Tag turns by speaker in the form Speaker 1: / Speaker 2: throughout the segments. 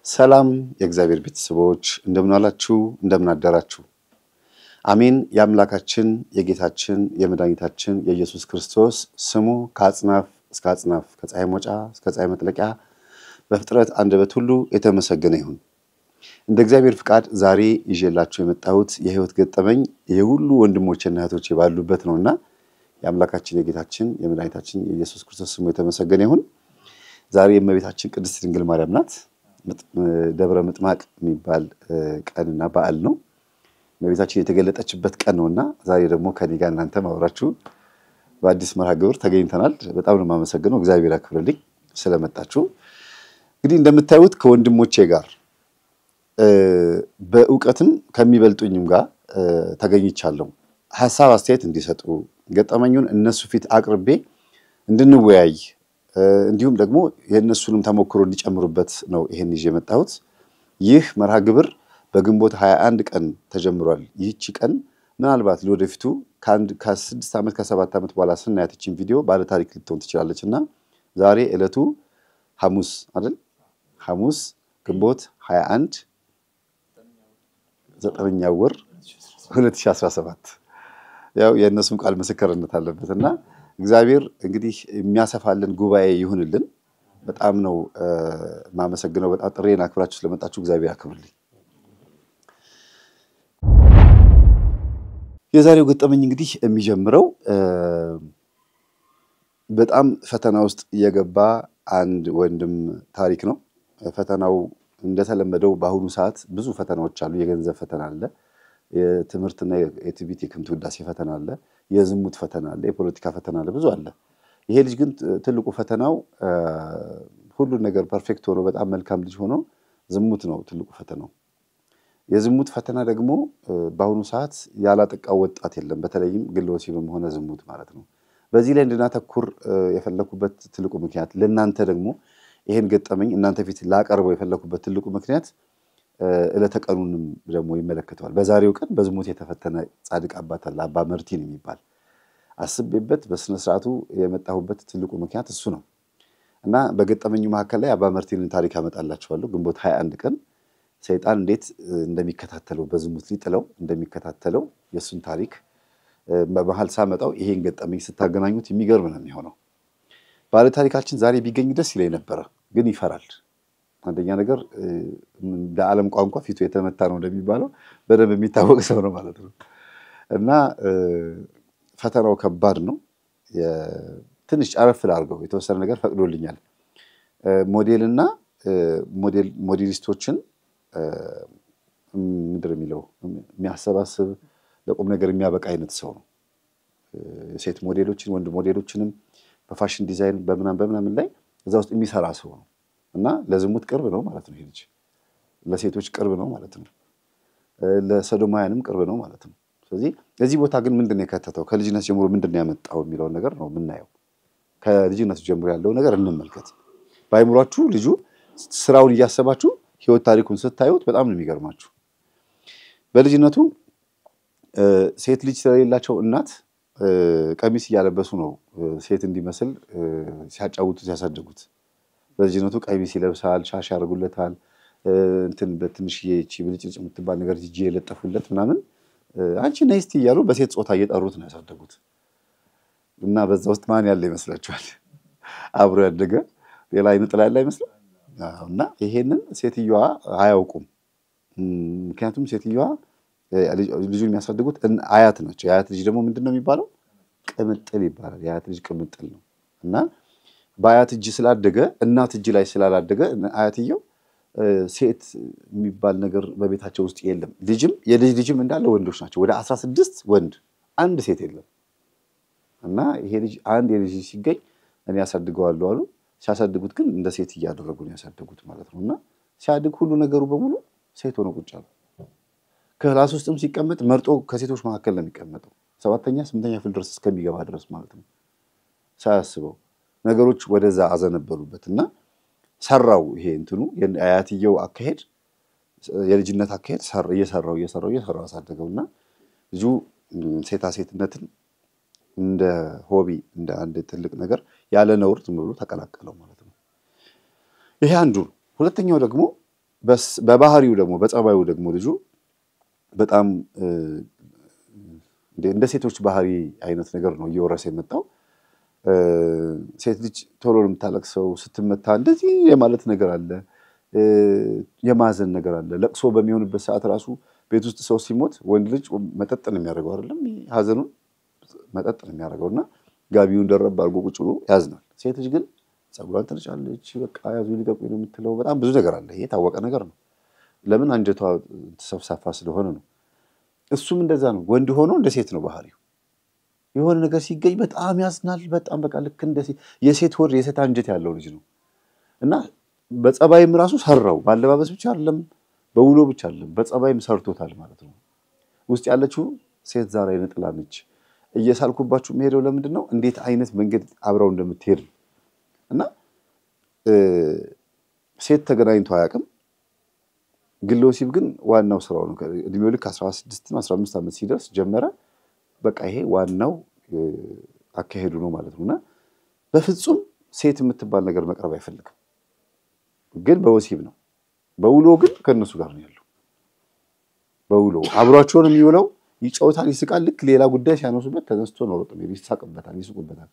Speaker 1: ሰላም የእግዚአብሔር ቤተሰቦች እንደምን አላችሁ እንደምን አደራችሁ አሜን ያምላካችን የጌታችን የመድኃኒታችን የኢየሱስ ክርስቶስ ስሙ ከአጽናፍ እስከ አጽናፍ ከፀሐይ መውጫ እስከ ፀሐይ መጥለቂያ በፍጥረት አንደበት ሁሉ የተመሰገነ ይሁን እንደ እግዚአብሔር ፍቃድ ዛሬ ይዤላችሁ የመጣሁት የህይወት ገጠመኝ የሁሉ ወንድሞችና እህቶች ባሉበት ነውና ያምላካችን የጌታችን የመድኃኒታችን የኢየሱስ ክርስቶስ ስሙ የተመሰገነ ይሁን ዛሬ የእመቤታችን ቅድስት ድንግል ማርያም ናት ደብረ ምጥማቅ የሚባል ቀንና በዓል ነው እመቤታችን የተገለጠችበት ቀን ነውና ዛሬ ደግሞ ከኔ ጋር እናንተ ማውራችሁ በአዲስ መርሃ ግብር ተገኝተናል በጣም ነው ማመሰግነው እግዚአብሔር ያክብርልኝ ስለመጣችሁ እንግዲህ እንደምታዩት ከወንድሞቼ ጋር በእውቀትም ከሚበልጡኝም ጋር ተገኝቻለሁ ሐሳብ አስተያየት እንዲሰጡ ገጠመኙን እነሱ ፊት አቅርቤ እንድንወያይ እንዲሁም ደግሞ የነሱንም ተሞክሮ እንዲጨምሩበት ነው ይሄን ይዤ መጣሁት ይህ መርሃ ግብር በግንቦት 21 ቀን ተጀምሯል ይህች ቀን ምናልባት ለወደፊቱ ከ6 ዓመት ከ7 ዓመት በኋላ ስናያትችን ቪዲዮ ባለ ታሪክ ልትሆን ትችላለችና ዛሬ ዕለቱ ሐሙስ አይደል ሐሙስ ግንቦት 21 9ኛ ወር 2017 ያው የነሱም ቃል መስከረነት አለበትና እግዚአብሔር እንግዲህ የሚያሰፋልን ጉባኤ ይሁንልን በጣም ነው ማመሰግነው በጣም ጥሬና አክብራችሁ ስለመጣችሁ እግዚአብሔር ያክብርልኝ የዛሬው ገጠመኝ እንግዲህ የሚጀምረው በጣም ፈተና ውስጥ የገባ አንድ ወንድም ታሪክ ነው ፈተናው እንደተለመደው በአሁኑ ሰዓት ብዙ ፈተናዎች አሉ የገንዘብ ፈተና አለ የትምህርትና የቲቪቲ የክምት ውዳሴ ፈተና አለ የዝሙት ፈተና አለ የፖለቲካ ፈተና አለ ብዙ አለ ይሄ ልጅ ግን ትልቁ ፈተናው ሁሉ ነገር ፐርፌክት ሆኖ በጣም መልካም ልጅ ሆኖ ዝሙት ነው ትልቁ ፈተናው የዝሙት ፈተና ደግሞ በአሁኑ ሰዓት ያላጠቃው ወጣት የለም በተለይም ግለወሲብም ሆነ ዝሙት ማለት ነው በዚህ ላይ እንድናተኩር የፈለኩበት ትልቁ ምክንያት ለእናንተ ደግሞ ይሄን ገጠመኝ እናንተ ፊት ላቀርበው የፈለኩበት ትልቁ ምክንያት ለተቀኑንም ደግሞ ይመለከታል በዛሬው ቀን በዝሙት የተፈተነ ጻድቅ አባት አለ አባ መርቲን የሚባል አስቤበት በስነ ስርዓቱ የመጣሁበት ትልቁ ምክንያት እሱ ነው እና በገጠመኙ መሐከል ላይ አባ መርቲንን ታሪክ አመጣላችኋለሁ ግንቦት 21 ቀን ሰይጣን እንዴት እንደሚከታተለው በዝሙት ሊጥለው እንደሚከታተለው የሱን ታሪክ በመሐል ሳመጣው ይሄን ገጠመኝ ስታገናኙት የሚገርም ነው የሚሆነው ባለ ታሪካችን ዛሬ ቢገኝ ደስ ይለኝ ነበር ግን ይፈራል አንደኛ ነገር ለዓለም ቋንቋ ፊቱ የተመታ ነው እንደሚባለው በደንብ የሚታወቅ ሰው ነው ማለት ነው እና ፈተናው ከባድ ነው ትንሽ አረፍ ላርገው የተወሰነ ነገር ፈቅዶልኛል ሞዴልና ሞዴሊስቶችን ምንድነው የሚለው የሚያሰባስብ ለቁም ነገር የሚያበቃ አይነት ሰው ነው ሴት ሞዴሎችን ወንድ ሞዴሎችንም በፋሽን ዲዛይን በመናምን ላይ እዛ ውስጥ የሚሰራ ሰው ነው እና ለዝሙት ቅርብ ነው ማለት ነው ይሄ ለሴቶች ቅርብ ነው ማለት ነው ለሰዶማያንም ቅርብ ነው ማለት ነው ስለዚህ እዚህ ቦታ ግን ምንድነው የከተተው ከልጅነት ጀምሮ ምንድነው ያመጣው የሚለው ነገር ነው ምናየው ከልጅነት ጀምሮ ያለው ነገር እንመልከት ባይምሯችሁ ልጁ ስራውን ያያሰባችሁ ህይወት ታሪኩን ስታዩት በጣም ነው የሚገርማችሁ በልጅነቱ ሴት ልጅ ስለሌላቸው እናት ቀሚስ ያለበሱ ነው ሴት እንዲመስል ሲያጫውቱ ሲያሳድጉት በልጅነቱ ቀሚስ ይለብሳል ሻሽ ያርጉለታል እንትን በትንሽዬ እቺ ብልጭልጭ የምትባል ነገር እጂ የለጠፉለት ምናምን አንቺ ነይስቲ ይያሉ በሴት ጾታ እየጠሩት ነው ያሳደጉት እና በዛ ውስጥ ማን ያለ ይመስላችኋል አብሮ ያደገ ሌላ አይነት ላይ አይመስልም እና ይሄንን ሴትየዋ አያውቁም ምክንያቱም ሴትየዋ ልጁን የሚያሳድጉት አያት ናቸው አያት ልጅ ደግሞ ምንድነው የሚባለው ቅምጥል ይባላል አያት ልጅ ቅምጥል ነው እና በአያት እጅ ስላደገ እናት እጅ ላይ ስላላደገ አያትየው ሴት የሚባል ነገር በቤታቸው ውስጥ የለም ልጅም የልጅ ልጅም እንዳለ ወንዶች ናቸው ወደ 16 ወንድ አንድ ሴት የለም እና ይሄ ልጅ አንድ የልጅ ሲገኝ እኔ ያሳድገዋለሁ አሉ ሲያሳድጉት ግን እንደ ሴት ያደረጉ ነው ያሳድጉት ማለት ነውና ሲያድግ ሁሉ ነገሩ በሙሉ ሴት ሆኖ ቁጭ አለ ክላስ ውስጥም ሲቀመጥ መርጦ ከሴቶች መካከል ነው የሚቀመጠው 7ኛ 8ኛ ክፍል ድረስ እስከሚገባ ድረስ ማለት ነው ሳያስበው ነገሮች ወደዛ አዘነበሉበትና ሰራው ይሄ እንትኑ የአያትየው አካሄድ የልጅነት አካሄድ እየሰራው አሳደገውና ልጁ ሴታ ሴትነትን እንደ ሆቢ እንደ አንድ ትልቅ ነገር ያለ ነውር ዝም ብሎ ተቀላቀለው ማለት ነው ይሄ አንዱ ሁለተኛው ደግሞ በባህሪው ደግሞ በጸባዩ ደግሞ ልጁ በጣም እንደ ሴቶች ባህሪ አይነት ነገር ነው እየወረሰ የመጣው ሴት ልጅ ቶሎ የምታለቅሰው ስትመታ እንደዚህ የማለት ነገር አለ የማዘን ነገር አለ ለቅሶ በሚሆንበት ሰዓት ራሱ ቤት ውስጥ ሰው ሲሞት ወንድ ልጅ መጠጥ ነው የሚያደርገው አይደለም ሀዘኑን መጠጥ ነው የሚያደርገውና ጋቢውን ደረብ አድርጎ ቁጭ ብሎ ያዝናል ሴት ልጅ ግን ጸጉሯን ትነጫለች በቃ ያዙ ሊቀቁኝ ነው የምትለው በጣም ብዙ ነገር አለ ይሄ ታወቀ ነገር ነው ለምን አንጀቷ ተሰፍሳፋ ስለሆነ ነው እሱም እንደዛ ነው ወንድ ሆኖ እንደ ሴት ነው ባህሪው የሆነ ነገር ሲገኝ በጣም ያዝናል በጣም በቃ ልክ እንደ የሴት ወር የሴት አንጀት ያለው ልጅ ነው እና በጸባይም ራሱ ሰራው ባለባበስ ብቻ አይደለም በውሎ ብቻ አይደለም በጸባይም ሰርቶታል ማለት ነው ውስጥ ያለችው ሴት ዛሬ ነጥላነች እየሳልኩባችሁ መሄደው ለምንድነው እንዴት አይነት መንገድ አብራው እንደምትሄድ እና ሴት ተገናኝቶ አያውቅም ግሎሲብ ግን ዋናው ስራው ነው እድሜው ልክ 16 እና 15 ዓመት ሲደርስ ጀመረ በቃ ይሄ ዋናው አካሄዱ ነው ማለት ነውና በፍጹም ሴት የምትባል ነገር መቅረብ አይፈልግም ግን በወሲብ ነው በውሎ ግን ከነሱ ጋር ነው ያለው በውሎ አብሯቸው ነው የሚውለው ይጫወታል ይስቃል ልክ ሌላ ጉዳይ ሲያነሱበት ተነስቶ ነው ወጥቶ ይስቃቅበታል ይስቁበታል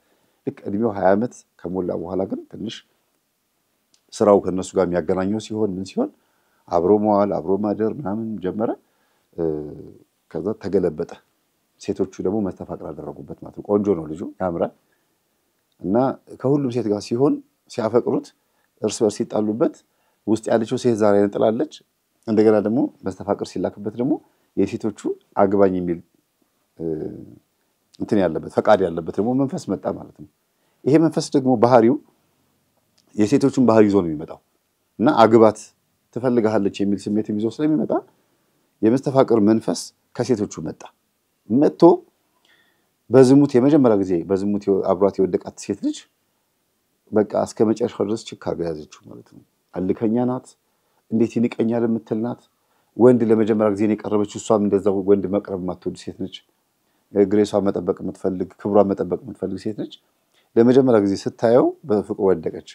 Speaker 1: ልክ እድሜው 20 ዓመት ከሞላ በኋላ ግን ትንሽ ስራው ከነሱ ጋር የሚያገናኘው ሲሆን ምን ሲሆን አብሮ መዋል አብሮ ማደር ምናምን ጀመረ ከዛ ተገለበጠ ሴቶቹ ደግሞ መስተፋቅር አደረጉበት ማለት ነው ቆንጆ ነው ልጁ ያምራል እና ከሁሉም ሴት ጋር ሲሆን ሲያፈቅሩት እርስ በርስ ይጣሉበት ውስጥ ያለችው ሴት ዛሬ እንጥላለች እንደገና ደግሞ መስተፋቅር ሲላክበት ደግሞ የሴቶቹ አግባኝ የሚል እንትን ያለበት ፈቃድ ያለበት ደግሞ መንፈስ መጣ ማለት ነው ይሄ መንፈስ ደግሞ ባህሪው የሴቶቹን ባህሪ ይዞ ነው የሚመጣው እና አግባት ትፈልጋለች የሚል ስሜት ይዞ ስለሚመጣ የመስተፋቅር መንፈስ ከሴቶቹ መጥቶ በዝሙት የመጀመሪያ ጊዜ በዝሙት አብሯት የወደቃት ሴት ልጅ በቃ እስከ መጨረሻው ድረስ ችካር ያዘችው ማለት ነው አልከኛ ናት እንዴት ይንቀኛል የምትልናት ወንድ ለመጀመሪያ ጊዜ የቀረበችው እሷም እንደዛው ወንድ መቅረብ ማትወድ ሴት ልጅ ግሬሷ መጠበቅ የምትፈልግ ክብሯ መጠበቅ የምትፈልግ ሴት ልጅ ለመጀመሪያ ጊዜ ስታየው በፍቅር ወደቀች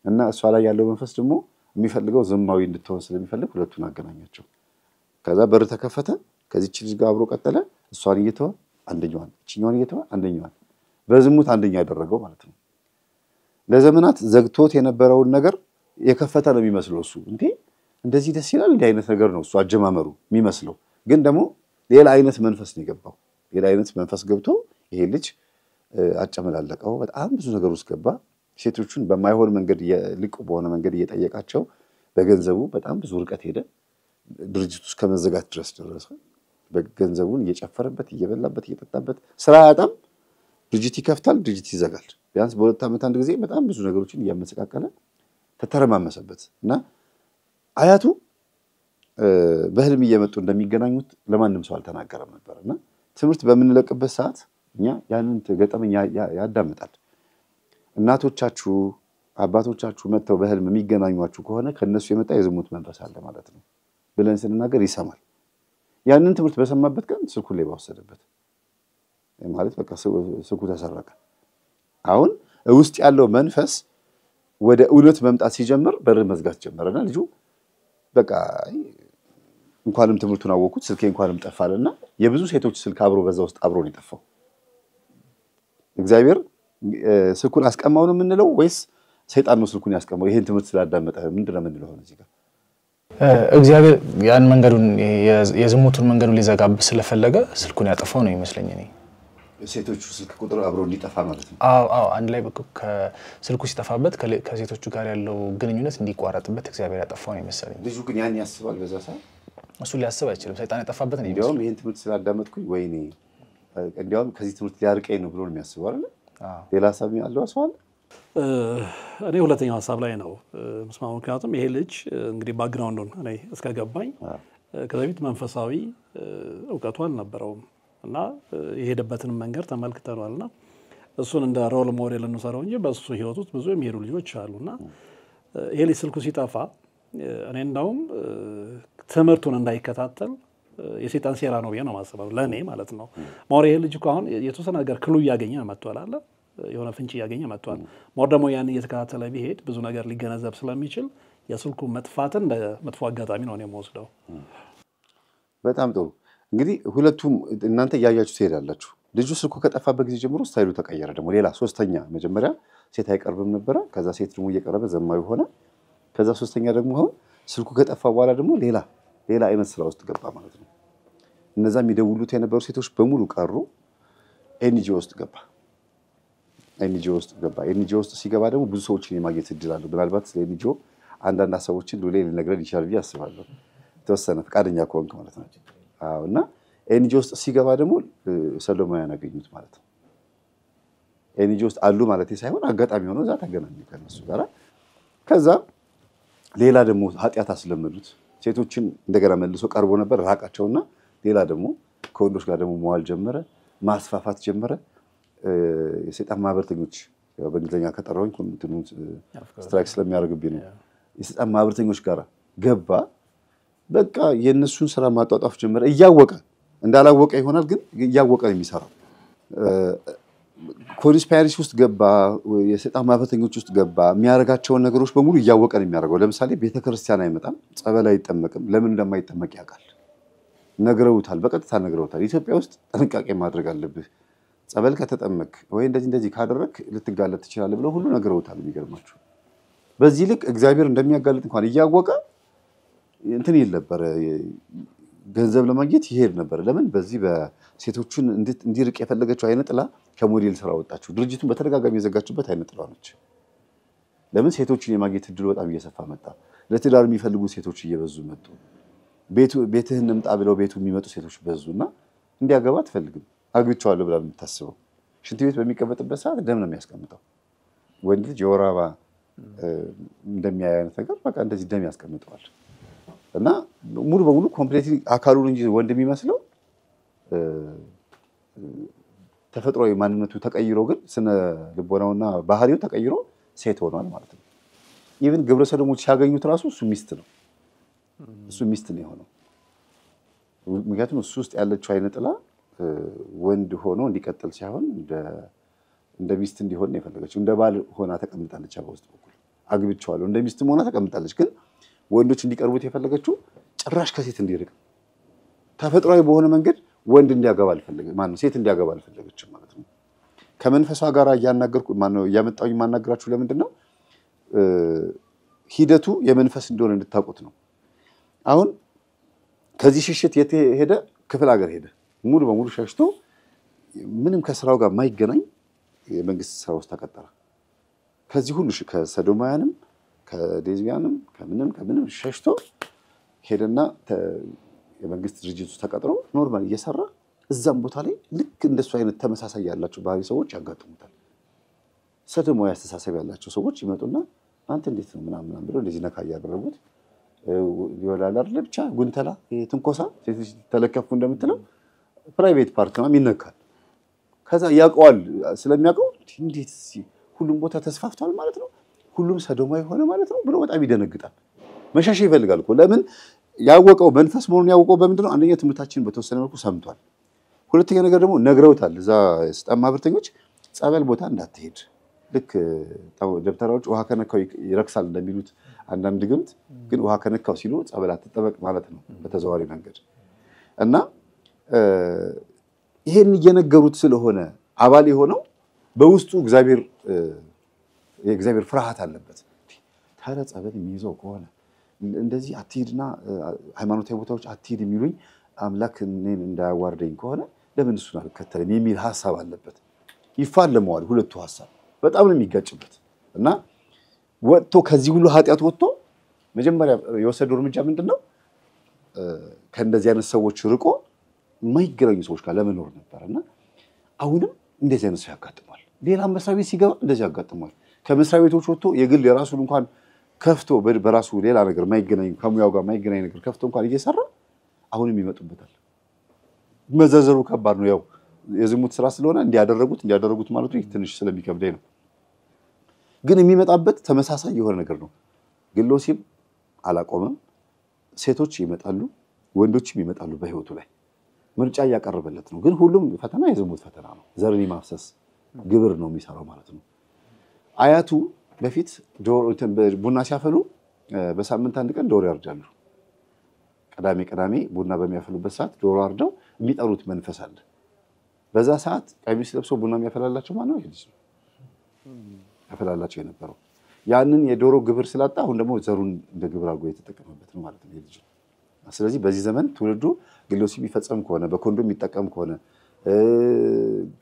Speaker 1: እና እሷ ላይ ያለው መንፈስ ደግሞ የሚፈልገው ዝማዊ እንድትሆን ስለሚፈልግ ሁለቱን አገናኛቸው ከዛ በር ተከፈተ ከዚህች ልጅ ጋር አብሮ ቀጠለ እሷን እየተወ አንደኛዋን እቺኛዋን እየተወ አንደኛዋን በዝሙት አንደኛ ያደረገው ማለት ነው ለዘመናት ዘግቶት የነበረውን ነገር የከፈተ ነው የሚመስለው እሱ እንዴ እንደዚህ ደስ ይላል እንዴ አይነት ነገር ነው እሱ አጀማመሩ የሚመስለው ግን ደግሞ ሌላ አይነት መንፈስ ነው የገባው ሌላ አይነት መንፈስ ገብቶ ይሄ ልጅ አጨመላለቀው በጣም ብዙ ነገር ውስጥ ገባ ሴቶቹን በማይሆን መንገድ ልቅ በሆነ መንገድ እየጠየቃቸው በገንዘቡ በጣም ብዙ ርቀት ሄደ ድርጅቱ እስከ መዘጋት ድረስ ደረሰ በገንዘቡን እየጨፈረበት እየበላበት እየጠጣበት ስራ ያጣም ድርጅት ይከፍታል ድርጅት ይዘጋል ቢያንስ በሁለት ዓመት አንድ ጊዜ በጣም ብዙ ነገሮችን ያመሰቃቀለ ተተረማመሰበት እና አያቱ በህልም እየመጡ እንደሚገናኙት ለማንም ሰው አልተናገረም ነበርና ትምህርት በመንለቅበት ሰዓት እኛ ያንን ገጠመኛ ያዳምጣል እናቶቻችሁ አባቶቻችሁ መተው በህልም የሚገናኙአችሁ ከሆነ ከነሱ የመጣ የዝሙት መንፈስ አለ ማለት ነው ብለን ስንናገር ይሰማል ያንን ትምህርት በሰማበት ቀን ስልኩን ላይ ወሰደበት ማለት በቃ ስልኩ ተሰረቀ አሁን ውስጥ ያለው መንፈስ ወደ እውነት መምጣት ሲጀምር በር መዝጋት ጀመረና ልጁ በቃ እንኳንም ትምህርቱን አወቁት ስልኬ እንኳንም ጠፋለና የብዙ ሴቶች ስልክ አብሮ በዛ ውስጥ አብሮ ነው የጠፋው እግዚአብሔር ስልኩን አስቀማው ነው የምንለው ወይስ ሰይጣን ነው ስልኩን ያስቀማው ይሄን ትምህርት ስላዳመጠ ምንድነው የምንለው እዚህ ጋር
Speaker 2: እግዚአብሔር ያን መንገዱን የዝሙቱን መንገዱን ሊዘጋብ ስለፈለገ ስልኩን ያጠፋው ነው ይመስለኝ እኔ
Speaker 1: ሴቶቹ ስልክ ቁጥር አብሮ እንዲጠፋ ማለት ነው
Speaker 2: አዎ አንድ ላይ ከስልኩ ሲጠፋበት ከሴቶቹ ጋር ያለው ግንኙነት እንዲቋረጥበት እግዚአብሔር ያጠፋው ነው ይመስለኝ
Speaker 1: ልጁ ግን ያን ያስባል በዛ ሰዓት
Speaker 2: እሱ ሊያስብ አይችልም ሰይጣን ያጠፋበት ነው
Speaker 1: እንዲያውም ይሄን ትምህርት ስላዳመጥኩኝ ወይኔ እንዲያውም ከዚህ ትምህርት ሊያርቀኝ ነው ብሎ ነው የሚያስበው አይደል ሌላ ሐሳብ ያለው አስዋል
Speaker 3: እኔ ሁለተኛው ሐሳብ ላይ ነው መስማማው ምክንያቱም ይሄ ልጅ እንግዲህ ባክግራውንዱን እኔ እስከገባኝ ከዚህ መንፈሳዊ ዕውቀቱ አልነበረውም እና የሄደበትን መንገድ ተመልክተናልና እሱን እንደ ሮል ሞዴል እንሰራው እንጂ በሱ ህይወት ውስጥ ብዙ የሚሄዱ ልጆች አሉና ይሄ ልጅ ስልኩ ሲጠፋ እኔ እንደውም ትምህርቱን እንዳይከታተል የሰይጣን ሴራ ነው ብዬ ነው ማሰበው ለኔ ማለት ነው ሞር ይሄ ልጅ አሁን የተወሰነ ነገር ክሉ ያገኘ መጥቷል አለ የሆነ ፍንጭ ያገኘ መጥቷል ሞር ደግሞ ያን እየተከታተለ ቢሄድ ብዙ ነገር ሊገነዘብ ስለሚችል የስልኩ መጥፋትን ለመጥፎ አጋጣሚ ነው የምወስደው።
Speaker 1: በጣም ጥሩ እንግዲህ ሁለቱም እናንተ ያያችሁ ትሄዳላችሁ ልጁ ስልኩ ከጠፋበት ጊዜ ጀምሮ ስታይሉ ተቀየረ ደግሞ ሌላ ሶስተኛ መጀመሪያ ሴት አይቀርብም ነበር ከዛ ሴት ደግሞ እየቀረበ ዘማዊ ሆነ ከዛ ሶስተኛ ደግሞ አሁን ስልኩ ከጠፋ በኋላ ደግሞ ሌላ አይነት ስራ ውስጥ ገባ ማለት ነው እነዛ የሚደውሉት የነበሩ ሴቶች በሙሉ ቀሩ ኤንጂኦ ውስጥ ገባ ኤንጂኦ ውስጥ ሲገባ ደግሞ ብዙ ሰዎችን የማግኘት እድል አለው ምናልባት ስለ ኤንጂኦ አንዳንድ ሀሳቦችን ሉሌ ሊነግረን ይችላል ብዬ አስባለሁ ተወሰነ ፈቃደኛ ከሆንክ ማለት ነው አዎና ኤንጂኦ ውስጥ ሲገባ ደግሞ ሰሎማውያን አገኙት ማለት ነው ኤንጂኦ ውስጥ አሉ ማለት ሳይሆን አጋጣሚ ሆኖ እዛ ተገናኙ ከነሱ ጋር ከዛ ሌላ ደግሞ ኃጢያት አስለመዱት ሴቶችን እንደገና መልሶ ቀርቦ ነበር ራቃቸውና ሌላ ደግሞ ከወንዶች ጋር ደግሞ መዋል ጀመረ ማስፋፋት ጀመረ የሰይጣን ማህበርተኞች በእንግሊዝኛ ከጠራውኝ ኮንቲኒው ስትራይክ ስለሚያደርግብኝ ነው የሰይጣን ማህበርተኞች ጋር ገባ በቃ የነሱን ስራ ማጣጣፍ ጀመረ እያወቀ እንዳላወቀ ይሆናል ግን እያወቀ የሚሰራው ኮንስፓይረሲ ውስጥ ገባ የሰይጣን ማህበርተኞች ውስጥ ገባ የሚያረጋቸውን ነገሮች በሙሉ እያወቀ ነው የሚያደርገው ለምሳሌ ቤተክርስቲያን አይመጣም ጸበል አይጠመቅም ለምን እንደማይጠመቅ ያውቃል ነግረውታል በቀጥታ ነግረውታል ኢትዮጵያ ውስጥ ጥንቃቄ ማድረግ አለብህ ጸበል ከተጠመቅ ወይ እንደዚህ ካደረክ ልትጋለጥ ትችላለህ ብለው ሁሉ ነግረውታል የሚገርማችሁ በዚህ ልክ እግዚአብሔር እንደሚያጋልጥ እንኳን እያወቀ እንትን ይል ነበር ገንዘብ ለማግኘት ይሄድ ነበር ለምን በዚህ በሴቶቹን እንዲርቅ የፈለገችው አይነ ጥላ ከሞዴል ስራ ወጣችሁ ድርጅቱን በተደጋጋሚ የዘጋችበት አይነ ጥላ ነች ለምን ሴቶችን የማግኘት እድል በጣም እየሰፋ መጣ ለትዳር የሚፈልጉ ሴቶች እየበዙ መጡ ቤትህን እንምጣ ብለው ቤቱ የሚመጡ ሴቶች በዙና እንዲያገባ አትፈልግም አግብቻለሁ ብላ የምታስበው ሽንት ቤት በሚቀመጥበት ሰዓት ደም ነው የሚያስቀምጠው ወንድ ልጅ የወር አበባ እንደሚያይ አይነት ነገር በቃ እንደዚህ ደም ያስቀምጠዋል እና ሙሉ በሙሉ ኮምፕሊትሊ አካሉን እንጂ ወንድ የሚመስለው ተፈጥሯዊ ማንነቱ ተቀይሮ ግን ስነ ልቦናውና ባህሪው ተቀይሮ ሴት ሆኗል ማለት ነው ኢቭን ግብረ ሰዶሞች ሲያገኙት ራሱ እሱ ሚስት ነው የሆነው ምክንያቱም እሱ ውስጥ ያለችው አይነ ጥላ ወንድ ሆኖ እንዲቀጥል ሳይሆን እንደ ሚስት እንዲሆን ነው የፈለገችው እንደ ባል ሆና ተቀምጣለች አባውስጥ በኩል አግብቻለሁ እንደ ሚስት ሆና ተቀምጣለች ግን ወንዶች እንዲቀርቡት የፈለገችው ጭራሽ ከሴት እንዲርቅ ተፈጥሯዊ በሆነ መንገድ ወንድ እንዲያገባ አልፈለገች ማን ነው ሴት እንዲያገባ አልፈለገች ማለት ነው ከመንፈሷ ጋር ያናገርኩ ማን ነው ያመጣው ማናገራችሁ ለምንድነው ሂደቱ የመንፈስ እንደሆነ እንድታውቁት ነው አሁን ከዚህ ሽሽት የት ሄደ ክፍል ሀገር ሄደ ሙሉ በሙሉ ሸሽቶ ምንም ከስራው ጋር ማይገናኝ የመንግስት ስራ ውስጥ ተቀጠረ ከዚህ ሁሉ ከሰዶማያንም ከሌዝቢያንም ከምንም ሸሽቶ ሄደና የመንግስት ድርጅት ውስጥ ተቀጥሮ ኖርማል እየሰራ እዛም ቦታ ላይ ልክ እንደሱ አይነት ተመሳሳይ ያላቸው ባህሪ ሰዎች ያጋጥሙታል ሰዶማዊ አስተሳሰብ ያላቸው ሰዎች ይመጡና አንተ እንዴት ነው ምናምን ብለው እንደዚህ ነካ ያደረጉት ይወላል አይደል ብቻ ጉንተላ ትንኮሳ ሴቶች ተለከፉ እንደምትለው ፕራይቬት ፓርት ነው የሚነካል ከዛ ያቀዋል ስለሚያቀው እንዴት ሁሉም ቦታ ተስፋፍቷል ማለት ነው ሁሉም ሰዶማዊ ሆነ ማለት ነው ብሎ በጣም ይደነግጣል መሻሽ ይፈልጋል እኮ ለምን ያወቀው መንፈስ መሆኑን ያወቀው በምንድነው አንደኛ ትምህርታችን በተወሰነ መልኩ ሰምቷል ሁለተኛ ነገር ደግሞ ነግረውታል እዛ የሰይጣን ማህበርተኞች ጸበል ቦታ እንዳትሄድ ልክ ደብተራዎች ውሃ ከነካው ይረክሳል እንደሚሉት አንዳንድ ድግምት ግን ውሃ ከነካው ሲሉ ጸበል አትጠበቅ ማለት ነው በተዘዋዋሪ መንገድ እና ይሄን እየነገሩት ስለሆነ አባል የሆነው በውስጡ የእግዚአብሔር ፍርሃት አለበት ታዲያ ጸበል የሚይዘው ከሆነ እንደዚህ አትሂድና ሃይማኖታዊ ቦታዎች አትሂድ የሚሉኝ አምላክ እኔን እንዳያዋርደኝ ከሆነ ለምን እሱን አልከተልም የሚል ሐሳብ አለበት ይፋለመዋል ሁለቱ ሐሳብ በጣም ነው የሚጋጭበት እና ወጥቶ ከዚህ ሁሉ ኃጢያት ወጥቶ መጀመሪያ የወሰደው እርምጃ ምንድነው ከእንደዚህ አይነት ሰዎች ርቆ የማይገናኙ ሰዎች ጋር ለመኖር ነበርና አሁንም እንደዚህ አይነት ሰው ያጋጥማል ሌላ መስሪያ ቤት ሲገባ እንደዚህ ያጋጥማል ከመስሪያ ቤቶች ወጥቶ የግል የራሱን እንኳን ከፍቶ በራሱ ሌላ ነገር የማይገናኝ ከሙያው ጋር የማይገናኝ ነገር ከፍቶ እንኳን እየሰራ አሁንም ይመጡበታል መዘዘሩ ከባድ ነው ያው የዝሙት ስራ ስለሆነ እንዲያደረጉት ማለቱ ትንሽ ስለሚከብደኝ ነው ግን የሚመጣበት ተመሳሳይ የሆነ ነገር ነው ግሎሲም አላቆመም ሴቶች ይመጣሉ ወንዶችም ይመጣሉ በህይወቱ ላይ ምርጫ ያቀርበለት ነው ግን ሁሉም ፈተና የዝሙት ፈተና ነው ዘርን ማፍሰስ ግብር ነው የሚሰራው ማለት ነው አያቱ በፊት ቡና ሲያፈሉ በሳምንት አንድ ቀን ዶሮ ያርዳሉ። ቅዳሜ ቡና በሚያፈሉበት ሰዓት ዶሮ አርደው የሚጠሩት መንፈስ አለ። በዛ ሰዓት ቀሚስ ለብሶ ቡና የሚያፈላላቸው ማን ነው? ይልጅ ያፈላላቸው የነበረው ያንን የዶሮ ግብር ስላጣ አሁን ደግሞ ዘሩን እንደ ግብር አድርጎ የተጠቀመበት ነው ማለት ነው ይልጅ። ስለዚህ በዚህ ዘመን ትውልዱ ግሎሲ ቢፈጸም ከሆነ በኮንዶም የሚጠቀም ከሆነ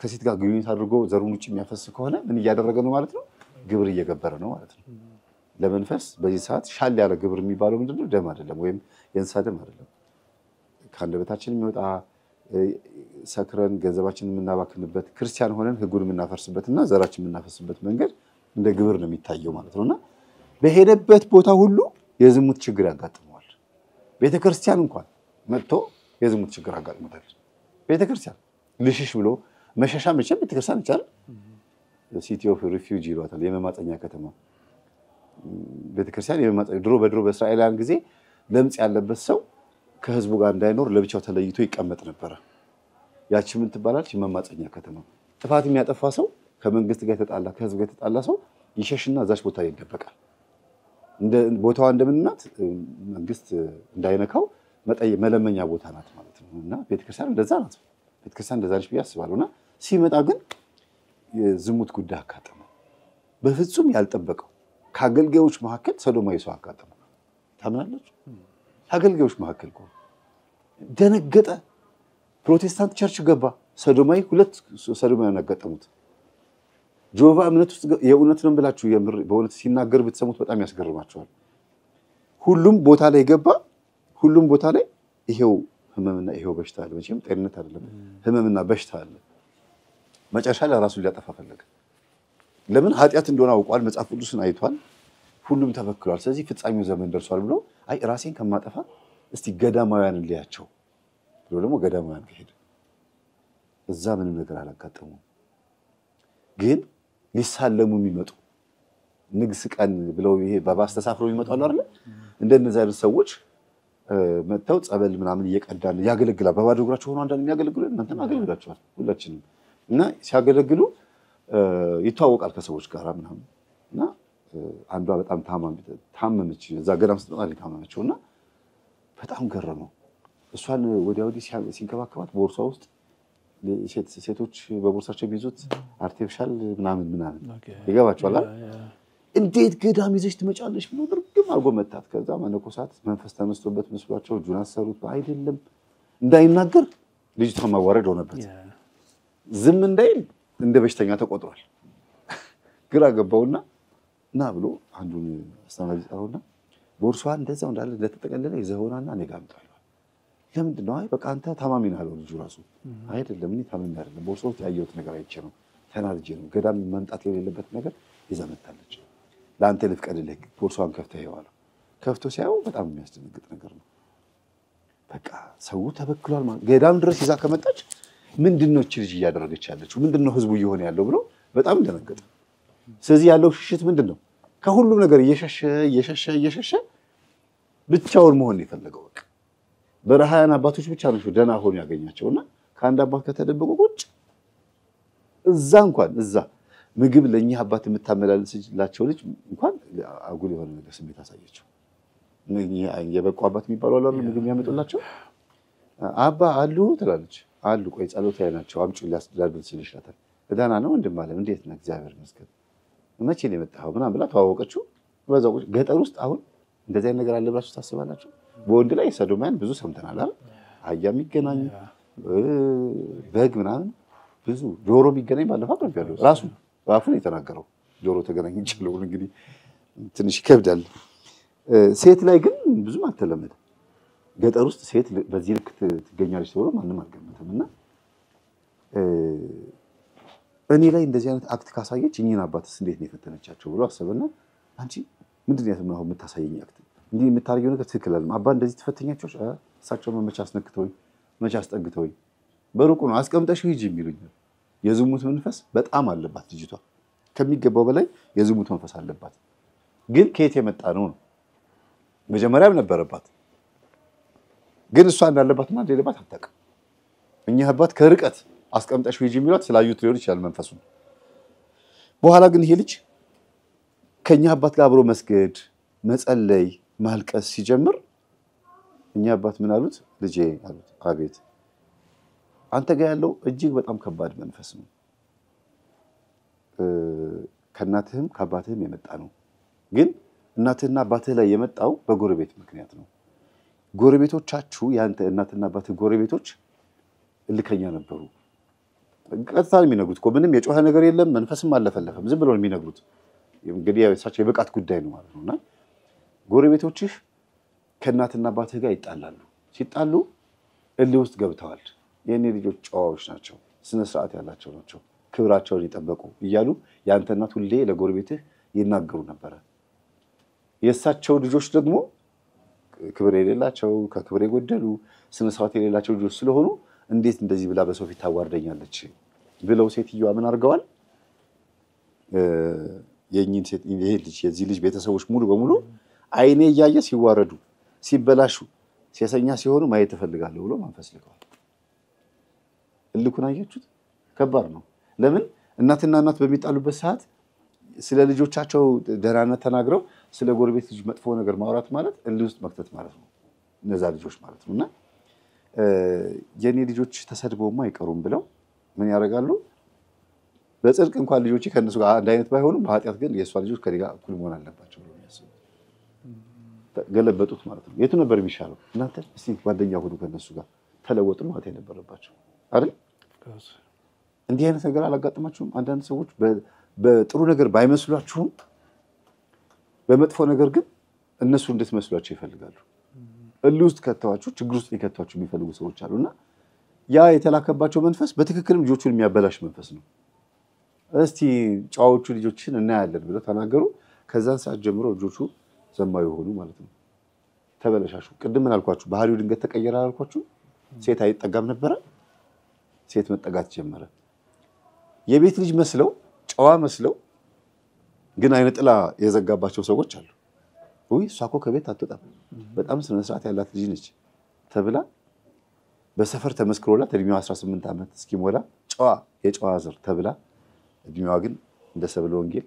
Speaker 1: ከሴት ጋር ግንኙነት አድርጎ ዘሩን ውጭ የሚያፈስ ከሆነ ምን እያደረገ ነው ማለት ነው? ግብር እየገበረ ነው ማለት ነው። ለመንፈስ በዚህ ሰዓት ሻል ያለ ግብር የሚባለው ምንድነው? ደም አይደለም ወይም የእንስሳ ደም አይደለም። ከአንደበታችን የሚወጣ ሰክረን ገንዘባችንን የምናባክንበት ክርስቲያን ሆነን ሕጉን የምናፈርስበትና ዘራችን የምናፈስበት መንገድ እንደ ግብር ነው የሚታየው ማለት ነውና በሄደበት ቦታ ሁሉ የዝሙት ችግር ያጋጥመዋል። ቤተክርስቲያን እንኳን መጥቶ የዝሙት ችግር ያጋጥመዋል። ቤተክርስቲያን ልሽሽ ብሎ መሸሻ መቼም ቤተክርስቲያን ይቻላል። ሲቲ ኦፍ ሪፊውጂ ይሏታል፣ የመማፀኛ ከተማ ቤተክርስቲያን። የመማፀኛ ድሮ በእስራኤላውያን ጊዜ ለምጽ ያለበት ሰው ከህዝቡ ጋር እንዳይኖር ለብቻው ተለይቶ ይቀመጥ ነበር። ያቺ ምን ትባላለች? የመማፀኛ ከተማ። ጥፋት የሚያጠፋ ሰው ከመንግስት ጋር የተጣላ ከህዝብ ጋር የተጣላ ሰው ይሸሽና እዛች ቦታ ይደበቃል። ቦታዋ እንደምንናት መንግስት እንዳይነካው መለመኛ ቦታ ናት ማለት ነው። እና ቤተክርስቲያን እንደዛ ናት። ቤተክርስቲያን እንደዛ ነች ብዬ አስባለሁና ሲመጣ ግን የዝሙት ጉዳይ አጋጠመው። በፍጹም ያልጠበቀው ከአገልጋዮች መካከል ሰዶማዊ ሰው አጋጠመው። ታምናለች? አገልጋዮች መካከል እኮ ደነገጠ። ፕሮቴስታንት ቸርች ገባ። ሰዶማዊ ሁለት ሰዶማውያን አጋጠሙት። ጆቫ እምነት ውስጥ የእውነት ነው ብላችሁ በእውነት ሲናገር ብትሰሙት በጣም ያስገርማችኋል። ሁሉም ቦታ ላይ ገባ። ሁሉም ቦታ ላይ ይሄው ህመምና ይሄው በሽታ አለ። መቼም ጤንነት አይደለም፣ ህመምና በሽታ አለ። መጨረሻ ላይ ራሱን ሊያጠፋ ፈለገ። ለምን? ኃጢአት እንደሆነ አውቋል። መጽሐፍ ቅዱስን አይቷል። ሁሉም ተበክሏል። ስለዚህ ፍጻሜው ዘመን ደርሷል ብሎ አይ ራሴን ከማጠፋ እስቲ ገዳማውያን ልያቸው ብሎ ደግሞ ገዳማውያን ሄደ። እዛ ምንም ነገር አላጋጠመውም። ግን ሊሳለሙ የሚመጡ ንግስ ቀን ብለው ይሄ በባስ ተሳፍረው የሚመጡ አሉ አይደል? እንደነዛ አይነት ሰዎች መተው ጸበል ምናምን እየቀዳን ያገለግላል። በባዶ እግራቸው ሆኖ አንዳንድ የሚያገለግሉ እናንተም አገልግላችኋል ሁላችንም። እና ሲያገለግሉ ይተዋወቃል ከሰዎች ጋር ምናምን። እና አንዷ በጣም ታመመች። እዛ ገዳም ስትመጣ ታመመችውና በጣም ገረመው። እሷን ወዲያ ወዲህ ሲንከባከባት በቦርሷ ውስጥ ሴቶች በቦርሳቸው የሚይዙት አርቲፊሻል ምናምን ይገባቸዋል። እንዴት ገዳም ይዘሽ ትመጫለሽ ብሎ ድርግም አድርጎ መታት። ከዛ መነኮሳት መንፈስ ተመስቶበት መስሏቸው እጁን አሰሩት። አይደለም እንዳይናገር ልጅቷን ማዋረድ ሆነበት። ዝም እንዳይል እንደ በሽተኛ ተቆጥሯል። ግራ ገባውና እና ብሎ አንዱን አስተማሪ ጠራውና ቦርሷን እንደዛው እንዳለ ለተጠቀለለ ይዘውናና እኔ ጋር አምጣው። ለምንድን ነው? አይ በቃ አንተ ታማሚ ነህ አለው ልጁ ራሱ። አይደለም እኔ ታማሚ አይደለም፣ ቦርሳው ያየሁት ነገር አይቼ ነው፣ ተናድጄ ነው። ገዳም መምጣት የሌለበት ነገር ይዛ መጣለች። ለአንተ ልፍቀድልህ ቦርሷን ከፍተህ ይዋለው። ከፍቶ ሲያየው በጣም የሚያስደነግጥ ነገር ነው። በቃ ሰው ተበክሏል ማለት ገዳም ድረስ ይዛ ከመጣች ምንድነው እቺ ልጅ እያደረገች ያለችው? ምንድነው ህዝቡ እየሆነ ያለው ብሎ በጣም ደነገጠ። ስለዚህ ያለው ሽሽት ምንድነው? ከሁሉም ነገር እየሸሸ ብቻውን መሆን የፈለገው በቃ በረሃያን አባቶች ብቻ ነው ደህና ሆኖ ያገኛቸውና ከአንድ አባት ከተደበቁ ቁጭ እዛ እንኳን እዛ ምግብ ለኛ አባት የምታመላልስላቸው ልጅ እንኳን አጉል የሆነ ነገር ስሜት አሳየችው። የበቁ አባት የሚባሉ አሉ ምግብ የሚያመጡላቸው አባ አሉ ትላለች። አሉ ቆይ ጸሎት ላይ ናቸው አምጪ ሊያስደርስ ይችላል። ደህና ነው እንደማለም እንዴት ነው? እግዚአብሔር ይመስገን። መቼ ነው የመጣው? ምናምን ብላ ተዋወቀችው። በዛው ገጠር ውስጥ አሁን እንደዚህ አይነት ነገር አለ ብላችሁ ታስባላችሁ? በወንድ ላይ ሰዶማያን ብዙ ሰምተናል አይደል? አህያ የሚገናኝ በግ ምናምን ብዙ ዶሮ የሚገናኝ ባለፈው አቅርቤያለሁ። ራሱ በአፉ ነው የተናገረው። ዶሮ ተገናኝ ይችላል። እንግዲህ ትንሽ ይከብዳል። ሴት ላይ ግን ብዙም አልተለመደም። ገጠር ውስጥ ሴት በዚህ ልክ ትገኛለች ተብሎ ማንም አልገመተምና እኔ ላይ እንደዚህ አይነት አክት ካሳየች እኚህን አባትስ እንዴት ነው የፈተነቻቸው ብሎ አሰበና አንቺ ምንድነው ያተማው የምታሳየኝ አክት እንዴ የምታርጊው ነገር ትክክል አይደለም። አባ እንደዚህ ትፈተኛቸው እሳቸው መመቻ አስነክተውኝ መቻ አስጠግተውኝ በሩቁ ነው አስቀምጠሽው ሂጂ የሚሉኝ። የዝሙት መንፈስ በጣም አለባት ልጅቷ። ከሚገባው በላይ የዝሙት መንፈስ አለባት። ግን ከየት የመጣ ነው? መጀመሪያም ነበረባት። ግን እሷ እንዳለባትና እንደሌለባት አታውቅም። እኛ አባት ከርቀት አስቀምጠሽው ሂጂ የሚሏት ስላዩት ሊሆን ይችላል መንፈሱን። በኋላ ግን ይሄ ልጅ ከኛ አባት ጋር አብሮ መስገድ መጸለይ ማልቀስ ሲጀምር እኛ አባት ምን አሉት? ልጄ አሉት። አቤት። አንተ ጋር ያለው እጅግ በጣም ከባድ መንፈስ ነው። ከእናትህም ከአባትህም የመጣ ነው። ግን እናትህና አባትህ ላይ የመጣው በጎረቤት ምክንያት ነው። ጎረቤቶቻችሁ ያንተ እናትና አባትህ ጎረቤቶች እልከኛ ነበሩ። ቀጥታ የሚነግሩት እኮ ምንም የጮኸ ነገር የለም፣ መንፈስም አለፈለፈም፣ ዝም ብለው የሚነግሩት። እንግዲህ እሳቸው የብቃት ጉዳይ ነው ማለት ነውና ጎረቤቶችህ ከእናትና አባትህ ጋር ይጣላሉ። ሲጣሉ እልህ ውስጥ ገብተዋል። የኔ ልጆች ጨዋዎች ናቸው፣ ስነ ስርዓት ያላቸው ናቸው፣ ክብራቸውን ይጠበቁ እያሉ ያንተ እናት ሁሌ ለጎረቤትህ ይናገሩ ነበር። የእሳቸው ልጆች ደግሞ ክብር የሌላቸው ከክብር የጎደሉ ስነ ስርዓት የሌላቸው ልጆች ስለሆኑ እንዴት እንደዚህ ብላ በሰው ፊት ታዋርደኛለች ብለው ሴትዮዋ ምን አድርገዋል? የዚህ ልጅ ቤተሰቦች ሙሉ በሙሉ አይኔ እያየ ሲዋረዱ ሲበላሹ ሲያሰኛ ሲሆኑ ማየት እፈልጋለሁ ብሎ መንፈስ ልከዋል። እልኩን አያችሁት? ከባድ ነው። ለምን እናትና እናት በሚጣሉበት ሰዓት ስለ ልጆቻቸው ደህናነት ተናግረው ስለ ጎረቤት ልጅ መጥፎ ነገር ማውራት ማለት እልህ ውስጥ መክተት ማለት ነው፣ እነዛ ልጆች ማለት ነውና የኔ ልጆች ተሰድበውማ አይቀሩም ብለው ምን ያደርጋሉ? በጽድቅ እንኳን ልጆቼ ከነሱ ጋር አንድ አይነት ባይሆኑም በኃጢአት ግን የእሷ ልጆች ከኔ ጋር እኩል መሆን አለባቸው ብለው ያስቡ ገለበጡት ማለት ነው። የቱ ነበር የሚሻለው? እናንተ እስቲ ጓደኛ ሁሉ ከነሱ ጋር ተለወጡ ማለት የነበረባቸው አይደል? እንዲህ አይነት ነገር አላጋጠማችሁም? አንዳንድ ሰዎች በጥሩ ነገር ባይመስሏችሁም በመጥፎ ነገር ግን እነሱ እንድትመስሏቸው ይፈልጋሉ። እልህ ውስጥ ከተዋችሁ ችግር ውስጥ ሊከቷችሁ የሚፈልጉ ሰዎች አሉና ያ የተላከባቸው መንፈስ በትክክልም ልጆቹን የሚያበላሽ መንፈስ ነው። እስቲ ጫዎቹ ልጆችን እናያለን ብለው ተናገሩ። ከዛን ሰዓት ጀምሮ ልጆቹ ዘማዊ ሆኑ ማለት ነው። ተበለሻሹ። ቅድም ምን አልኳችሁ? ባህሪው ድንገት ተቀየረ አልኳችሁ? ሴት አይጠጋም ነበረ፣ ሴት መጠጋት ጀመረ። የቤት ልጅ መስለው ጨዋ መስለው ግን አይነ ጥላ የዘጋባቸው ሰዎች አሉ። ወይ እሷ እኮ ከቤት አትወጣም በጣም ስነ ስርዓት ያላት ልጅ ነች ተብላ በሰፈር ተመስክሮላት እድሜዋ 18 ዓመት እስኪሞላ ጨዋ የጨዋ ዘር ተብላ እድሜዋ ግን እንደ ሰብለ ወንጌል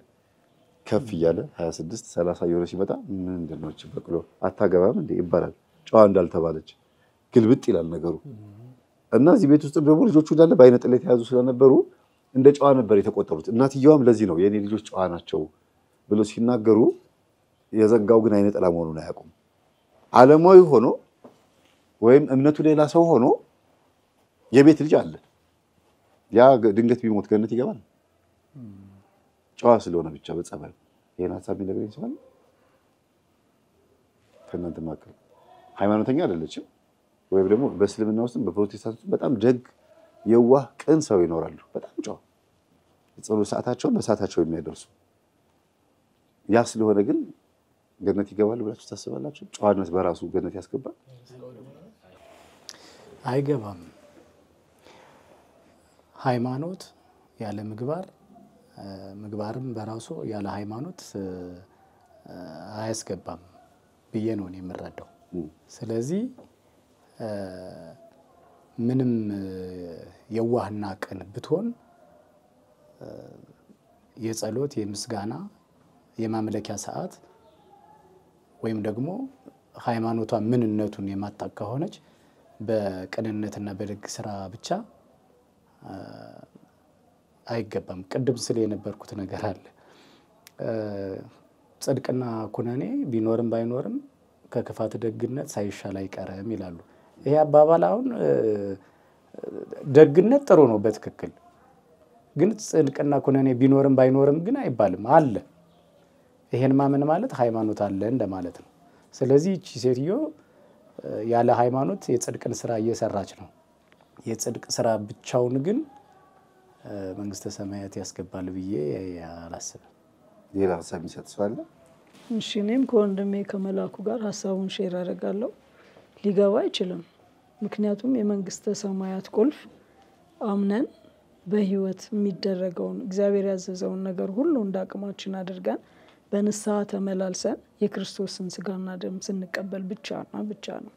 Speaker 1: ከፍ እያለ 26 30 የሆነ ሲመጣ ምንድነው እቺ በቅሎ አታገባም እንዴ ይባላል። ጨዋ እንዳልተባለች ግልብጥ ይላል ነገሩ። እና እዚህ ቤት ውስጥ ደግሞ ልጆቹ እንዳለ በአይነ ጥላ የተያዙ ስለነበሩ እንደ ጨዋ ነበር የተቆጠሩት። እናትየዋም ለዚህ ነው የኔ ልጆች ጨዋ ናቸው ብሎ ሲናገሩ የዘጋው ግን አይነ ጥላ መሆኑን አያውቁም። ዓለማዊ ሆኖ ወይም እምነቱ ሌላ ሰው ሆኖ የቤት ልጅ አለ። ያ ድንገት ቢሞት ገነት ይገባል? ጨዋ ስለሆነ ብቻ በጸባይ ይሄን ሐሳብ የሚነግረኝ ሰው አለ? ከእናንተ መካከል ሃይማኖተኛ አይደለችም ወይም ደግሞ በእስልምና ውስጥም በፕሮቴስታንት በጣም ደግ የዋህ ቅን ሰው ይኖራሉ። በጣም ጨዋ የጸሎት ሰዓታቸውን በሰዓታቸው የሚያደርሱ ያ ስለሆነ ግን ገነት ይገባል ብላችሁ ታስባላችሁ? ጨዋነት በራሱ ገነት ያስገባል?
Speaker 2: አይገባም። ሃይማኖት ያለ ምግባር ምግባርም በራሱ ያለ ሃይማኖት አያስገባም ብዬ ነው የምረዳው። ስለዚህ ምንም የዋህና ቅን ብትሆን የጸሎት የምስጋና የማምለኪያ ሰዓት ወይም ደግሞ ሃይማኖቷ ምንነቱን የማታውቅ ከሆነች በቅንነትና በደግ ስራ ብቻ አይገባም። ቅድም ስለ የነበርኩት ነገር አለ። ጽድቅና ኩነኔ ቢኖርም ባይኖርም ከክፋት ደግነት ሳይሻል አይቀርም ይላሉ። ይሄ አባባል አሁን ደግነት ጥሩ ነው በትክክል፣ ግን ጽድቅና ኩነኔ ቢኖርም ባይኖርም ግን አይባልም አለ። ይሄን ማመን ማለት ሃይማኖት አለ እንደማለት ነው። ስለዚህ እቺ ሴትዮ ያለ ሃይማኖት የጽድቅን ስራ እየሰራች ነው። የጽድቅ ስራ ብቻውን ግን መንግስተ ሰማያት ያስገባል ብዬ አላስብም።
Speaker 1: ሌላ ሐሳብ ይሰጥ ሰው አለ?
Speaker 4: እሺ እኔም ከወንድሜ ከመላኩ ጋር ሐሳቡን ሼር አደርጋለሁ። ሊገባ አይችልም። ምክንያቱም የመንግስተ ሰማያት ቁልፍ አምነን በህይወት የሚደረገውን እግዚአብሔር ያዘዘውን ነገር ሁሉ እንዳቅማችን አድርገን በንስሐ ተመላልሰን የክርስቶስን ስጋና ደም ስንቀበል ብቻ ነው።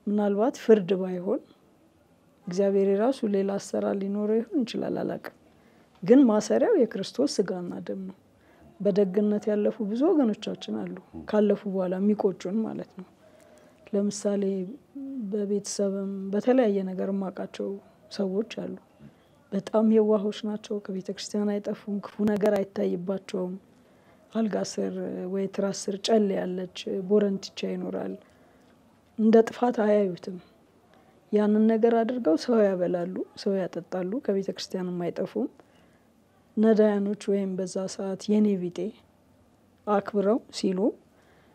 Speaker 4: ምናልባት ፍርድ ባይሆን እግዚአብሔር የራሱ ሌላ አሰራር ሊኖረው ይችላል አላውቅም። ግን ማሰሪያው የክርስቶስ ስጋና ደም ነው። በደግነት ያለፉ ብዙ ወገኖቻችን አሉ ካለፉ በኋላ የሚቆጩን ማለት ነው። ለምሳሌ በቤተሰብም በተለያየ ነገር ማቃቸው ሰዎች አሉ። በጣም የዋሆች ናቸው። ከቤተ ክርስቲያን አይጠፉም። ክፉ ነገር አይታይባቸውም። አልጋ ስር ወይ ትራስ ስር ጨል ያለች ቦረንትቻ ይኖራል። እንደ ጥፋት አያዩትም። ያንን ነገር አድርገው ሰው ያበላሉ፣ ሰው ያጠጣሉ፣ ከቤተ ክርስቲያንም አይጠፉም። ነዳያኖች ወይም በዛ ሰዓት የኔ ቢጤ አክብረው ሲሉ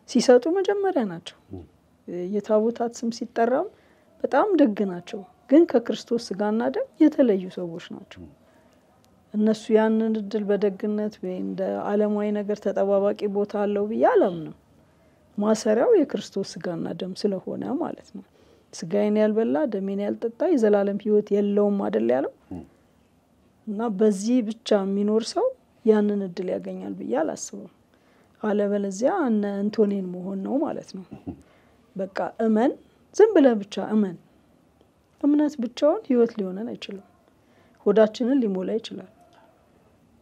Speaker 4: ሲሰጡ መጀመሪያ ናቸው። የታቦታት ስም ሲጠራም በጣም ደግ ናቸው። ግን ከክርስቶስ ስጋና ደም የተለዩ ሰዎች ናቸው። እነሱ ያንን እድል በደግነት ወይ እንደ ዓለማዊ ነገር ተጠባባቂ ቦታ አለው ብዬ አላምንም። ማሰሪያው የክርስቶስ ስጋና ደም ስለሆነ ማለት ነው። ስጋዬን ያልበላ ደሜን ያልጠጣ የዘላለም ሕይወት የለውም አይደል ያለው። እና በዚህ ብቻ የሚኖር ሰው ያንን እድል ያገኛል ብዬ አላስብም። አለበለዚያ እነ አንቶኒን መሆን ነው ማለት ነው። በቃ እመን፣ ዝም ብለህ ብቻ እመን። እምነት ብቻውን ሕይወት ሊሆነን አይችልም። ሆዳችንን ሊሞላ ይችላል።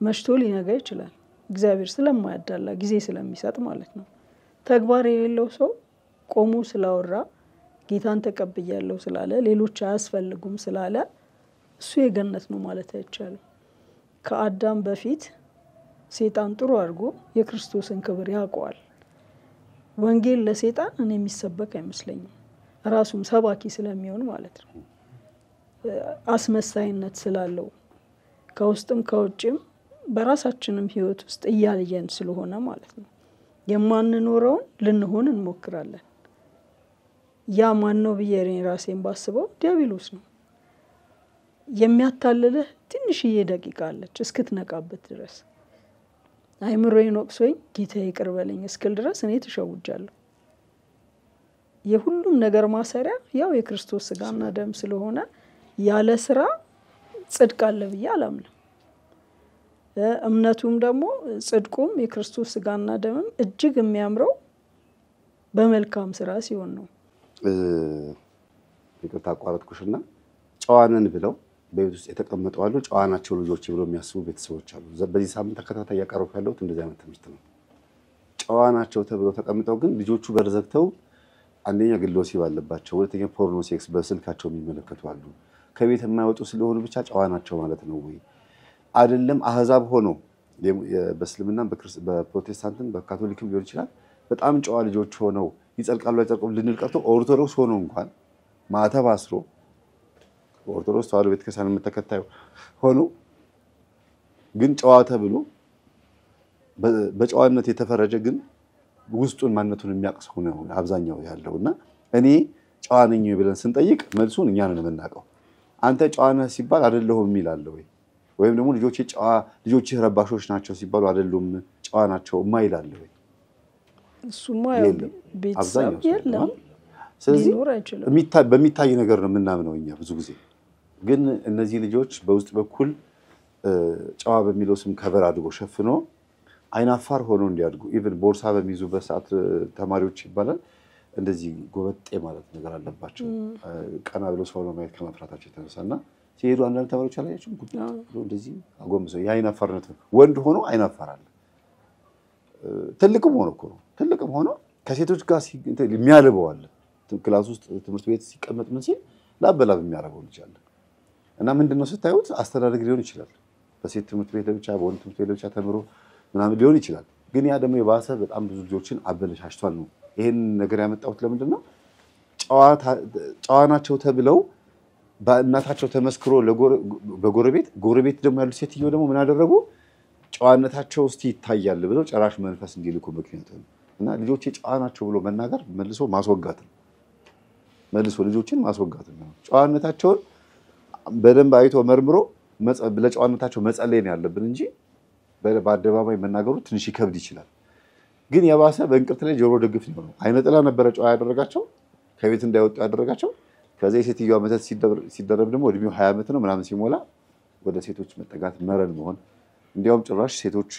Speaker 4: መሽቶ ሊነጋ ይችላል። እግዚአብሔር ስለማያዳላ ጊዜ ስለሚሰጥ ማለት ነው። ተግባር የሌለው ሰው ቆሞ ስላወራ ጌታን ተቀብያለሁ ስላለ ሌሎች አያስፈልጉም ስላለ እሱ የገነት ነው ማለት አይቻልም። ከአዳም በፊት ሰይጣን ጥሩ አድርጎ የክርስቶስን ክብር ያውቀዋል። ወንጌል ለሰይጣን እኔ የሚሰበክ አይመስለኝም። ራሱም ሰባኪ ስለሚሆን ማለት ነው። አስመሳይነት ስላለው ከውስጥም ከውጭም በራሳችንም ህይወት ውስጥ እያየን ስለሆነ ማለት ነው። የማንኖረውን ልንሆን እንሞክራለን። ያ ማን ነው ብዬ ራሴን ባስበው ዲያብሎስ ነው። የሚያታልልህ ትንሽዬ ደቂቃ አለች እስክትነቃበት ድረስ። አይምሮዬን ወቅሶኝ ጌታዬ ይቅር በለኝ እስክል ድረስ እኔ ተሸውጃለሁ። የሁሉም ነገር ማሰሪያ ያው የክርስቶስ ስጋና ደም ስለሆነ ያለ ስራ ጽድቅ አለ ብዬ አላምንም። እምነቱም ደግሞ ጽድቁም የክርስቶስ ስጋና ደምም እጅግ የሚያምረው በመልካም ስራ ሲሆን ነው።
Speaker 1: ይቅርታ አቋረጥኩሽና ጨዋነን ብለው በቤት ውስጥ የተቀመጡ አሉ፣ ጨዋናቸው ልጆች ብለው የሚያስቡ ቤተሰቦች አሉ። በዚህ ሳምንት ተከታታይ ያቀርቡ ያለሁት እንደዚህ አይነት ትምህርት ነው። ጨዋናቸው ተብለው ተቀምጠው ግን ልጆቹ በርዘግተው አንደኛ ግል ወሲብ አለባቸው፣ ሁለተኛ ፖርኖ ሴክስ በስልካቸው የሚመለከቱ አሉ። ከቤት የማይወጡ ስለሆኑ ብቻ ጨዋናቸው ማለት ነው ወይ? አይደለም አህዛብ ሆኖ በእስልምና በፕሮቴስታንትም በካቶሊክም ሊሆን ይችላል በጣም ጨዋ ልጆች ሆነው ይጸልቃሉ አይጸልቁም ልንል ቀርቶ ኦርቶዶክስ ሆኖ እንኳን ማተብ አስሮ ኦርቶዶክስ ተዋሕዶ ቤተክርስቲያን ተከታይ ሆኖ ግን ጨዋ ተብሎ በጨዋነት የተፈረጀ ግን ውስጡን ማንነቱን የሚያቅሰው ነው አብዛኛው ያለውና እኔ ጨዋ ነኝ ብለን ስንጠይቅ መልሱን እኛ ነን የምናውቀው። አንተ ጨዋ ነህ ሲባል አይደለሁም ይላል ወይም ደግሞ ልጆቼ ረባሾች ናቸው ሲባሉ አይደሉም ጨዋ ናቸው ማይላል ወይ?
Speaker 4: እሱማ ቤተሰብ የለም።
Speaker 1: ስለዚህ በሚታይ ነገር ነው የምናምነው እኛ ብዙ ጊዜ። ግን እነዚህ ልጆች በውስጥ በኩል ጨዋ በሚለው ስም ከበር አድርጎ ሸፍኖ አይናፋር ሆኖ እንዲያድጉ ኢቭን ቦርሳ በሚይዙበት ሰዓት ተማሪዎች ይባላል እንደዚህ ጎበጤ ማለት ነገር አለባቸው። ቀና ብለው ሰው ለማየት ከመፍራታቸው የተነሳና ሲሄዱ አንዳንድ ተማሪዎች አላያችሁም ጉድ እንደዚህ አጎንብሰው የአይናፋርነት ወንድ ሆኖ አይናፋራል። ትልቅም ሆኖ እኮ ነው ትልቅም ሆኖ ከሴቶች ጋር የሚያልበው አለ። ክላስ ውስጥ ትምህርት ቤት ሲቀመጥ ምን ሲል ላበላብ የሚያረጋው ልጅ አለ። እና ምንድነው ስታዩት አስተዳደግ ሊሆን ይችላል። በሴት ትምህርት ቤት ለብቻ በወንድ ትምህርት ቤት ለብቻ ተምሮ ምናምን ሊሆን ይችላል። ግን ያ ደግሞ የባሰ በጣም ብዙ ልጆችን አበለሻሽቷል ነው። ይሄን ነገር ያመጣሁት ለምንድነው ጨዋናቸው ተብለው በእናታቸው ተመስክሮ በጎረቤት ደግሞ ያሉ ሴትዮ ደግሞ ምን አደረጉ? ጨዋነታቸው እስቲ ይታያል ብለው ጨራሽ መንፈስ እንዲልኩ ምክንያት ነው። እና ልጆቼ ጨዋናቸው ብሎ መናገር መልሶ ማስወጋት ነው። መልሶ ልጆችን ማስወጋት ነው። ጨዋነታቸውን በደንብ አይቶ መርምሮ ለጨዋነታቸው መጸለይ ነው ያለብን እንጂ በአደባባይ መናገሩ ትንሽ ይከብድ ይችላል። ግን የባሰ በእንቅርት ላይ ጆሮ ደግፍ ነው። አይነጥላ ነበረ ጨዋ ያደረጋቸው ከቤት እንዳይወጡ ያደረጋቸው። ከዛ የሴትዮዋ መተት ሲደረብ ደግሞ እድሜው 20 ዓመት ነው ምናምን ሲሞላ ወደ ሴቶች መጠጋት መረን መሆን እንዲያውም ጭራሽ ሴቶች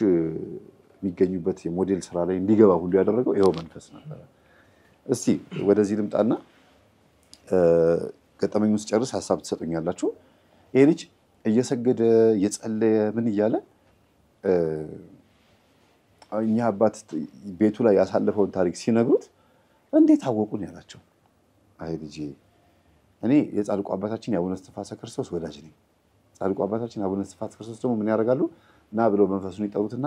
Speaker 1: የሚገኙበት የሞዴል ስራ ላይ እንዲገባ ሁሉ ያደረገው ይሄው መንፈስ ነበር። እስቲ ወደዚህ ልምጣና ገጠመኝ ውስጥ ጨርስ ሐሳብ ትሰጡኛላችሁ። ይሄ ልጅ እየሰገደ እየጸለየ ምን እያለ እኛ አባት ቤቱ ላይ ያሳለፈውን ታሪክ ሲነግሩት እንዴት አወቁን ያላቸው። አይ ልጄ እኔ የጻድቁ አባታችን የአቡነ እስትንፋሰ ክርስቶስ ወዳጅ ነኝ። ጻድቁ አባታችን አቡነ እስትንፋሰ ክርስቶስ ደግሞ ምን ያደርጋሉ? ና ብለው መንፈሱን ይጠሩትና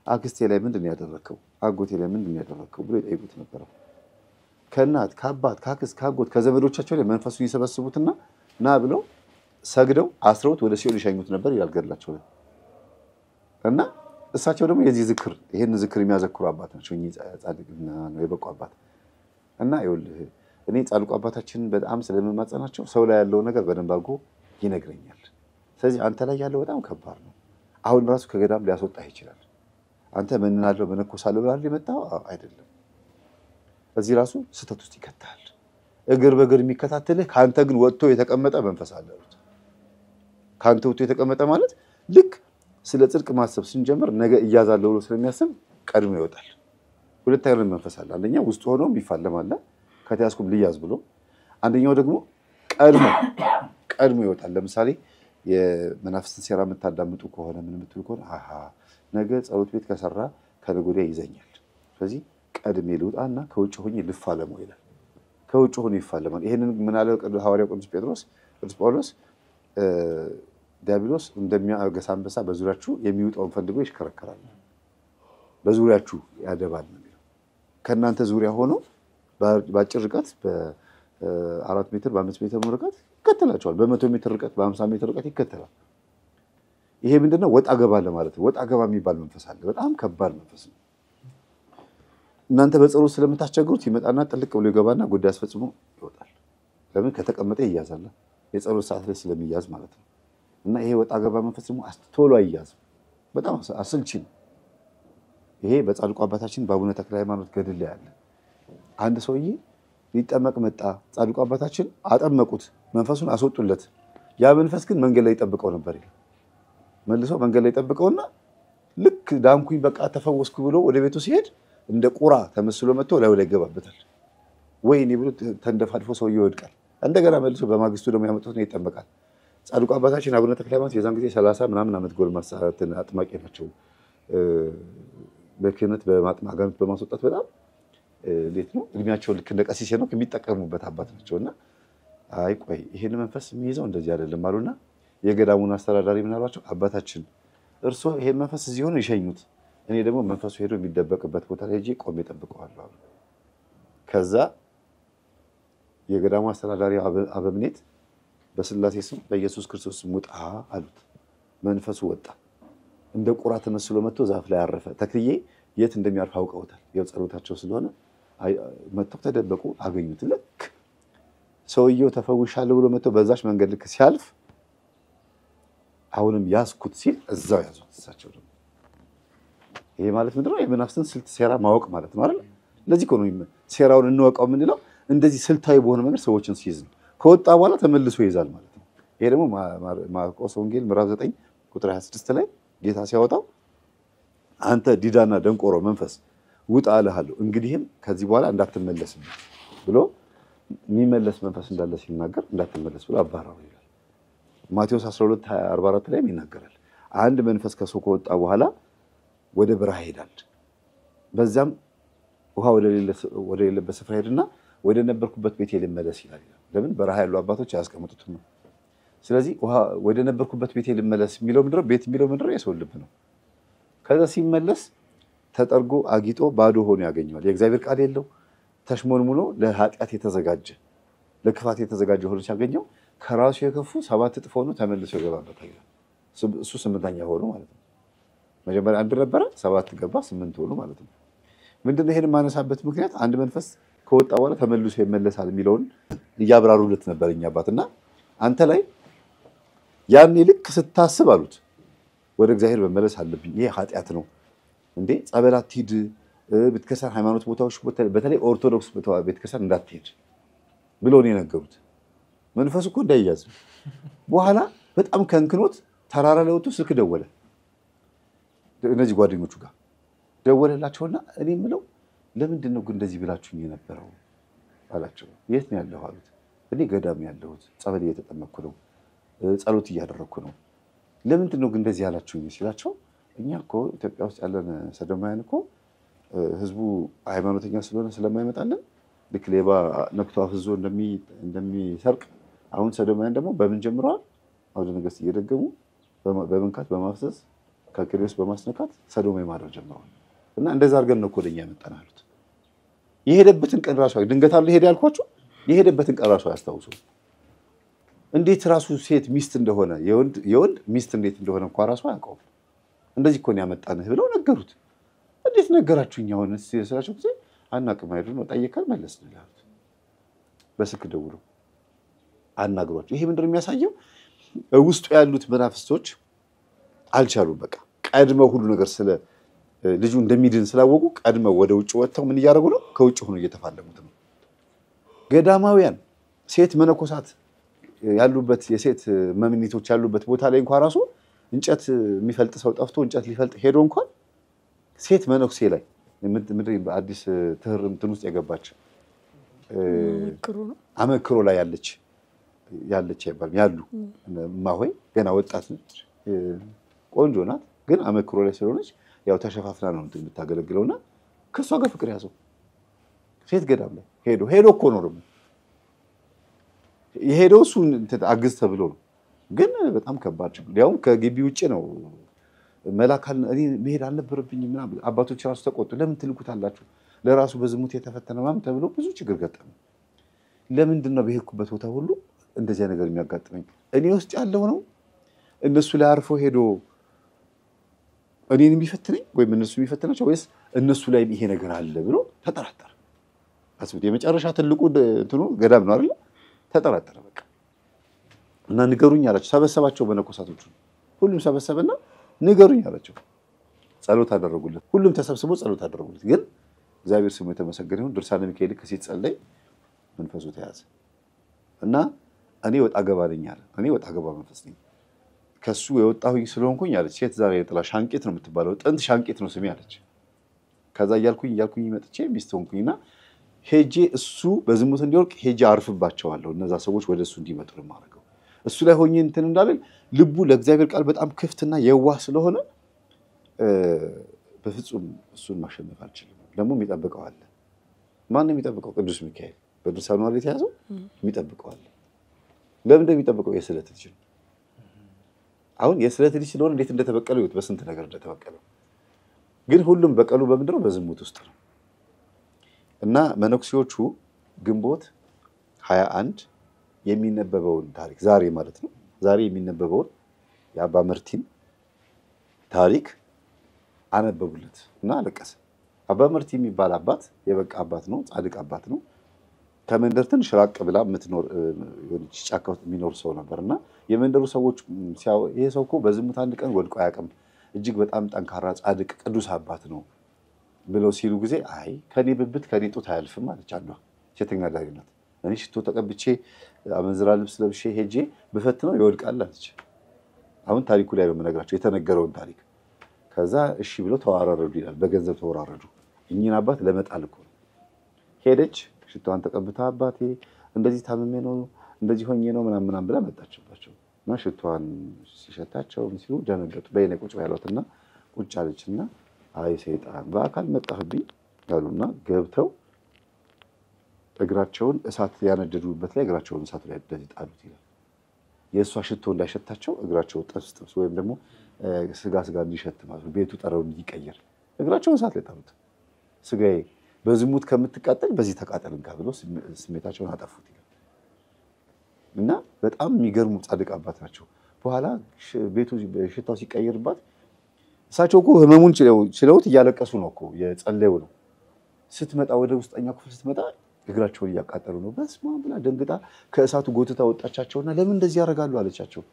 Speaker 1: አክስቴ ላይ ምንድን ነው ያደረከው? አጎቴ ላይ ምንድን ነው ያደረከው ብሎ ይጠይቁት ነበር። ከእናት ከአባት ከአክስት ከአጎት ከዘመዶቻቸው ላይ መንፈሱን ይሰበስቡትና ና ብለው ሰግደው አስረውት ወደ ሲኦል ይሸኙት ነበር ይላል ገድላቸው ላይ። እና እሳቸው ደግሞ የዚህ ዝክር ይሄን ዝክር የሚያዘክሩ አባት ናቸው። እኚህ ጻድቅና ነው የበቁ አባት። እና ይኸውልህ እኔ ጻድቁ አባታችንን በጣም ስለምማጸናቸው ሰው ላይ ያለው ነገር በደንብ አድርጎ ይነግረኛል። ስለዚህ አንተ ላይ ያለው በጣም ከባድ ነው። አሁን ራሱ ከገዳም ሊያስወጣህ ይችላል። አንተ ምን አለው መነኮሳለሁ ብለህ የመጣው አይደለም። እዚህ ራሱ ስተት ውስጥ ይከታል። እግር በእግር የሚከታተልህ ካንተ ግን ወጥቶ የተቀመጠ መንፈስ አለ። ካንተ ወጥቶ የተቀመጠ ማለት ልክ ስለ ጽድቅ ማሰብ ስንጀምር ነገ እያዛለሁ ብሎ ስለሚያስብ ቀድሞ ይወጣል። ሁለት አይነት መንፈስ አለ። አንደኛው ውስጥ ሆኖ የሚፋለም አለ ከተያዝኩም ልያዝ ብሎ፣ አንደኛው ደግሞ ቀድሞ ይወጣል። ለምሳሌ የመናፍስትን ሴራ የምታዳምጡ ከሆነ ምን የምትሉ ከሆነ አሃ ነገ ጸሎት ቤት ከሰራ ከነገ ወዲያ ይዘኛል፣ ስለዚህ ቀድሜ ልውጣና ከውጭ ሆኜ ልፋለመው ይላል። ከውጭ ሆኖ ይፋለማል። ይሄንን ምን አለ ሐዋርያው ቅዱስ ጳውሎስ ዲያብሎስ እንደሚያገሳ አንበሳ በዙሪያችሁ የሚውጣውን ፈልጎ ይሽከረከራል፣ በዙሪያችሁ ያደባል ነው የሚለው። ከእናንተ ዙሪያ ሆኖ በአጭር ርቀት በ4 ሜትር በ5 ሜትር ርቀት ይከተላቸዋል። በ100 ሜትር ርቀት በ50 ሜትር ርቀት ይከተላል። ይሄ ምንድነው? ወጣ ገባ ለማለት ነው። ወጣ ገባ የሚባል መንፈስ አለ። በጣም ከባድ መንፈስ ነው። እናንተ በጸሎት ስለምታስቸግሩት ይመጣና ጥልቅ ብሎ ይገባና ጉዳይ አስፈጽሞ ይወጣል። ለምን? ከተቀመጠ ይያዛል። የጸሎት ሰዓት ላይ ስለሚያዝ ማለት ነው። እና ይሄ ወጣ ገባ መንፈስ ደግሞ ቶሎ አይያዝም። በጣም አሰልቺ ነው። ይሄ በጻድቁ አባታችን በአቡነ ተክለ ሃይማኖት ገድል ላይ አለ። አንድ ሰውዬ ሊጠመቅ መጣ። ጻድቁ አባታችን አጠመቁት፣ መንፈሱን አስወጡለት። ያ መንፈስ ግን መንገድ ላይ ይጠብቀው ነበር ይላል። መልሶ መንገድ ላይ ይጠብቀውና ልክ ዳንኩኝ በቃ ተፈወስኩ ብሎ ወደ ቤቱ ሲሄድ እንደ ቁራ ተመስሎ መጥቶ ላይ ይገባበታል። ወይኔ ብሎ ተንደፋድፎ ሰውዬው ይወድቃል። እንደገና መልሶ በማግስቱ ደግሞ ያመጡት ነው ይጠመቃል። ጻድቁ አባታችን አቡነ ተክለ ሃይማኖት የዛን ጊዜ 30 ምናምን ዓመት ጎልማሳ አጥማቂ ናቸው። በክህነት በማጥማጋት በማስወጣት በጣም እንዴት ነው እድሜያቸው ልክ እንደ ቀሲስ ነው የሚጠቀሙበት አባት ናቸውና አይ ቆይ ይሄን መንፈስ የሚይዘው እንደዚህ አይደለም አሉና የገዳሙን አስተዳዳሪ ምን አሏቸው? አባታችን እርሶ ይሄን መንፈስ እዚህ ሆነ ይሸኙት፣ እኔ ደግሞ መንፈሱ ሄዶ የሚደበቅበት ቦታ ላይ ሄጄ ቆሜ እጠብቀዋለሁ አሉ። ከዛ የገዳሙ አስተዳዳሪ አበምኔት በስላሴ ስም በኢየሱስ ክርስቶስ ስም ውጣ አሉት። መንፈሱ ወጣ። እንደ ቁራ ተመስሎ መጥቶ ዛፍ ላይ አረፈ። ተክልዬ የት እንደሚያርፍ አውቀውታል። ያው ጸሎታቸው ስለሆነ መጥተው ተደበቁ፣ አገኙት። ልክ ሰውየው ተፈውሻለሁ ብሎ መጥቶ በዛች መንገድ ልክ ሲያልፍ አሁንም ያስኩት ሲል እዛው ያዙት እሳቸው ደግሞ። ይሄ ማለት ምንድነው? የመናፍስትን ስልት ሴራ ማወቅ ማለት ነው አይደል? ለዚህ እኮ ነው ሴራውን እንወቀው የምንለው። እንደዚህ ስልታዊ በሆነ መንገድ ሰዎችን ሲይዝ ነው። ከወጣ በኋላ ተመልሶ ይይዛል ማለት ነው። ይሄ ደግሞ ማርቆስ ወንጌል ምዕራፍ 9 ቁጥር 26 ላይ ጌታ ሲያወጣው አንተ ዲዳና ደንቆሮ መንፈስ ውጣ እልሃለሁ፣ እንግዲህም ከዚህ በኋላ እንዳትመለስበት ብሎ የሚመለስ መንፈስ እንዳለ ሲናገር እንዳትመለስ ብሎ አባራው ይላል። ማቴዎስ 12:44 ላይ ይናገራል። አንድ መንፈስ ከሰው ከወጣ በኋላ ወደ በረሃ ይሄዳል። በዛም ውሃ ወደ ሌለበት ስፍራ ሄድና ወደ ነበርኩበት ቤት ልመለስ ይላል። ለምን? በረሃ ያሉ አባቶች አያስቀምጡትም ነው። ስለዚህ ውሃ ወደ ነበርኩበት ቤት ልመለስ የሚለው ምንድነው? ቤት የሚለው ምንድነው? የሰው ልብ ነው። ከዛ ሲመለስ ተጠርጎ አጊጦ ባዶ ሆኖ ያገኘዋል። የእግዚአብሔር ቃል የለው፣ ተሽሞንሙኖ ለኃጢአት የተዘጋጀ ለክፋት የተዘጋጀ ሆኖ ሲያገኘው ከራሱ የከፉ 7 እጥፍ ሆኖ ተመልሶ ይገባበታል። እሱ 8ኛ ሆኖ ማለት ነው። መጀመሪያ 1 ነበረ፣ 7 ገባ፣ 8 ሆኖ ማለት ነው። ምንድነው ይሄን የማነሳበት ምክንያት? አንድ መንፈስ ከወጣ በኋላ ተመልሶ ይመለሳል የሚለውን እያብራሩለት ነበር እኛ አባትና አንተ ላይ ያኔ ልክ ስታስብ አሉት ወደ እግዚአብሔር መመለስ አለብኝ፣ ይሄ ኃጢአት ነው እንዴ፣ ጸበል አትሂድ፣ ቤተክርስቲያን ሃይማኖት ቦታዎች በተለይ ኦርቶዶክስ ቤተክርስቲያን እንዳትሄድ ብለው ነው የነገሩት። መንፈሱ እኮ እንዳይያዝ በኋላ በጣም ከንክኖት ተራራ ላይ ወጥቶ ስልክ ደወለ። እነዚህ ጓደኞቹ ጋር ደወለላቸውና እኔ የምለው ለምንድን ነው ግን እንደዚህ ብላችሁኝ የነበረው አላቸው። የት ነው ያለኸው አሉት። እኔ ገዳም ያለሁት ጸበል እየተጠመቅኩ ነው፣ ጸሎት እያደረግኩ ነው። ለምንድን ነው ግን እንደዚህ ያላችሁኝ ሲላቸው እኛ እኮ ኢትዮጵያ ውስጥ ያለን ሰዶማውያን እኮ ህዝቡ ሃይማኖተኛ ስለሆነ ስለማይመጣልን ልክ ሌባ ነክቶ አፍዞ እንደሚሰርቅ አሁን ሰዶማውያን ደግሞ በምን ጀምረዋል? አውደ ነገሥት እየደገሙ በመንካት በማፍሰስ ከክሪዮስ በማስነካት ሰዶማዊ ማድረግ ጀምረዋል። እና እንደዛ አድርገን ነው እኮ ወደኛ ያመጣናሉት። የሄደበትን ቀን ራሱ ድንገት አለ ሄደ ያልኳችሁ የሄደበትን ቀን ራሱ አያስታውሱ። እንዴት ራሱ ሴት ሚስት እንደሆነ የወንድ ሚስት እንዴት እንደሆነ እንኳን ራሱ አያውቀውም። እንደዚህ እኮ ነው ያመጣንህ ብለው ነገሩት። እንዴት ነገራችሁኝ? አሁን ስላችሁ ጊዜ አናውቅም አይደል ነው ጠይቀን መለስን ይላል። በስልክ ደውሎ አናግሯቸው። ይሄ ምንድነው የሚያሳየው? ውስጡ ያሉት መናፍስቶች አልቻሉም። በቃ ቀድመው ሁሉ ነገር ስለ ልጁ እንደሚድን ስላወቁ ቀድመው ወደ ውጭ ወጥተው ምን እያደረጉ ነው? ከውጭ ሆኖ እየተፋለሙት ነው። ገዳማውያን ሴት መነኮሳት ያሉበት የሴት መምኒቶች ያሉበት ቦታ ላይ እንኳን ራሱ እንጨት የሚፈልጥ ሰው ጠፍቶ እንጨት ሊፈልጥ ሄዶ እንኳን ሴት መነኩሴ ላይ ምድር በአዲስ ትህርምትን ውስጥ የገባች አመክሮ ላይ ያለች አይባልም ያሉ ማሆይ ገና ወጣት ነች፣ ቆንጆ ናት። ግን አመክሮ ላይ ስለሆነች ያው ተሸፋፍና ነው የምታገለግለውና ከሷ ጋር ፍቅር ያዘው ሴት ገዳም ላይ ሄዶ እኮ ነው ደግሞ የሄደው እሱን አግዝ ተብሎ ነው። ግን በጣም ከባድ ነው። ያው ከግቢ ውጪ ነው መላካል እኔ መሄድ አልነበረብኝም ምናምን አባቶች ራሱ ተቆጡ። ለምን ትልኩታላችሁ? ለራሱ በዝሙት የተፈተነ ማም ተብሎ ብዙ ችግር ገጠመ። ለምንድን ነው በሄድኩበት ቦታ ሁሉ እንደዚህ ነገር የሚያጋጥመኝ? እኔ ውስጥ ያለው ነው እነሱ ላይ አርፎ ሄዶ እኔን የሚፈትነኝ ወይም እነሱ የሚፈትናቸው ወይስ እነሱ ላይ ይሄ ነገር አለ ብሎ ተጠራጠረ። አስቡት፣ የመጨረሻ ትልቁ እንትኑ ገዳም ነው አይደል? ተጠራጠረ በቃ። እና ንገሩኝ አላቸው። ሰበሰባቸው መነኮሳቶቹ ሁሉም ሰበሰበና ንገሩኝ አላቸው። ጸሎት አደረጉለት። ሁሉም ተሰብስቦ ጸሎት አደረጉለት። ግን እግዚአብሔር ስሙ የተመሰገነ ይሁን ድርሳነ ሚካኤል ከሲጸለይ መንፈሱ ተያዘ እና እኔ ወጣ ገባ ነኝ አለ። እኔ ወጣ ገባ መንፈስ ነኝ ከሱ የወጣሁኝ ስለሆንኩኝ አለች። ሴት ዛሬ የጥላ ሻንቄት ነው የምትባለው፣ ጥንት ሻንቄት ነው ስሜ አለች። ከዛ እያልኩኝ መጥቼ ሚስት ሆንኩኝና ሄጄ እሱ በዝሙት እንዲወርቅ ሄጄ አርፍባቸዋለሁ። እነዛ ሰዎች ወደ እሱ እንዲመጡ ለማድረገው እሱ ላይ ሆኜ እንትን እንዳለን ልቡ ለእግዚአብሔር ቃል በጣም ክፍትና የዋህ ስለሆነ በፍጹም እሱን ማሸነፍ አልችልም። ደግሞ የሚጠብቀው አለ። ማን የሚጠብቀው? ቅዱስ ሚካኤል በድርሳኑ ላይ የተያዘው የሚጠብቀው አለ። ለምን እንደሚጠብቀው? የስለት ልጅ ነው። አሁን የስለት ልጅ ስለሆነ እንዴት እንደተበቀለው ይወት በስንት ነገር እንደተበቀለው። ግን ሁሉም በቀሉ በምንድን ነው? በዝሙት ውስጥ ነው። እና መነኩሴዎቹ ግንቦት 21 የሚነበበውን ታሪክ ዛሬ ማለት ነው ዛሬ የሚነበበውን የአባ መርቲን ታሪክ አነበቡለት እና አለቀሰ። አባ መርቲ የሚባል አባት የበቃ አባት ነው፣ ጻድቅ አባት ነው። ከመንደር ትንሽ ራቅ ብላ የምትኖር ጫካ ውስጥ የሚኖር ሰው ነበርና የመንደሩ ሰዎች ይሄ ሰው እኮ በዝሙት አንድ ቀን ወድቆ አያውቅም፣ እጅግ በጣም ጠንካራ ጻድቅ ቅዱስ አባት ነው ብለው ሲሉ ጊዜ አይ ከኔ ብብት ከኔ ጡት አያልፍም አለች አንዷ ሴተኛ አዳሪ ናት። እኔ ሽቶ ተቀብቼ አመንዝራ ልብስ ለብሼ ሄጄ ብፈትነው ይወድቃል አለች። አሁን ታሪኩ ላይ ነው የምነግራቸው የተነገረውን ታሪክ። ከዛ እሺ ብለው ተዋራረዱ ይላል። በገንዘብ ተወራረዱ። እኚህን አባት ለመጣል እኮ ሄደች። ሽቶዋን ተቀብታ አባቴ እንደዚህ ታምሜ ነው እንደዚህ ሆኜ ነው ምናምን ብላ መጣችባቸው እና ሽቶዋን ሲሸታቸው ሲሉ ደነገጡ። በየኔ ቁጭ ያሏትና ቁጭ አለችና አይ ሰይጣን በአካል መጣህብኝ ያሉና ገብተው እግራቸውን እሳት ያነደዱበት ላይ እግራቸውን እሳት ላይ ጣሉት ይላል። የእሷ ሽቶ እንዳይሸታቸው እግራቸው ጥብስ ወይም ደግሞ ስጋ እንዲሸት ማለት ቤቱ ጠረኑን እንዲቀየር እግራቸውን እሳት ላይ ጣሉት። ስጋዬ በዝሙት ከምትቃጠል በዚህ ተቃጠልንካ ብለው ስሜታቸውን አጠፉት ይላል። እና በጣም የሚገርሙ ጻድቅ አባት ናቸው። በኋላ ቤቱ ሽታው ሲቀየርባት እሳቸው እኮ ህመሙን ችለውት እያለቀሱ ነው እኮ የጸለዩ ነው። ስትመጣ ወደ ውስጠኛው ክፍል ስትመጣ እግራቸውን እያቃጠሉ ነው። በስመ አብ ብላ ደንግጣ ከእሳቱ ጎትታ ወጣቻቸውና ለምን እንደዚህ ያደርጋሉ አለቻቸው።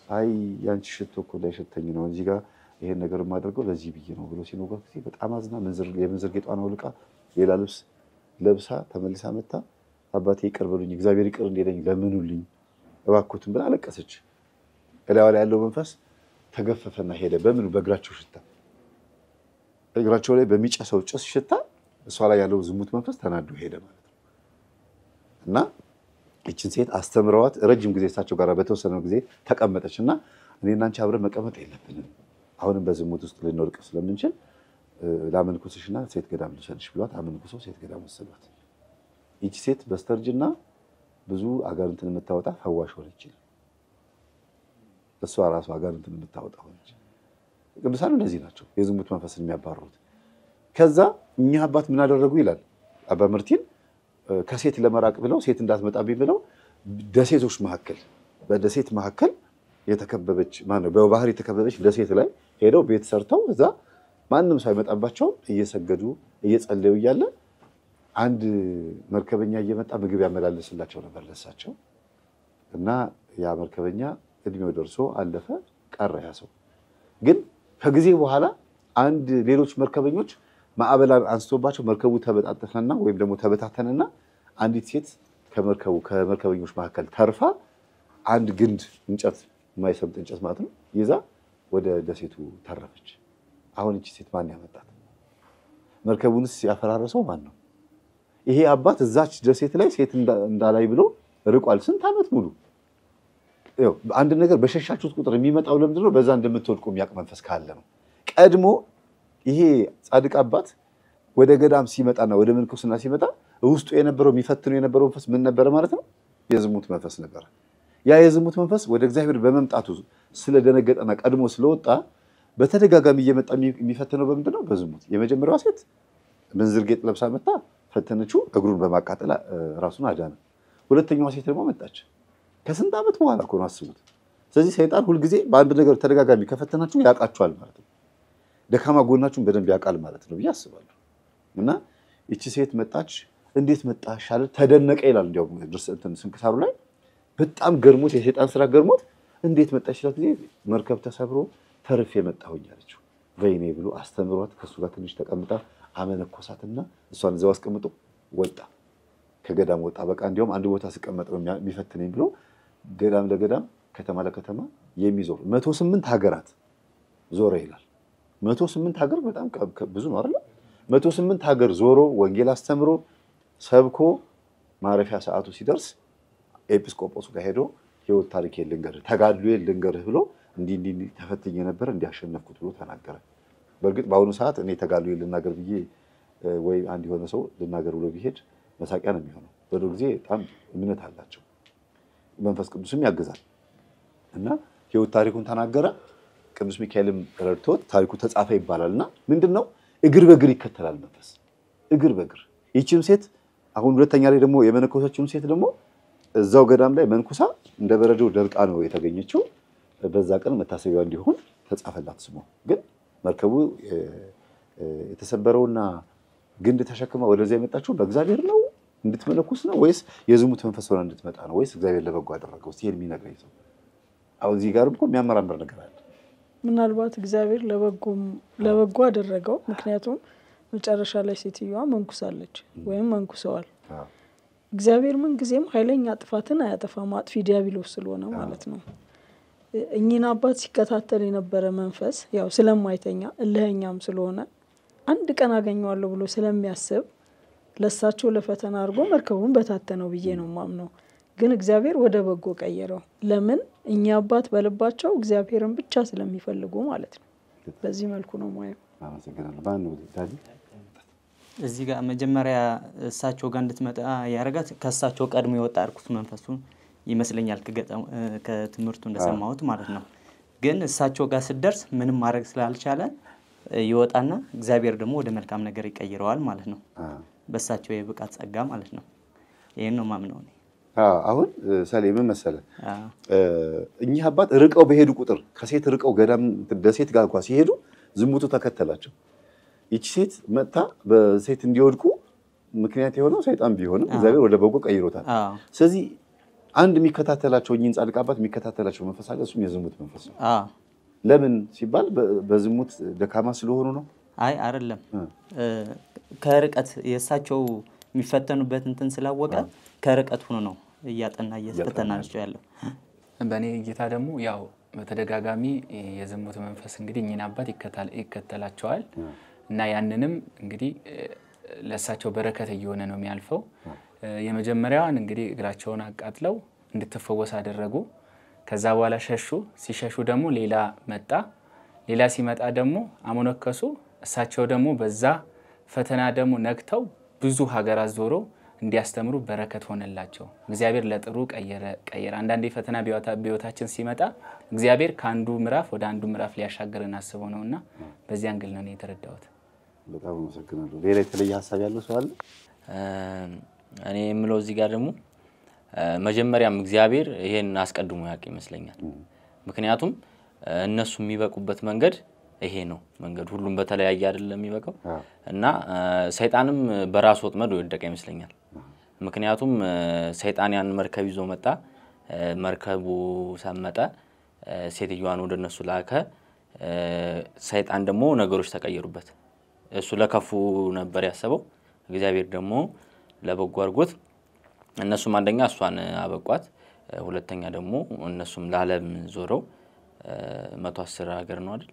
Speaker 1: አይ ያንቺ ሽቶ እኮ እንዳይሸተኝ ነው እዚህ ጋር ይሄን ነገር የማደርገው ለዚህ ብዬ ነው ብሎ ሲነግሯት ጊዜ በጣም አዝና የምንዝር ጌጧን አውልቃ ሌላ ልብስ ለብሳ ተመልሳ መጣ። አባቴ ይቅር በሉኝ፣ እግዚአብሔር ይቅር እንዲለኝ ለምኑልኝ እባክዎትን ብላ አለቀሰች። እላዋ ላይ ያለው መንፈስ ተገፈፈና ሄደ። በምኑ? በእግራቸው ሽታ። እግራቸው ላይ በሚጨሰው ጭስ ሽታ እሷ ላይ ያለው ዝሙት መንፈስ ተናዶ ሄደ ማለት ነው። እና እቺን ሴት አስተምረዋት ረጅም ጊዜ እሳቸው ጋር በተወሰነ ጊዜ ተቀመጠችና እኔና አንቺ አብረን መቀመጥ የለብንም አሁንም በዝሙት ውስጥ ልንወድቅ ስለምንችል ላመንኩስሽና ሴት ገዳም ልውሰድሽ ብሏት አመንኩሰው ሴት ገዳም ወሰዷት። ይቺ ሴት በስተርጅና ብዙ አጋንንትን የምታወጣ ፈዋሽ ሆነች። እሷ ራሷ አጋንንትን የምታወጣ ሆነች። ቅዱሳን እንደዚህ ናቸው የዝሙት መንፈስን የሚያባርሩት። ከዛ እኛ አባት ምን አደረጉ ይላል አባ መርቲን ከሴት ለመራቅ ብለው ሴት እንዳትመጣብኝ ብለው ደሴቶች መካከል በደሴት መካከል የተከበበች ማነው በባህር የተከበበች ደሴት ላይ ሄደው ቤት ሰርተው እዛ ማንም ሳይመጣባቸው እየሰገዱ እየጸለዩ እያለ አንድ መርከበኛ እየመጣ ምግብ ያመላልስላቸው ነበር ለሳቸው እና ያ መርከበኛ እድሜው ደርሶ አለፈ ቀረ ያ ሰው። ግን ከጊዜ በኋላ አንድ ሌሎች መርከበኞች ማዕበል አንስቶባቸው መርከቡ ተበጣጠፈና ወይም ደግሞ ተበታተነና አንዲት ሴት ከመርከበኞች መካከል ተርፋ አንድ ግንድ እንጨት የማይሰምጥ እንጨት ማለት ነው ይዛ ወደ ደሴቱ ተረፈች። አሁን እቺ ሴት ማን ያመጣት? መርከቡንስ ያፈራረሰው ማን ነው? ይሄ አባት እዛች ደሴት ላይ ሴት እንዳላይ ብሎ ርቋል ስንት ዓመት ሙሉ። ይኸው አንድ ነገር በሸሻችሁት ቁጥር የሚመጣው ለምንድን ነው? በዛ እንደምትወድቁ የሚያውቅ መንፈስ ካለ ነው። ቀድሞ ይሄ ጻድቅ አባት ወደ ገዳም ሲመጣና ወደ ምንኩስና ሲመጣ ውስጡ የነበረው የሚፈትነው የነበረው መንፈስ ምን ነበር ማለት ነው? የዝሙት መንፈስ ነበር። ያ የዝሙት መንፈስ ወደ እግዚአብሔር በመምጣቱ ስለደነገጠና ቀድሞ ስለወጣ በተደጋጋሚ እየመጣ የሚፈትነው በምንድን ነው? በዝሙት። የመጀመሪያዋ ሴት ምንዝር ጌጥ ለብሳ መጣ ፈተነችው፣ እግሩን በማቃጠል ራሱን አዳነ። ሁለተኛዋ ሴት ደግሞ መጣች ከስንት ዓመት በኋላ እኮ ነው አስቡት። ስለዚህ ሰይጣን ሁልጊዜ በአንድ ነገር ተደጋጋሚ ከፈተናችሁ ያውቃችኋል ማለት ነው። ደካማ ጎናችሁን በደንብ ያውቃል ማለት ነው ብዬ አስባለሁ። እና እቺ ሴት መጣች። እንዴት መጣሽ አለ ተደነቀ ይላል። እንዲያው ስንክሳሩ ላይ በጣም ገርሞት የሰይጣን ስራ ገርሞት እንዴት መጣሽ ሲላት ጊዜ መርከብ ተሰብሮ ተርፌ መጣሁኝ አለችው። ወይኔ ብሎ አስተምሯት ከሱ ጋር ትንሽ ተቀምጣ አመነኮሳትና እሷን እዛው አስቀምጦ ወጣ። ከገዳም ወጣ። በቃ እንዲያውም አንድ ቦታ ስቀመጥ ነው የሚፈትነኝ ብሎ ገዳም ለገዳም ከተማ ለከተማ የሚዞር 108 ሀገራት ዞረ ይላል። 108 ሀገር በጣም ብዙ ነው አይደል? 108 ሀገር ዞሮ ወንጌል አስተምሮ ሰብኮ ማረፊያ ሰዓቱ ሲደርስ ኤጲስቆጶሱ ጋር ሄዶ ህይወት ታሪክ ልንገርህ ተጋድሎ ልንገርህ ብሎ እንዲህ ተፈትኜ ነበር እንዲያሸነፍኩት ብሎ ተናገረ። በእርግጥ በአሁኑ ሰዓት እኔ ተጋድሎ ልናገር ብዬ ወይ አንድ የሆነ ሰው ልናገር ብሎ ቢሄድ መሳቂያ ነው የሚሆነው። በድሮ ጊዜ በጣም እምነት አላቸው፣ መንፈስ ቅዱስም ያግዛል እና ህይወት ታሪኩን ተናገረ። ቅዱስ ሚካኤልም ረድቶት ታሪኩ ተጻፈ ይባላልና ምንድነው እግር በእግር ይከተላል መንፈስ እግር በእግር። ይህችም ሴት አሁን ሁለተኛ ላይ ደግሞ የመነኮሰችውን ሴት ደግሞ እዛው ገዳም ላይ መንኩሳ እንደ በረዶ ደርቃ ነው የተገኘችው። በዛ ቀን መታሰቢያ እንዲሆን ተጻፈላት ስሟ። ግን መርከቡ የተሰበረውና ግንድ ተሸክማ ወደዚያ የመጣችው በእግዚአብሔር ነው እንድትመነኩስ ነው ወይስ የዝሙት መንፈስ ሆና እንድትመጣ ነው ወይስ እግዚአብሔር ለበጎ አደረገው? እስቲ የሚነግረኝ ሰው። አሁን እዚህ ጋርም እኮ የሚያመራምር ነገር አለ። ምናልባት
Speaker 4: እግዚአብሔር ለበጎ አደረገው። ምክንያቱም መጨረሻ ላይ ሴትዮዋ መንኩሳለች ወይም መንኩሰዋል። እግዚአብሔር ምን ጊዜም ኃይለኛ ጥፋትን አያጠፋም፣ አጥፊ ዲያብሎስ ስለሆነ ማለት ነው። እኚህን አባት ሲከታተል የነበረ መንፈስ ያው ስለማይተኛ እልህኛም ስለሆነ አንድ ቀን አገኘዋለሁ ብሎ ስለሚያስብ ለሳቸው ለፈተና አድርጎ መርከቡን በታተነው ብዬ ነው ማምነው። ግን እግዚአብሔር ወደ በጎ ቀየረው። ለምን? እኛ አባት በልባቸው እግዚአብሔርን ብቻ ስለሚፈልጉ ማለት ነው። በዚህ መልኩ ነው ማየው።
Speaker 1: አመሰግናለሁ። ባንዱ ዳዲ
Speaker 5: እዚህ ጋር መጀመሪያ እሳቸው ጋር እንድትመጣ ያረጋት ከእሳቸው ቀድሞ የወጣ አርኩስ መንፈሱ ይመስለኛል ከትምህርቱ እንደሰማሁት ማለት ነው። ግን እሳቸው ጋር ሲደርስ ምንም ማድረግ ስላልቻለ ይወጣና እግዚአብሔር ደግሞ ወደ መልካም ነገር ይቀይረዋል ማለት ነው። በእሳቸው የብቃት ጸጋ ማለት ነው። ይሄን ነው ማምነው ነው።
Speaker 1: አሁን ሰሌም መሰለ እኚህ አባት ርቀው በሄዱ ቁጥር ከሴት ርቀው ገዳም ደሴት ጋር እንኳን ሲሄዱ ዝሙቱ ተከተላቸው። ይቺ ሴት መጣ በሴት እንዲወድቁ ምክንያት የሆነው ሰይጣን ቢሆንም እግዚአብሔር ወደ በጎ ቀይሮታል። ስለዚህ አንድ የሚከታተላቸው እኚህን ጻድቅ አባት የሚከታተላቸው መንፈስ አለ። እሱም የዝሙት መንፈስ ነው። ለምን ሲባል በዝሙት ደካማ ስለሆኑ ነው?
Speaker 5: አይ አይደለም። ከርቀት የእሳቸው የሚፈተኑበት እንትን ስላወቀ ከርቀት ሆኖ ነው እያጠና እየፈተናቸው ያለው።
Speaker 6: በእኔ እይታ ደግሞ ያው በተደጋጋሚ የዝሙት መንፈስ እንግዲህ እኚህን አባት ይከተላቸዋል እና ያንንም እንግዲህ ለእሳቸው በረከት እየሆነ ነው የሚያልፈው። የመጀመሪያውን እንግዲህ እግራቸውን አቃጥለው እንድትፈወስ አደረጉ። ከዛ በኋላ ሸሹ። ሲሸሹ ደግሞ ሌላ መጣ። ሌላ ሲመጣ ደግሞ አሞነከሱ እሳቸው ደግሞ በዛ ፈተና ደግሞ ነክተው ብዙ ሀገራት ዞሮ እንዲያስተምሩ በረከት ሆነላቸው። እግዚአብሔር ለጥሩ ቀየረ። አንዳንዴ ፈተና በህይወታችን ሲመጣ እግዚአብሔር ከአንዱ ምዕራፍ ወደ አንዱ ምዕራፍ ሊያሻግረን አስበው ነውና በዚህ አንግል ነው የተረዳሁት።
Speaker 1: በጣም አመሰግናለሁ። ሌላ የተለየ ሐሳብ ያለው ሰው አለ?
Speaker 7: እኔ የምለው እዚህ ጋር ደግሞ መጀመሪያም እግዚአብሔር ይሄን አስቀድሞ ያውቅ ይመስለኛል። ምክንያቱም እነሱ የሚበቁበት መንገድ ይሄ ነው። መንገድ ሁሉም በተለያየ አይደለም የሚበቃው እና ሰይጣንም በራሱ ወጥመድ ወደቀ ይመስለኛል። ምክንያቱም ሰይጣን ያን መርከብ ይዞ መጣ። መርከቡ ሰመጠ። ሴትዮዋን ወደ እነሱ ላከ። ሰይጣን ደግሞ ነገሮች ተቀየሩበት። እሱ ለከፉ ነበር ያሰበው፣ እግዚአብሔር ደግሞ ለበጎ አድርጎት እነሱም አንደኛ እሷን አበቋት፣ ሁለተኛ ደግሞ እነሱም ለዓለም ዞረው 110 ሀገር ነው አይደል?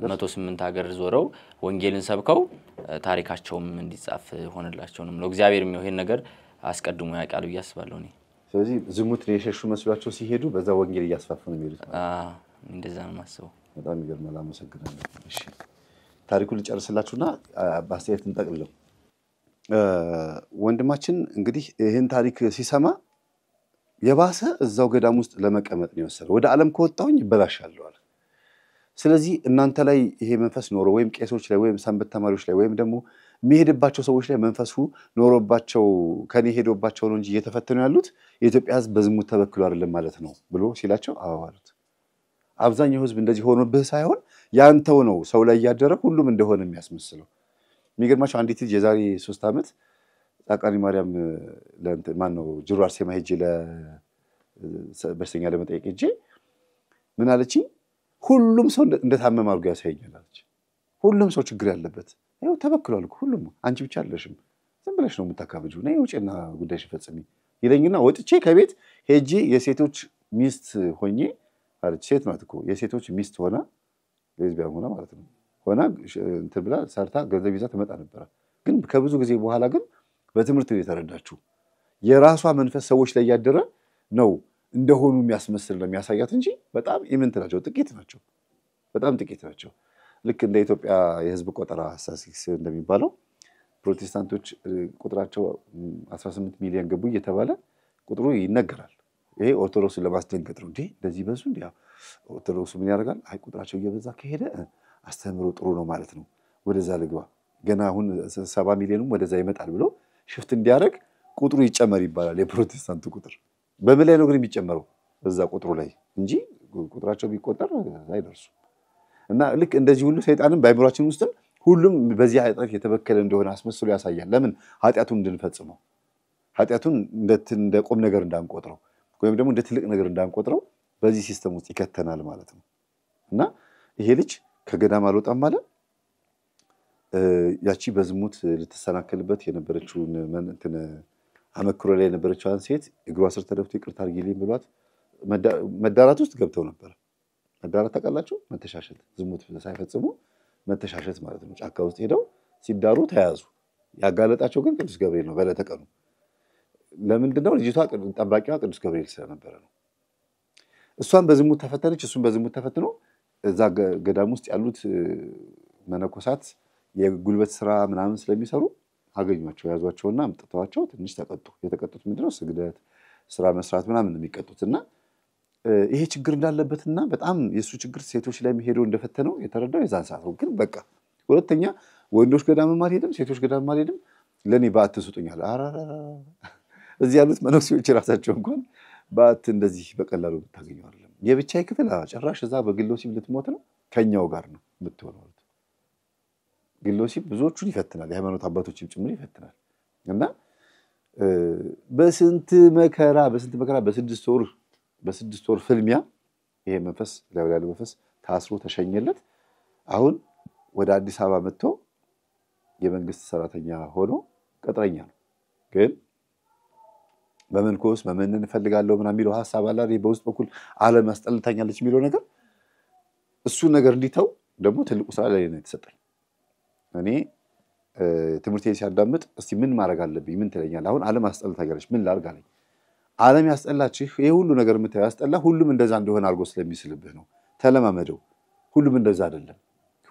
Speaker 7: 108 ሀገር ዞረው ወንጌልን ሰብከው ታሪካቸውም እንዲጻፍ ሆነላቸው ነው። እግዚአብሔር ይሄን ነገር አስቀድሞ ያውቃል ብዬ አስባለሁ እኔ።
Speaker 1: ስለዚህ ዝሙትን የሸሹ መስሏቸው ሲሄዱ በዛ ወንጌል እያስፋፉ ነው የሚሉት።
Speaker 7: እንደዛ ነው ማስበው።
Speaker 1: በጣም ይገርማል። አመሰግናለሁ። እሺ ታሪኩን ልጨርስላችሁና በአስተያየት እንጠቅልለው። ወንድማችን እንግዲህ ይሄን ታሪክ ሲሰማ የባሰ እዛው ገዳም ውስጥ ለመቀመጥ ነው የወሰነው። ወደ ዓለም ከወጣሁኝ ይበላሻለሁ አለ። ስለዚህ እናንተ ላይ ይሄ መንፈስ ኖሮ ወይም ቄሶች ላይ ወይም ሰንበት ተማሪዎች ላይ ወይም ደግሞ የሚሄድባቸው ሰዎች ላይ መንፈሱ ኖሮባቸው ከኔ ሄዶባቸው ነው እንጂ እየተፈተኑ ያሉት የኢትዮጵያ ሕዝብ በዝሙት ተበክሎ አይደለም ማለት ነው ብሎ ሲላቸው አዎ አሉት። አብዛኛው ሕዝብ እንደዚህ ሆኖብህ ሳይሆን ያንተው ነው ሰው ላይ ያደረ ሁሉም እንደሆነ የሚያስመስለው። የሚገርማቸው አንዲት ልጅ የዛሬ 3 ዓመት ጻቃኒ ማርያም ማን ነው ጅሩ አርሴማ ሄጄ ለበሽተኛ ለመጠየቅ ሄጄ ምን አለችኝ? ሁሉም ሰው እንደታመመ አድርጎ ያሳየኛል አለች። ሁሉም ሰው ችግር ያለበት ይኸው ተበክሏል እኮ ሁሉም፣ አንቺ ብቻ አይደለሽም፣ ዝም ብለሽ ነው የምታካብጂው፣ ነይ ውጪና ጉዳይሽ ፈጽሚ ይለኝና ወጥቼ ከቤት ሄጄ የሴቶች ሚስት ሆኜ አለች። ሴት ናት እኮ የሴቶች ሚስት ሆና ሌዝቢያን ሆና ማለት ነው ሆና እንትን ብላ ሰርታ ገንዘብ ይዛ ትመጣ ነበር። ግን ከብዙ ጊዜ በኋላ ግን በትምህርት ነው የተረዳችው። የራሷ መንፈስ ሰዎች ላይ ያደረ ነው እንደሆኑ የሚያስመስል ነው የሚያሳያት እንጂ በጣም ኢምንት ናቸው፣ ጥቂት ናቸው፣ በጣም ጥቂት ናቸው። ልክ እንደ ኢትዮጵያ የህዝብ ቆጠራ ስታቲስቲክስ እንደሚባለው ፕሮቴስታንቶች ቁጥራቸው 18 ሚሊዮን ገቡ እየተባለ ቁጥሩ ይነገራል። ይሄ ኦርቶዶክስን ለማስደንገጥ ነው። እንዴ እንደዚህ በዙ እንዴ? ኦርቶዶክሱ ምን ያደርጋል? አይ ቁጥራቸው እየበዛ ከሄደ አስተምሮ ጥሩ ነው ማለት ነው፣ ወደዛ ልግባ፣ ገና አሁን 70 ሚሊዮንም ወደዛ ይመጣል ብሎ ሽፍት እንዲያደርግ ቁጥሩ ይጨመር ይባላል። የፕሮቴስታንቱ ቁጥር በምን ላይ ነው ግን የሚጨመረው? በዛ ቁጥሩ ላይ እንጂ ቁጥራቸው ቢቆጠር አይደርሱም። እና ልክ እንደዚህ ሁሉ ሰይጣንም በአይምሯችን ውስጥም ሁሉም በዚህ ኃጢአት የተበከለ እንደሆነ አስመስሎ ያሳያል። ለምን? ኃጢአቱን እንድንፈጽመው፣ ኃጢአቱን እንደ ቁም ነገር እንዳንቆጥረው ወይም ደግሞ እንደ ትልቅ ነገር እንዳንቆጥረው በዚህ ሲስተም ውስጥ ይከተናል ማለት ነው። እና ይሄ ልጅ ከገዳም አልወጣም ማለት ያቺ በዝሙት ልትሰናከልበት የነበረችውን እንትን አመክሮ ላይ የነበረችውን ሴት እግሯ ስር ተደፍቶ ይቅርታ አድርጊልኝ ብሏት መዳራት ውስጥ ገብተው ነበር። መዳራት ታውቃላችሁ? መተሻሸት፣ ዝሙት ሳይፈጽሙ መተሻሸት ማለት ነው። ጫካ ውስጥ ሄደው ሲዳሩ ተያዙ። ያጋለጣቸው ግን ቅዱስ ገብርኤል ነው በዕለተ ቀኑ። ለምንድን ነው? ልጅቷ ጠባቂዋ ቅዱስ ገብርኤል ስለነበረ ነው። እሷን በዝሙት ተፈተነች፣ እሱን በዝሙት ተፈትኖ እዛ ገዳም ውስጥ ያሉት መነኮሳት የጉልበት ስራ ምናምን ስለሚሰሩ አገኟቸው፣ ያዟቸውና አምጥተዋቸው ትንሽ ተቀጡ። የተቀጡት ምንድነው? ስግደት፣ ስራ መስራት ምናምን ነው የሚቀጡት። እና ይሄ ችግር እንዳለበትና በጣም የሱ ችግር ሴቶች ላይ ሄዶ እንደፈተነው የተረዳው የዛን ሰዓት ነው። ግን በቃ ሁለተኛ ወንዶች ገዳም አልሄድም፣ ሴቶች ገዳም አልሄድም፣ ለኔ በዓት ትስጡኛል። እዚህ ያሉት መነኩሴዎች ራሳቸው እንኳን በዓት እንደዚህ በቀላሉ ብታገኘው አይደለም። የብቻዬ ክፍል ጭራሽ እዛ በግል ወሲብ ልትሞት ነው፣ ከኛው ጋር ነው የምትሆነው። ግል ወሲብ ብዙዎቹን ይፈትናል፣ የሃይማኖት አባቶችም ጭምር ይፈትናል። እና በስንት መከራ በስድስት ወር ፍልሚያ ይሄ መንፈስ ያለው መንፈስ ታስሮ ተሸኘለት። አሁን ወደ አዲስ አበባ መጥቶ የመንግስት ሰራተኛ ሆኖ ቅጥረኛ ነው። ግን በመንኮስ መመንን እፈልጋለሁ ምናምን የሚለው ሐሳብ አለ አይደል? በውስጥ በኩል ዓለም ያስጠልታኛለች የሚለው ነገር እሱ ነገር እንዲተው ደግሞ ትልቁ ስራ ላይ ነው የተሰጠኝ። እኔ ትምህርቴን ሲያዳምጥ እስቲ ምን ማድረግ አለብኝ? ምን ትለኛለህ? አሁን ዓለም ያስጠልታኛለች ምን ላድርግ አለኝ። ዓለም ያስጠላችህ ይሄ ሁሉ ነገር የምታየው ያስጠላ ሁሉም እንደዛ እንደሆነ አድርጎ ስለሚስልብህ ነው። ተለማመደው። ሁሉም እንደዛ አይደለም።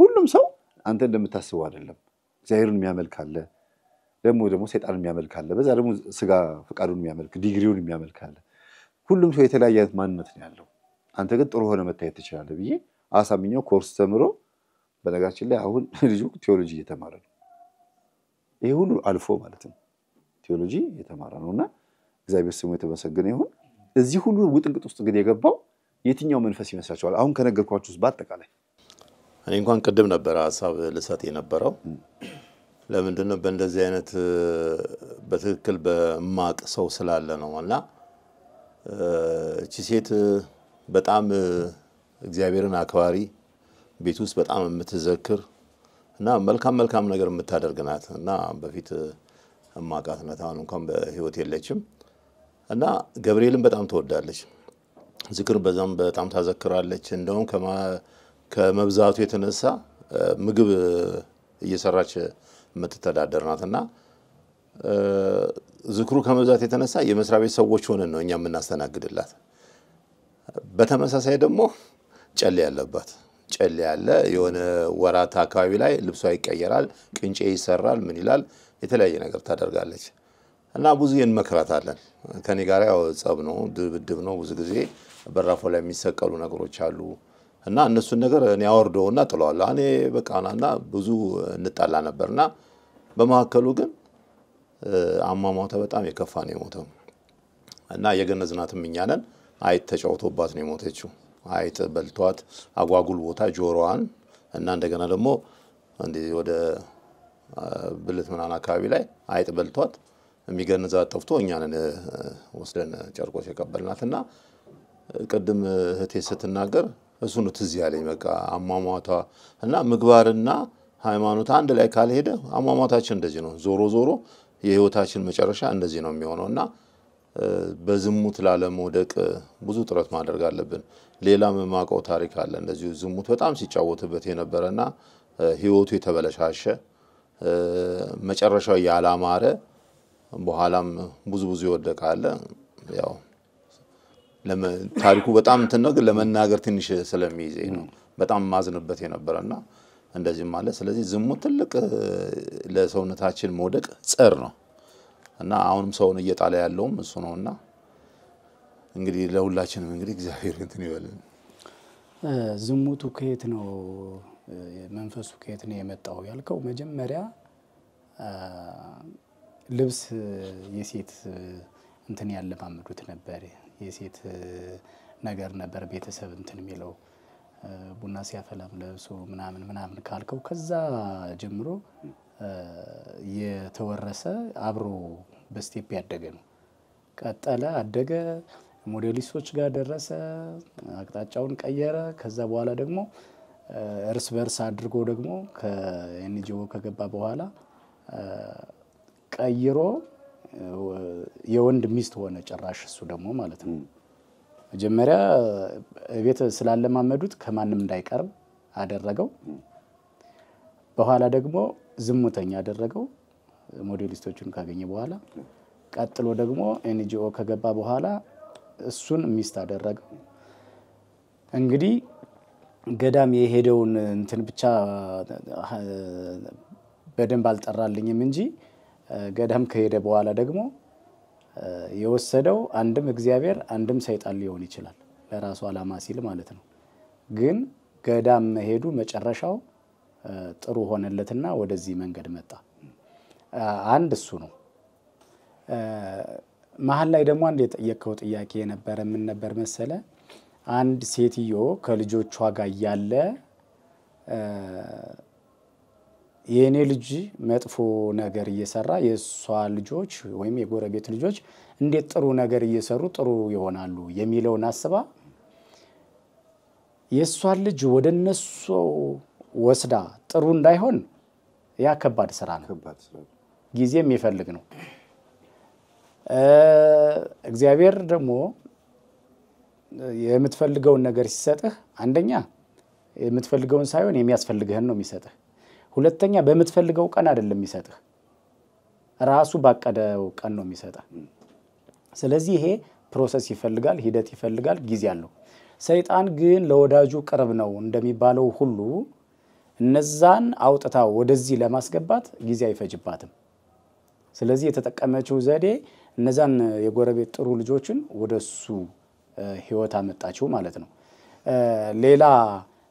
Speaker 1: ሁሉም ሰው አንተ እንደምታስበው አይደለም። እግዚአብሔርን የሚያመልክ አለ፣ ደግሞ ሰይጣንን የሚያመልክ አለ፣ በዛ ደግሞ ስጋ ፈቃዱን የሚያመልክ ዲግሪውን የሚያመልክ አለ። ሁሉም ሰው የተለያየ አይነት ማንነት ነው ያለው። አንተ ግን ጥሩ ሆነ መታየት ትችላለህ ብዬ አሳምኛው ኮርስ ተምሮ በነገራችን ላይ አሁን ልጁ ቴዎሎጂ እየተማረ ነው። ይሄ ሁሉ አልፎ ማለት ነው ቴዎሎጂ እየተማረ ነውና እግዚአብሔር ስሙ የተመሰገነ ይሁን። እዚህ ሁሉ ውጥንቅጥ ውስጥ ግን የገባው የትኛው መንፈስ ይመስላችኋል? አሁን ከነገርኳችሁ ውስጥ በአጠቃላይ
Speaker 8: እኔ እንኳን ቅድም ነበር ሐሳብ ልሰጥ የነበረው ለምንድነው በእንደዚህ አይነት በትክክል በማቅ ሰው ስላለ ነውና እቺ ሴት በጣም እግዚአብሔርን አክባሪ ቤት ውስጥ በጣም የምትዘክር እና መልካም ነገር የምታደርግ ናት እና በፊት ማቃት ናት። አሁን እንኳን በህይወት የለችም እና ገብርኤልን በጣም ትወዳለች። ዝክር በዛም በጣም ታዘክራለች። እንደውም ከመብዛቱ የተነሳ ምግብ እየሰራች የምትተዳደር ናትና ዝክሩ ከመብዛት የተነሳ የመስሪያ ቤት ሰዎች ሆነን ነው እኛ የምናስተናግድላት። በተመሳሳይ ደግሞ ጨሌ ያለባት ጨሌ ያለ የሆነ ወራት አካባቢ ላይ ልብሷ ይቀየራል፣ ቅንጬ ይሰራል፣ ምን ይላል የተለያየ ነገር ታደርጋለች እና ብዙ እንመክራታለን። ከኔ ጋር ያው ጸብ ነው ድብድብ ነው። ብዙ ጊዜ በራፎ ላይ የሚሰቀሉ ነገሮች አሉ እና እነሱን ነገር እኔ አወርደውና ጥለዋለሁ። እኔ በቃና ብዙ እንጣላ ነበርና በመሐከሉ ግን አሟሟቷ በጣም የከፋ ነው የሞተው እና የገነዝናትም እኛ ነን። አይጥ ተጫውቶባት ነው የሞተችው። አይጥ በልቷት አጓጉል ቦታ ጆሮዋን እና እንደገና ደግሞ እንዴ ወደ ብልት ምናምን አካባቢ ላይ አይጥ በልቷት የሚገነዛት ጠፍቶ እኛ ነን ወስደን ጨርቆስ የቀበልናትና ቅድም እህቴ ስትናገር እሱ ነው ትዝ ያለኝ። በቃ አሟሟቷ እና ምግባርና ሃይማኖት አንድ ላይ ካልሄደ አሟሟታችን እንደዚህ ነው። ዞሮ የህይወታችን መጨረሻ እንደዚህ ነው የሚሆነውና በዝሙት ላለመውደቅ ብዙ ጥረት ማድረግ አለብን። ሌላም ማቀው ታሪክ አለ እንደዚህ ዝሙት በጣም ሲጫወትበት የነበረና ህይወቱ የተበለሻሸ መጨረሻው ያላማረ በኋላም ብዙ ይወደቃል። ያው ታሪኩ በጣም እንተነግ ለመናገር ትንሽ ስለሚይዘኝ ነው በጣም ማዝንበት የነበረና እንደዚህ ማለት። ስለዚህ ዝሙት ትልቅ ለሰውነታችን መውደቅ ጸር ነው እና አሁንም ሰውን እየጣለ ያለውም እሱ ነውና እንግዲህ ለሁላችንም እንግዲህ እግዚአብሔር እንትን ይበልን።
Speaker 2: ዝሙቱ ከየት ነው መንፈሱ ከየት ነው የመጣው ያልከው፣ መጀመሪያ ልብስ የሴት እንትን ያለማመዱት ነበር። የሴት ነገር ነበር ቤተሰብ እንትን የሚለው ቡና ሲያፈላም ለብሶ ምናምን ካልከው ከዛ ጀምሮ የተወረሰ አብሮ በስቴፕ ያደገ ነው። ቀጠለ አደገ፣ ሞዴሊስቶች ጋር ደረሰ፣ አቅጣጫውን ቀየረ። ከዛ በኋላ ደግሞ እርስ በርስ አድርጎ ደግሞ ከኤንጂኦ ከገባ በኋላ ቀይሮ የወንድ ሚስት ሆነ ጭራሽ እሱ ደግሞ ማለት ነው። መጀመሪያ ቤት ስላለማመዱት ከማንም እንዳይቀርብ አደረገው። በኋላ ደግሞ ዝሙተኛ አደረገው ሞዴሊስቶቹን ካገኘ በኋላ። ቀጥሎ ደግሞ ኤንጂኦ ከገባ በኋላ እሱን ሚስት አደረገው። እንግዲህ ገዳም የሄደውን እንትን ብቻ በደንብ አልጠራልኝም እንጂ ገዳም ከሄደ በኋላ ደግሞ የወሰደው አንድም እግዚአብሔር አንድም ሰይጣን ሊሆን ይችላል ለራሱ ዓላማ ሲል ማለት ነው። ግን ገዳም መሄዱ መጨረሻው ጥሩ ሆነለትና ወደዚህ መንገድ መጣ። አንድ እሱ ነው። መሀል ላይ ደግሞ አንድ የጠየቀው ጥያቄ ነበር። ምን ነበር መሰለ? አንድ ሴትዮ ከልጆቿ ጋር ያለ የኔ ልጅ መጥፎ ነገር እየሰራ የሷ ልጆች ወይም የጎረቤት ልጆች እንዴት ጥሩ ነገር እየሰሩ ጥሩ ይሆናሉ የሚለውን አስባ የሷ ልጅ ወደነሱ ወስዳ ጥሩ እንዳይሆን ያ ከባድ ስራ ነው። ጊዜ የሚፈልግ ነው። እግዚአብሔር ደግሞ የምትፈልገውን ነገር ሲሰጥህ አንደኛ የምትፈልገውን ሳይሆን የሚያስፈልግህን ነው የሚሰጥህ። ሁለተኛ በምትፈልገው ቀን አይደለም የሚሰጥህ፣ ራሱ ባቀደው ቀን ነው የሚሰጥህ። ስለዚህ ይሄ ፕሮሰስ ይፈልጋል፣ ሂደት ይፈልጋል፣ ጊዜ አለው። ሰይጣን ግን ለወዳጁ ቅርብ ነው እንደሚባለው ሁሉ እነዛን አውጥታ ወደዚህ ለማስገባት ጊዜ አይፈጅባትም። ስለዚህ የተጠቀመችው ዘዴ እነዛን የጎረቤት ጥሩ ልጆችን ወደሱ ህይወት አመጣችው ማለት ነው። ሌላ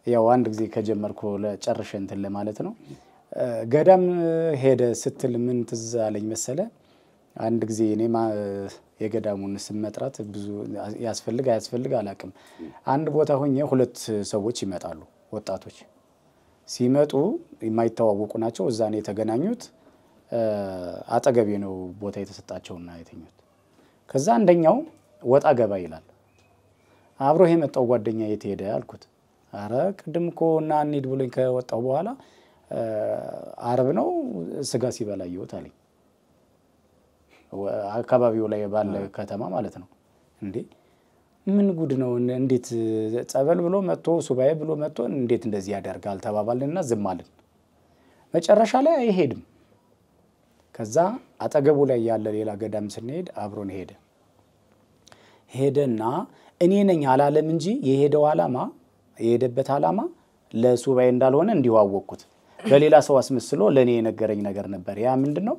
Speaker 2: ያው አንድ ጊዜ ከጀመርኩ ለጨርሼ እንትን ለማለት ነው። ገዳም ሄደ ስትል ምን ትዝ አለኝ መሰለ? አንድ ጊዜ እኔማ የገዳሙን ስም መጥራት ብዙ ያስፈልግ አላቅም። አንድ ቦታ ሆኜ ሁለት ሰዎች ይመጣሉ፣ ወጣቶች ሲመጡ የማይተዋወቁ ናቸው። እዛ ነው የተገናኙት። አጠገቤ ነው ቦታ የተሰጣቸውና የተኙት። ከዛ አንደኛው ወጣ ገባ ይላል። አብሮ የመጣው ጓደኛ የት ሄደ አልኩት። አረ ቅድም እኮ እና እንሂድ ብሎኝ ከወጣው በኋላ አርብ ነው ስጋ ሲበላ አየሁት አለኝ። አካባቢው ላይ ባለ ከተማ ማለት ነው። እንዴ ምን ጉድ ነው? እንዴት ጸበል ብሎ መጥቶ ሱባኤ ብሎ መጥቶ እንዴት እንደዚህ ያደርጋል ተባባልንና ዝም አልን። መጨረሻ ላይ አይሄድም። ከዛ አጠገቡ ላይ ያለ ሌላ ገዳም ስንሄድ አብሮን ሄደና እኔ ነኝ አላለም እንጂ የሄደበት ዓላማ ለሱባኤ እንዳልሆነ እንዲዋወቅኩት በሌላ ሰው አስመስሎ ለኔ የነገረኝ ነገር ነበር። ያ ምንድነው?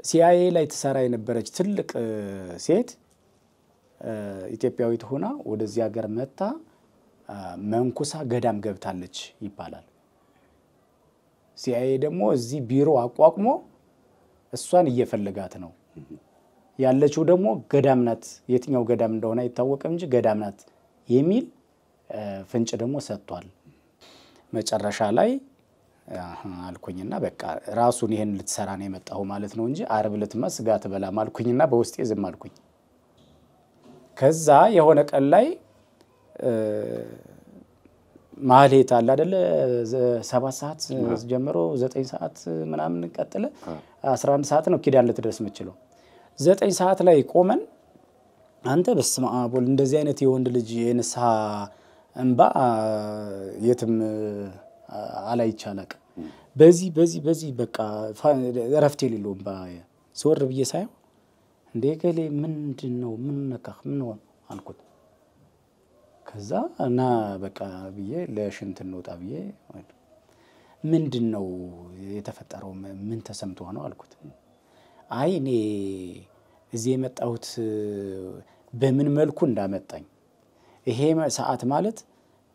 Speaker 2: ሲአይኤ ላይ ተሰራ የነበረች ትልቅ ሴት ኢትዮጵያዊት ሆና ወደዚህ ሀገር መጣ መንኩሳ ገዳም ገብታለች ይባላል። ሲአይኤ ደግሞ እዚህ ቢሮ አቋቁሞ እሷን እየፈለጋት ነው ያለችው። ደግሞ ገዳም ናት። የትኛው ገዳም እንደሆነ አይታወቅም እንጂ ገዳም ናት የሚል ፍንጭ ደግሞ ሰጥቷል። መጨረሻ ላይ አልኩኝና በቃ ራሱን ይሄን ልትሰራ ነው የመጣው ማለት ነው እንጂ ዓርብ ዕለትማ ስጋ ትበላም አልኩኝና በውስጤ ዝም አልኩኝ። ከዛ የሆነ ቀን ላይ ማህሌት አለ አይደለ 7 ሰዓት ጀምሮ 9 ሰዓት ምናምን ቀጥለ 11 ሰዓት ነው ኪዳን ልትደርስ የምትችለው። 9 ሰዓት ላይ ቆመን አንተ በስመ አብ ወልድ እንደዚህ አይነት የወንድ ልጅ የንስሐ እንባ የትም አላይቻለቅ በዚህ በቃ ረፍቴ ሌለው እንባ ዞር ብዬ ሳይው እንዴ ገሌ ምንድነው ምን ነካህ ምን ነው አልኩት። ከዛ እና በቃ ብዬ ለሽንት እንውጣ ብዬ ምንድነው የተፈጠረው ምን ተሰምቶ ነው አልኩት። አይ እኔ እዚህ የመጣሁት በምን መልኩ እንዳመጣኝ ይሄ ሰዓት ማለት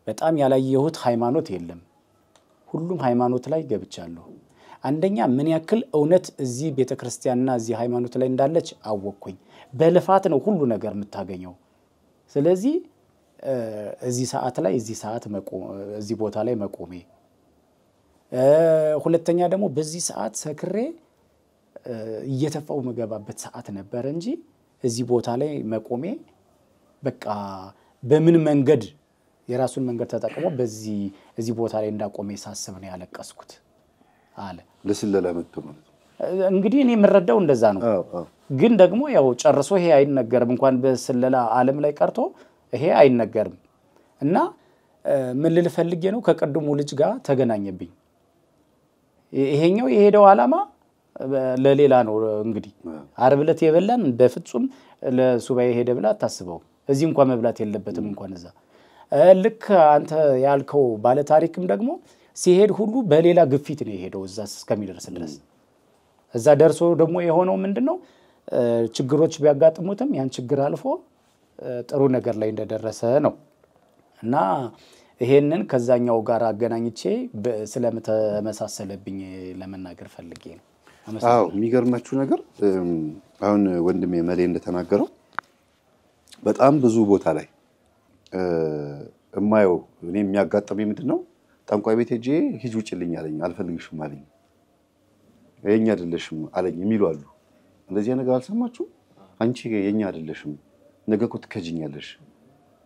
Speaker 2: በጣም ያላየሁት ሃይማኖት የለም። ሁሉም ሃይማኖት ላይ ገብቻለሁ። አንደኛ ምን ያክል እውነት እዚህ ቤተክርስቲያንና እዚህ ሃይማኖት ላይ እንዳለች አወቅኩኝ። በልፋት ነው ሁሉ ነገር የምታገኘው። ስለዚህ እዚህ ሰዓት ላይ እዚህ ቦታ ላይ መቆሜ፣ ሁለተኛ ደግሞ በዚህ ሰዓት ሰክሬ እየተፋው መገባበት ሰዓት ነበር እንጂ እዚህ ቦታ ላይ መቆሜ በቃ በምን መንገድ የራሱን መንገድ ተጠቅሞ እዚህ ቦታ ላይ እንዳቆሜ ሳስብ ነው ያለቀስኩት አለ።
Speaker 1: ለስለላ መጥቶ ማለት
Speaker 2: እንግዲህ እኔ የምረዳው እንደዛ ነው። ግን ደግሞ ያው ጨርሶ ይሄ አይነገርም እንኳን በስለላ ዓለም ላይ ቀርቶ ይሄ አይነገርም። እና ምን ልፈልጌ ነው ከቀድሞ ልጅ ጋር ተገናኘብኝ። ይሄኛው የሄደው ዓላማ ለሌላ ነው። እንግዲህ ዓርብ ዕለት የበላን በፍጹም ለሱባኤ ሄደ ብላ አታስበው። እዚህ እንኳን መብላት የለበትም እንኳን እዛ። ልክ አንተ ያልከው ባለ ታሪክም ደግሞ ሲሄድ ሁሉ በሌላ ግፊት ነው የሄደው እዛ እስከሚደርስ ድረስ። እዛ ደርሶ ደግሞ የሆነው ምንድነው ችግሮች ቢያጋጥሙትም ያን ችግር አልፎ ጥሩ ነገር ላይ እንደደረሰ ነው። እና ይሄንን ከዛኛው ጋር አገናኝቼ ስለተመሳሰለብኝ ለመናገር ፈልጌ ነው።
Speaker 1: አዎ የሚገርማችሁ ነገር አሁን ወንድሜ መሌ እንደተናገረው በጣም ብዙ ቦታ ላይ እማየው እኔ የሚያጋጥመኝ ምንድነው ጠንቋይ ቤት ሄጄ ሂጅ ውጭልኝ አለኝ፣ አልፈልግሽም አለኝ፣ የኛ አይደለሽም አለኝ የሚሉ አሉ። እንደዚህ ነገር አልሰማችሁ? አንቺ የኛ አይደለሽም ነገ እኮ ትከጂኛለሽ፣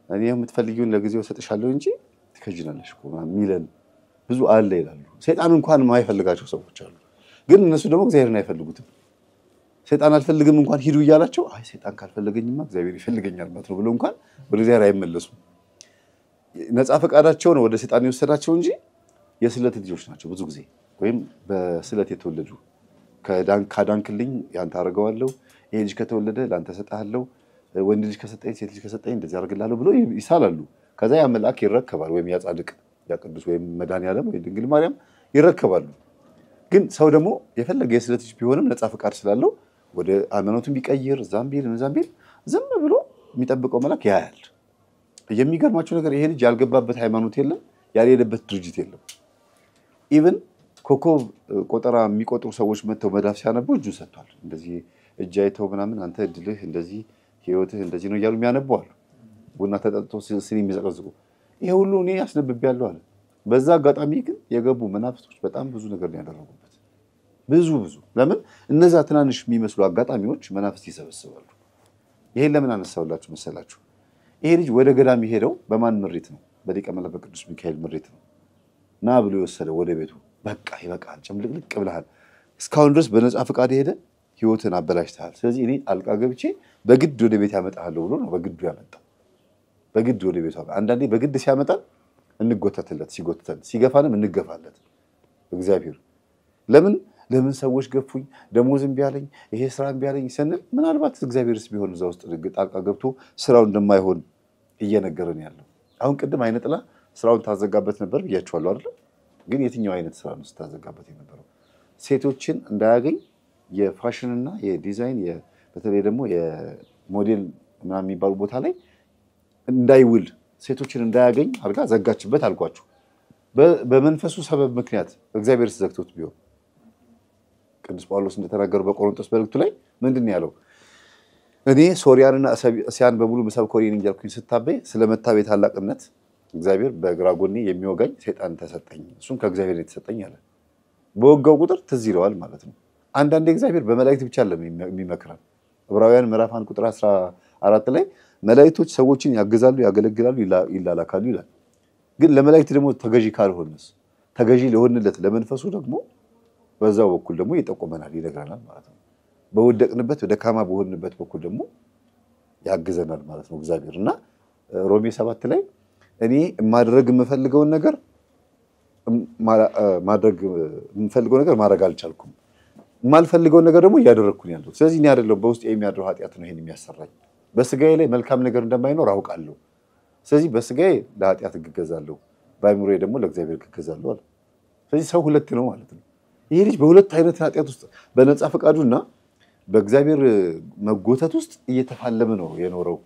Speaker 1: እኔ የምትፈልጊውን ለጊዜው ሰጥሻለሁ እንጂ ትከጂናለሽ እኮ ሚለን ብዙ አለ ይላሉ። ሰይጣን እንኳን የማይፈልጋቸው ሰዎች አሉ። ግን እነሱ ደግሞ እግዚአብሔርን አይፈልጉትም። ሰይጣን አልፈልግም እንኳን ሂዱ እያላቸው አይ ሰይጣን ካልፈለገኝማ እግዚአብሔር ይፈልገኛል ማለት ነው ብለው እንኳን ወደ እግዚአብሔር አይመለሱም። ነፃ ፈቃዳቸው ነው ወደ ሰይጣን የወሰዳቸው እንጂ የስለት ልጆች ናቸው ብዙ ጊዜ። ወይም በስለት የተወለዱ ካዳንክልኝ ያንተ አረጋዋለሁ፣ ይሄ ልጅ ከተወለደ ላንተ ሰጣለሁ፣ ወንድ ልጅ ከሰጠኝ ሴት ልጅ ከሰጠኝ እንደዚህ አደርግልሃለሁ ብሎ ይሳላሉ። ከዛ ያ መልአክ ይረከባል፣ ወይም ያ ጻድቅ ያ ቅዱስ ወይም መድኃኒዓለም ወይ ድንግል ማርያም ይረከባሉ። ግን ሰው ደግሞ የፈለገ የስለት ልጅ ቢሆንም ነፃ ፈቃድ ስላለው ወደ ሃይማኖቱን ቢቀይር እዛም ቢል ዝም ብሎ የሚጠብቀው መልአክ ያያል። የሚገርማቸው ነገር ይሄ ልጅ ያልገባበት ሃይማኖት የለም፣ ያልሄደበት ድርጅት የለም። ኢቭን ኮከብ ቆጠራ የሚቆጥሩ ሰዎች መጥተው መዳፍ ሲያነቡ እጁን ሰጥቷል። እንደዚህ እጅ አይተው ምናምን አንተ እድልህ እንደዚህ ህይወትህ እንደዚህ ነው እያሉ የሚያነቡ አሉ። ቡና ተጠጥቶ ስኒ የሚዘቀዝቁ ይሄ ሁሉ እኔ ያስነብቤያለሁ አለ። በዛ አጋጣሚ ግን የገቡ መናፍስቶች በጣም ብዙ ነገር ነው ያደረጉበት። ብዙ ለምን እነዛ ትናንሽ የሚመስሉ አጋጣሚዎች መናፍስት ይሰበስባሉ። ይሄን ለምን አነሳውላችሁ መሰላችሁ? ይሄ ልጅ ወደ ገዳም የሄደው በማን ምሪት ነው? በሊቀ መላእክት በቅዱስ ሚካኤል ምሪት ነው። ና ብሎ የወሰደው ወደ ቤቱ። በቃ ይበቃል፣ ጭምልቅልቅ ብለሃል፣ እስካሁን ድረስ በነፃ ፈቃድ ሄደ ህይወትን አበላሽተሃል። ስለዚህ እኔ አልቃ ገብቼ በግድ ወደ ቤት ያመጣሃለሁ ብሎ ነው በግዱ ያመጣው። በግድ ወደ ቤቱ አንዳንዴ በግድ ሲያመጣን እንጎተትለት፣ ሲጎተተን ሲገፋንም እንገፋለት። እግዚአብሔር ለምን ሰዎች ገፉኝ፣ ደሞዝ እምቢ አለኝ፣ ይሄ ስራ እምቢ አለኝ ስንል ምናልባት እግዚአብሔርስ ቢሆን እዛ ውስጥ ጣልቃ ገብቶ ስራው እንደማይሆን እየነገረን ያለው። አሁን ቅድም አይነ ጥላ ስራውን ታዘጋበት ነበር ብያችኋለሁ አይደል? ግን የትኛው አይነት ስራ ነው ስታዘጋበት የነበረው? ሴቶችን እንዳያገኝ የፋሽንና የዲዛይን በተለይ ደግሞ የሞዴል ምናምን የሚባሉ ቦታ ላይ እንዳይውል ሴቶችን እንዳያገኝ አድርጋ ዘጋችበት አልኳችሁ። በመንፈሱ ሰበብ ምክንያት እግዚአብሔር ዘግቶት ቢሆን ቅዱስ ጳውሎስ እንደተናገረው በቆሮንቶስ መልእክቱ ላይ ምንድን ያለው? እኔ ሶሪያንና እስያን በሙሉ መሰብኮ ነኝ እንጃልኩኝ ስታበይ ስለመታበይ ታላቅነት እግዚአብሔር በግራ ጎኔ የሚወጋኝ ሰይጣን ተሰጠኝ፣ እሱም ከእግዚአብሔር የተሰጠኝ አለ። በወጋው ቁጥር ትዝ ይለዋል ማለት ነው። አንዳንዴ እግዚአብሔር በመላእክት ብቻ አይደለም የሚመክረን። ዕብራውያን ምዕራፍ 1 ቁጥር 14 ላይ መላእክቶች ሰዎችን ያግዛሉ፣ ያገለግላሉ፣ ይላላካሉ ይላል። ግን ለመላእክት ደግሞ ተገዢ ካልሆነስ ተገዢ ለሆንለት ለመንፈሱ ደግሞ በዛው በኩል ደግሞ ይጠቆመናል፣ ይነግረናል ማለት ነው። በወደቅንበት ደካማ በሆንበት በኩል ደግሞ ያግዘናል ማለት ነው እግዚአብሔር። እና ሮሜ 7 ላይ እኔ ማድረግ የምፈልገውን ነገር ማድረግ አልቻልኩም፣ የማልፈልገውን ነገር ደግሞ እያደረግኩኝ ያለው። ስለዚህ እኔ አይደለም በውስጥ የሚያድረው ኃጢአት ነው ይሄን የሚያሰራኝ። በስጋዬ ላይ መልካም ነገር እንደማይኖር አውቃለሁ። ስለዚህ በስጋዬ ለኃጢአት እገዛለሁ፣ በአእምሮዬ ደግሞ ለእግዚአብሔር እገዛለሁ አለ። ስለዚህ ሰው ሁለት ነው ማለት ነው። ይሄ ልጅ በሁለት አይነት ኃጢአት ውስጥ በነፃ ፈቃዱና በእግዚአብሔር መጎተት ውስጥ እየተፋለመ ነው የኖረው።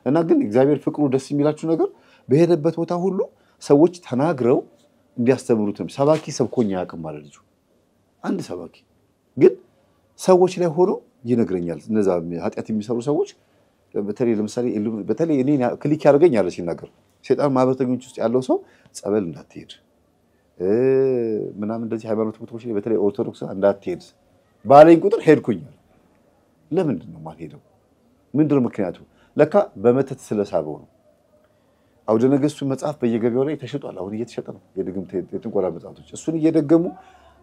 Speaker 1: እና ግን እግዚአብሔር ፍቅሩ ደስ የሚላችሁ ነገር በሄደበት ቦታ ሁሉ ሰዎች ተናግረው እንዲያስተምሩትም ሰባኪ ሰብኮኛ ያቅም ማለት ልጁ አንድ ሰባኪ ግን ሰዎች ላይ ሆኖ ይነግረኛል። እነዛ ኃጢአት የሚሰሩ ሰዎች በተለይ እኔ ክሊክ ያደርገኛል ሲናገር። ሴጣን ማህበረተኞች ውስጥ ያለው ሰው ጸበል እንዳትሄድ ምናምን እንደዚህ ሃይማኖት ቦታዎች ላይ በተለይ ኦርቶዶክስ እንዳትሄድ ባለኝ ቁጥር ሄድኩኛል። ለምንድን ነው የማልሄደው? ምንድን ነው ምክንያቱ? ለካ በመተት ስለሳበው ነው። አውደ ነገሥቱ መጽሐፍ በየገበያው ላይ ተሽጧል። አሁን እየተሸጠ ነው። የጥንቆላ መጽሐፎች እሱን እየደገሙ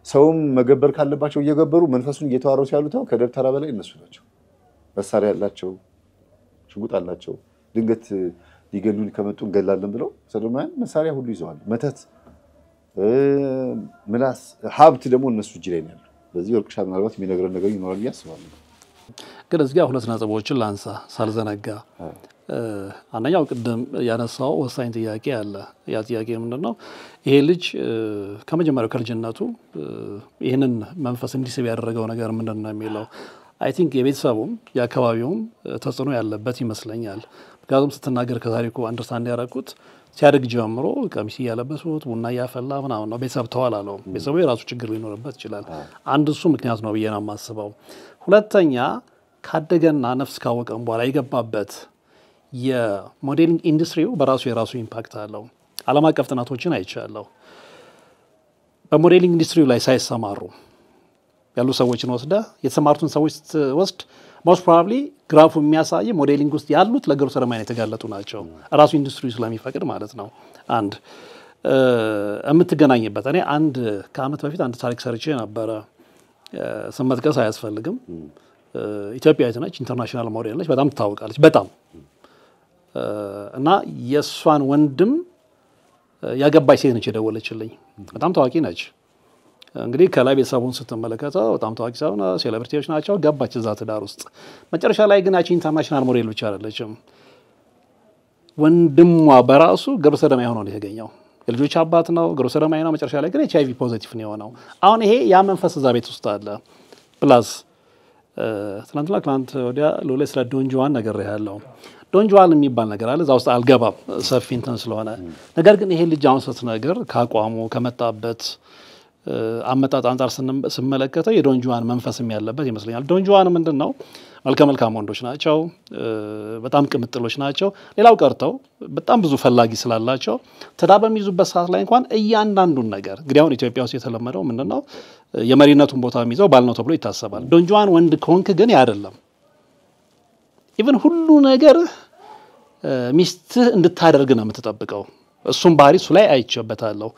Speaker 1: ሰውም መገበር ካለባቸው እየገበሩ መንፈሱን እየተዋረሱ ያሉት ከደብተራ በላይ እነሱ ናቸው። መሳሪያ ያላቸው፣ ሽጉጥ አላቸው። ድንገት ሊገሉን ከመጡ እንገላለን ብለው ሰዶማውያን መሳሪያ ሁሉ ይዘዋል። መተት፣ ምላስ፣ ሀብት ደግሞ እነሱ እጅ ላይ ነው ያለው። በዚህ ወርቅሻ ምናልባት የሚነግረን ነገር ይኖራል ብዬ አስባለሁ።
Speaker 3: ግን እዚህ ጋር ሁለት ነጥቦችን ላንሳ ሳልዘነጋ። አንደኛው ቅድም ያነሳው ወሳኝ ጥያቄ አለ። ያ ጥያቄ ምንድነው? ይሄ ልጅ ከመጀመሪያው ከልጅነቱ ይህንን መንፈስ እንዲስብ ያደረገው ነገር ምንድነው የሚለው አይ ቲንክ የቤተሰቡም የአካባቢውም ተጽዕኖ ያለበት ይመስለኛል። ምክንያቱም ስትናገር ከታሪኩ አንደርስታንድ ያደረኩት ሲያድግ ጀምሮ ቀሚስ እያለበሱት ቡና እያፈላ ምናምን ነው። ቤተሰብ ተዋል አለውም። ቤተሰቡ የራሱ ችግር ሊኖርበት ይችላል። አንድ እሱ ምክንያት ነው ብዬ ነው የማስበው። ሁለተኛ ካደገና ነፍስ ካወቀም በኋላ የገባበት የሞዴሊንግ ኢንዱስትሪው በራሱ የራሱ ኢምፓክት አለው። ዓለም አቀፍ ጥናቶችን አይቻለሁ። በሞዴሊንግ ኢንዱስትሪው ላይ ሳይሰማሩ ያሉ ሰዎችን ወስደ የተሰማሩትን ሰዎች ወስድ ሞስት ፕሮባብሊ ግራፉ የሚያሳይ ሞዴሊንግ ውስጥ ያሉት ለግብረ ሰዶማዊነት የተጋለጡ ናቸው። ራሱ ኢንዱስትሪው ስለሚፈቅድ ማለት ነው። አንድ የምትገናኝበት እኔ ከዓመት በፊት አንድ ታሪክ ሰርቼ ነበረ። ስም መጥቀስ አያስፈልግም። ኢትዮጵያዊት ነች፣ ኢንተርናሽናል ሞዴል ነች፣ በጣም ትታወቃለች በጣም እና የእሷን ወንድም ያገባች ሴት ነች የደወለችልኝ። በጣም ታዋቂ ነች እንግዲህ ከላይ ቤተሰቡን ስትመለከተው በጣም ታዋቂ ሰው ነው፣ ሴሌብሪቲዎች ናቸው። ገባች እዛ ትዳር ውስጥ። መጨረሻ ላይ ግን ያቺ ኢንተርናሽናል ሞዴል ብቻ አይደለችም። ወንድሟ በራሱ ግብረ ሰዶማዊ ሆኖ ነው የተገኘው። የልጆች አባት ነው፣ ግብረ ሰዶማዊ ነው። መጨረሻ ላይ ግን HIV ፖዚቲቭ ነው የሆነው። አሁን ይሄ ያ መንፈስ እዛ ቤት ውስጥ አለ። ፕላስ ትናንት ወዲያ ሎሌ ስለ ዶን ጁዋን ነገር ያለው ዶን ጁዋን የሚባል ነገር አለ። እዛ ውስጥ አልገባም ሰፊ እንትን ስለሆነ። ነገር ግን ይሄ ልጅ አሁን ስትነግር ካቋሙ ከመጣበት አመጣጥ አንጻር ስንመለከተው የዶን ጁዋን መንፈስም ያለበት ይመስለኛል። ዶን ጁዋን ምንድነው? መልካም ወንዶች ናቸው፣ በጣም ቅምጥሎች ናቸው። ሌላው ቀርተው በጣም ብዙ ፈላጊ ስላላቸው ትዳር በሚይዙበት ሰዓት ላይ እንኳን እያንዳንዱን ነገር እንግዲህ አሁን ኢትዮጵያ ውስጥ የተለመደው ምንድነው? የመሪነቱን ቦታ የሚይዘው ባል ነው ተብሎ ይታሰባል። ዶን ጁዋን ወንድ ከሆንክ ግን አይደለም። ኢቭን ሁሉ ነገር ሚስትህ እንድታደርግ ነው የምትጠብቀው። እሱም ባህሪ እሱ ላይ አይቼበታለሁ።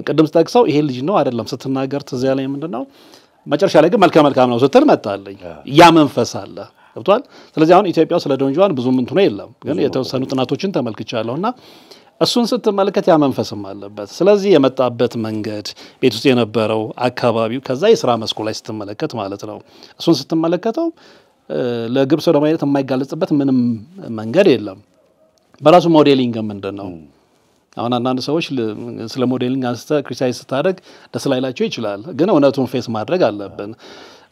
Speaker 3: ቅድም ተጠቅሰው ይሄ ልጅ ነው አይደለም ስትናገር ትዝ ያለኝ ምንድነው? መጨረሻ ላይ ግን መልካም ነው ስትል መጣለኝ። ያ መንፈስ አለ። ገብቷል? ስለዚህ አሁን ኢትዮጵያ ስለ ዶን ጁዋን ብዙ ምን ነው የለም፣ ግን የተወሰኑ ጥናቶችን ተመልክቻለሁና እሱን ስትመለከት ያ መንፈስም አለበት። ስለዚህ የመጣበት መንገድ፣ ቤት ውስጥ የነበረው አካባቢው፣ ከዛ የሥራ መስኩ ላይ ስትመለከት ማለት ነው። እሱን ስትመለከተው ለግብረ ሰዶማዊነት የማይጋለጽበት ምንም መንገድ የለም። በራሱ ሞዴሊንግ ምንድነው? አሁን አንዳንድ ሰዎች ስለ ሞዴሊንግ አንስተ ክሪቲሳይዝ ስታደርግ ደስ ላይላቸው ይችላል፣ ግን እውነቱን ፌስ ማድረግ አለብን።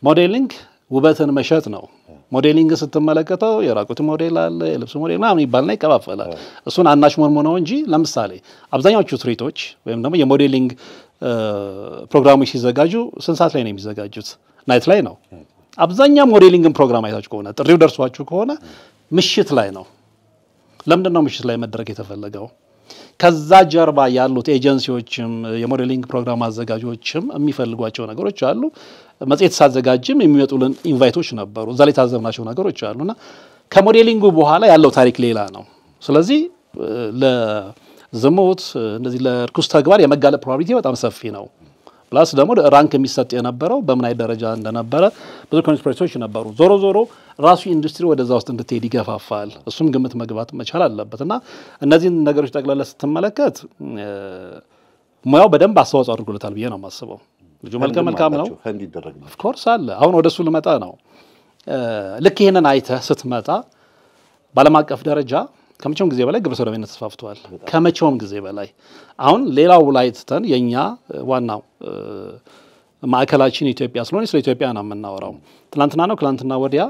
Speaker 3: ሞዴሊንግ ውበትን መሸጥ ነው። ሞዴሊንግ ስትመለከተው የራቁት ሞዴል አለ፣ የልብስ ሞዴል ምናምን ይባልና ይቀባፈላል። እሱን አናሽ ሞርሞነው እንጂ ለምሳሌ አብዛኛዎቹ ትርኢቶች ወይም ደግሞ የሞዴሊንግ ፕሮግራሞች ሲዘጋጁ ስንት ሰዓት ላይ ነው የሚዘጋጁት? ናይት ላይ ነው። አብዛኛው ሞዴሊንግን ፕሮግራም አይታችሁ ከሆነ ጥሪው ደርሷችሁ ከሆነ ምሽት ላይ ነው። ለምንድን ነው ምሽት ላይ መደረግ የተፈለገው? ከዛ ጀርባ ያሉት ኤጀንሲዎችም የሞዴሊንግ ፕሮግራም አዘጋጆችም የሚፈልጓቸው ነገሮች አሉ። መጽሔት ሳዘጋጅም የሚመጡልን ኢንቫይቶች ነበሩ። እዛ ላይ ታዘብናቸው ነገሮች አሉና ከሞዴሊንጉ በኋላ ያለው ታሪክ ሌላ ነው። ስለዚህ ለዝሙት እንደዚህ ለርኩስ ተግባር የመጋለጥ ፕሮባቢሊቲ በጣም ሰፊ ነው። ፕላስ ደግሞ ራንክ የሚሰጥ የነበረው በምን አይነት ደረጃ እንደነበረ ብዙ ኮንስፒሬሲዎች ነበሩ። ዞሮ ራሱ ኢንዱስትሪ ወደዛ ውስጥ እንድትሄድ ይገፋፋል። እሱም ግምት መግባት መቻል አለበትና እነዚህን ነገሮች ጠቅላላ ስትመለከት ሙያው በደንብ አስተዋጽኦ አድርጎለታል ብዬ ነው የማስበው። ልጁ መልካም ነው። ኦፍ ኮርስ አለ። አሁን ወደሱ ልመጣ ነው። ልክ ይሄንን አይተህ ስትመጣ በዓለም አቀፍ ደረጃ ከመቼውም ጊዜ በላይ ግብረ ሰዶማዊነት ተስፋፍቷል። ከመቼውም ጊዜ በላይ አሁን ሌላው ላይ ተን የኛ ዋናው ማዕከላችን ኢትዮጵያ ስለሆነ ስለ ኢትዮጵያ ነው የምናወራው። ትናንትና ወዲያ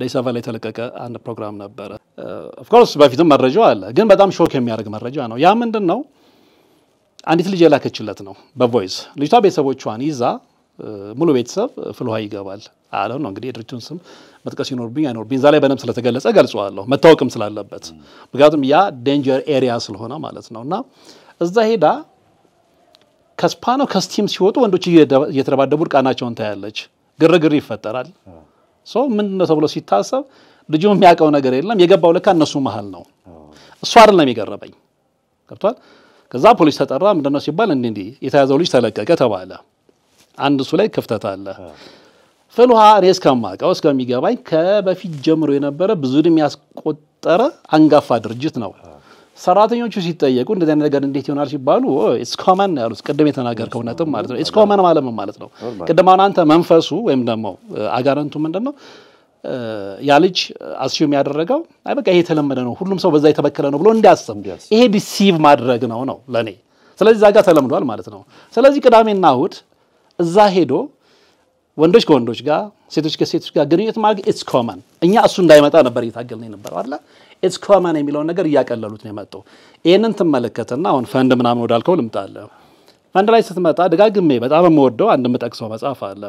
Speaker 3: ዴሳቫ ላይ የተለቀቀ አንድ ፕሮግራም ነበረ። ኦፍ ኮርስ በፊትም መረጃው አለ፣ ግን በጣም ሾክ የሚያደርግ መረጃ ነው። ያ ምንድነው? አንዲት ልጅ የላከችለት ነው በቮይስ። ልጅቷ ቤተሰቦቿን ይዛ ሙሉ ቤተሰብ ፍልውሃ ይገባል አለው ነው እንግዲህ የድርጅቱን ስም መጥቀስ ይኖርብኝ አይኖርብኝ እዛ ላይ በደንብ ስለተገለጸ ገልጿለሁ፣ መታወቅም ስላለበት ምክንያቱም ያ ዴንጀር ኤሪያ ስለሆነ ማለት ነውና እዛ ሄዳ ከስፓኖ ከስቲም ሲወጡ ወንዶች እየተደባደቡ እርቃናቸውን ታያለች። ግርግር ይፈጠራል። ምንድነው ተብሎ ሲታሰብ ልጁ የሚያውቀው ነገር የለም። የገባው ለካ እነሱ መሃል ነው። እሱ አይደለም የገረበኝ። ገብቷል? ከዛ ፖሊስ ተጠራ። ምንድነው ሲባል እንዲህ የተያዘው ልጅ ተለቀቀ ተባለ። አንድ እሱ ላይ ክፍተት አለ። ፍልውሃ እኔ እስከማውቀው እስከሚገባኝ ከበፊት ጀምሮ የነበረ ብዙ ዕድሜ ያስቆጠረ አንጋፋ ድርጅት ነው። ሰራተኞቹ ሲጠየቁ እንደዚህ አይነት ነገር እንዴት ይሆናል ሲባሉ ኢትስ ኮመን ያሉት ቅድም የተናገርከው ነጥብ ማለት ነው። ኢትስ ኮመን ማለት ነው። ቅድም አንተ መንፈሱ ወይም ደግሞ አጋረንቱ ምንድነው ያ ልጅ አስዩም ያደረገው አይ በቃ ይሄ የተለመደ ነው፣ ሁሉም ሰው በዛ የተበከለ ነው ብሎ እንዲያስብ ይሄ ዲሲቭ ማድረግ ነው ለኔ። ስለዚህ ዛጋ ተለምዷል ማለት ነው። ስለዚህ ቅዳሜና እሁድ እዛ ሄዶ ወንዶች ከወንዶች ጋር ሴቶች ከሴቶች ጋር ግንኙነት ማድረግ ኢትስ ኮመን። እኛ እሱ እንዳይመጣ ነበር እየታገልን የነበረው አይደል? ኢትስ ኮመን የሚለውን ነገር እያቀለሉት ነው የመጣው። ይሄንን ትመለከተና አሁን ፈንድ ምናምን ወዳልከው ልምጣለ። ፈንድ ላይ ስትመጣ ደጋግሜ በጣም የምወደው አንድ የምጠቅሰው መጽሐፍ አለ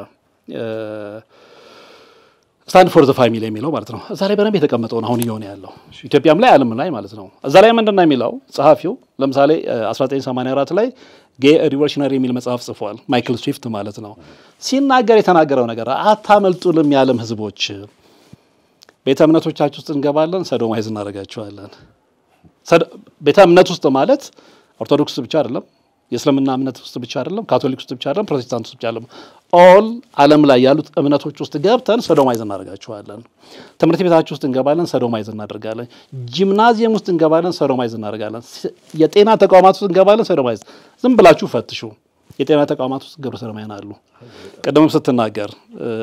Speaker 3: ስታንድ ፎር ዘ ፋሚሊ የሚለው ማለት ነው። እዛ ላይ በደንብ የተቀመጠው ነው አሁን እየሆነ ያለው ኢትዮጵያም ላይ ዓለም ላይ ማለት ነው። እዛ ላይ ምንድነው የሚለው ጸሐፊው ለምሳሌ 1984 ላይ ጌይ ሪቮሉሽነሪ የሚል መጽሐፍ ጽፏል ማይክል ስዊፍት ማለት ነው። ሲናገር የተናገረው ነገር አታመልጡልም የዓለም ህዝቦች፣ ቤተ እምነቶቻችሁ ውስጥ እንገባለን ሰዶማይዝ እናደርጋቸዋለን። ቤተ እምነት ውስጥ ማለት ኦርቶዶክስ ብቻ አይደለም፣ የእስልምና እምነት ውስጥ ብቻ አይደለም፣ ካቶሊክ ውስጥ ብቻ አይደለም፣ ፕሮቴስታንት ውስጥ ብቻ አይደለም፣ ኦል ዓለም ላይ ያሉት እምነቶች ውስጥ ገብተን ሰዶማይዝ እናደርጋቸዋለን። ትምህርት ቤታችሁ ውስጥ እንገባለን ሰዶማይዝ እናደርጋለን። ጂምናዚየም ውስጥ እንገባለን ሰዶማይዝ እናደርጋለን። የጤና ተቋማት ውስጥ እንገባለን ሰዶማይዝ። ዝም ብላችሁ ፈትሹ። የጤና ተቋማት ውስጥ ግብረ ሰዶማውያን አሉ። ቀደም ስትናገር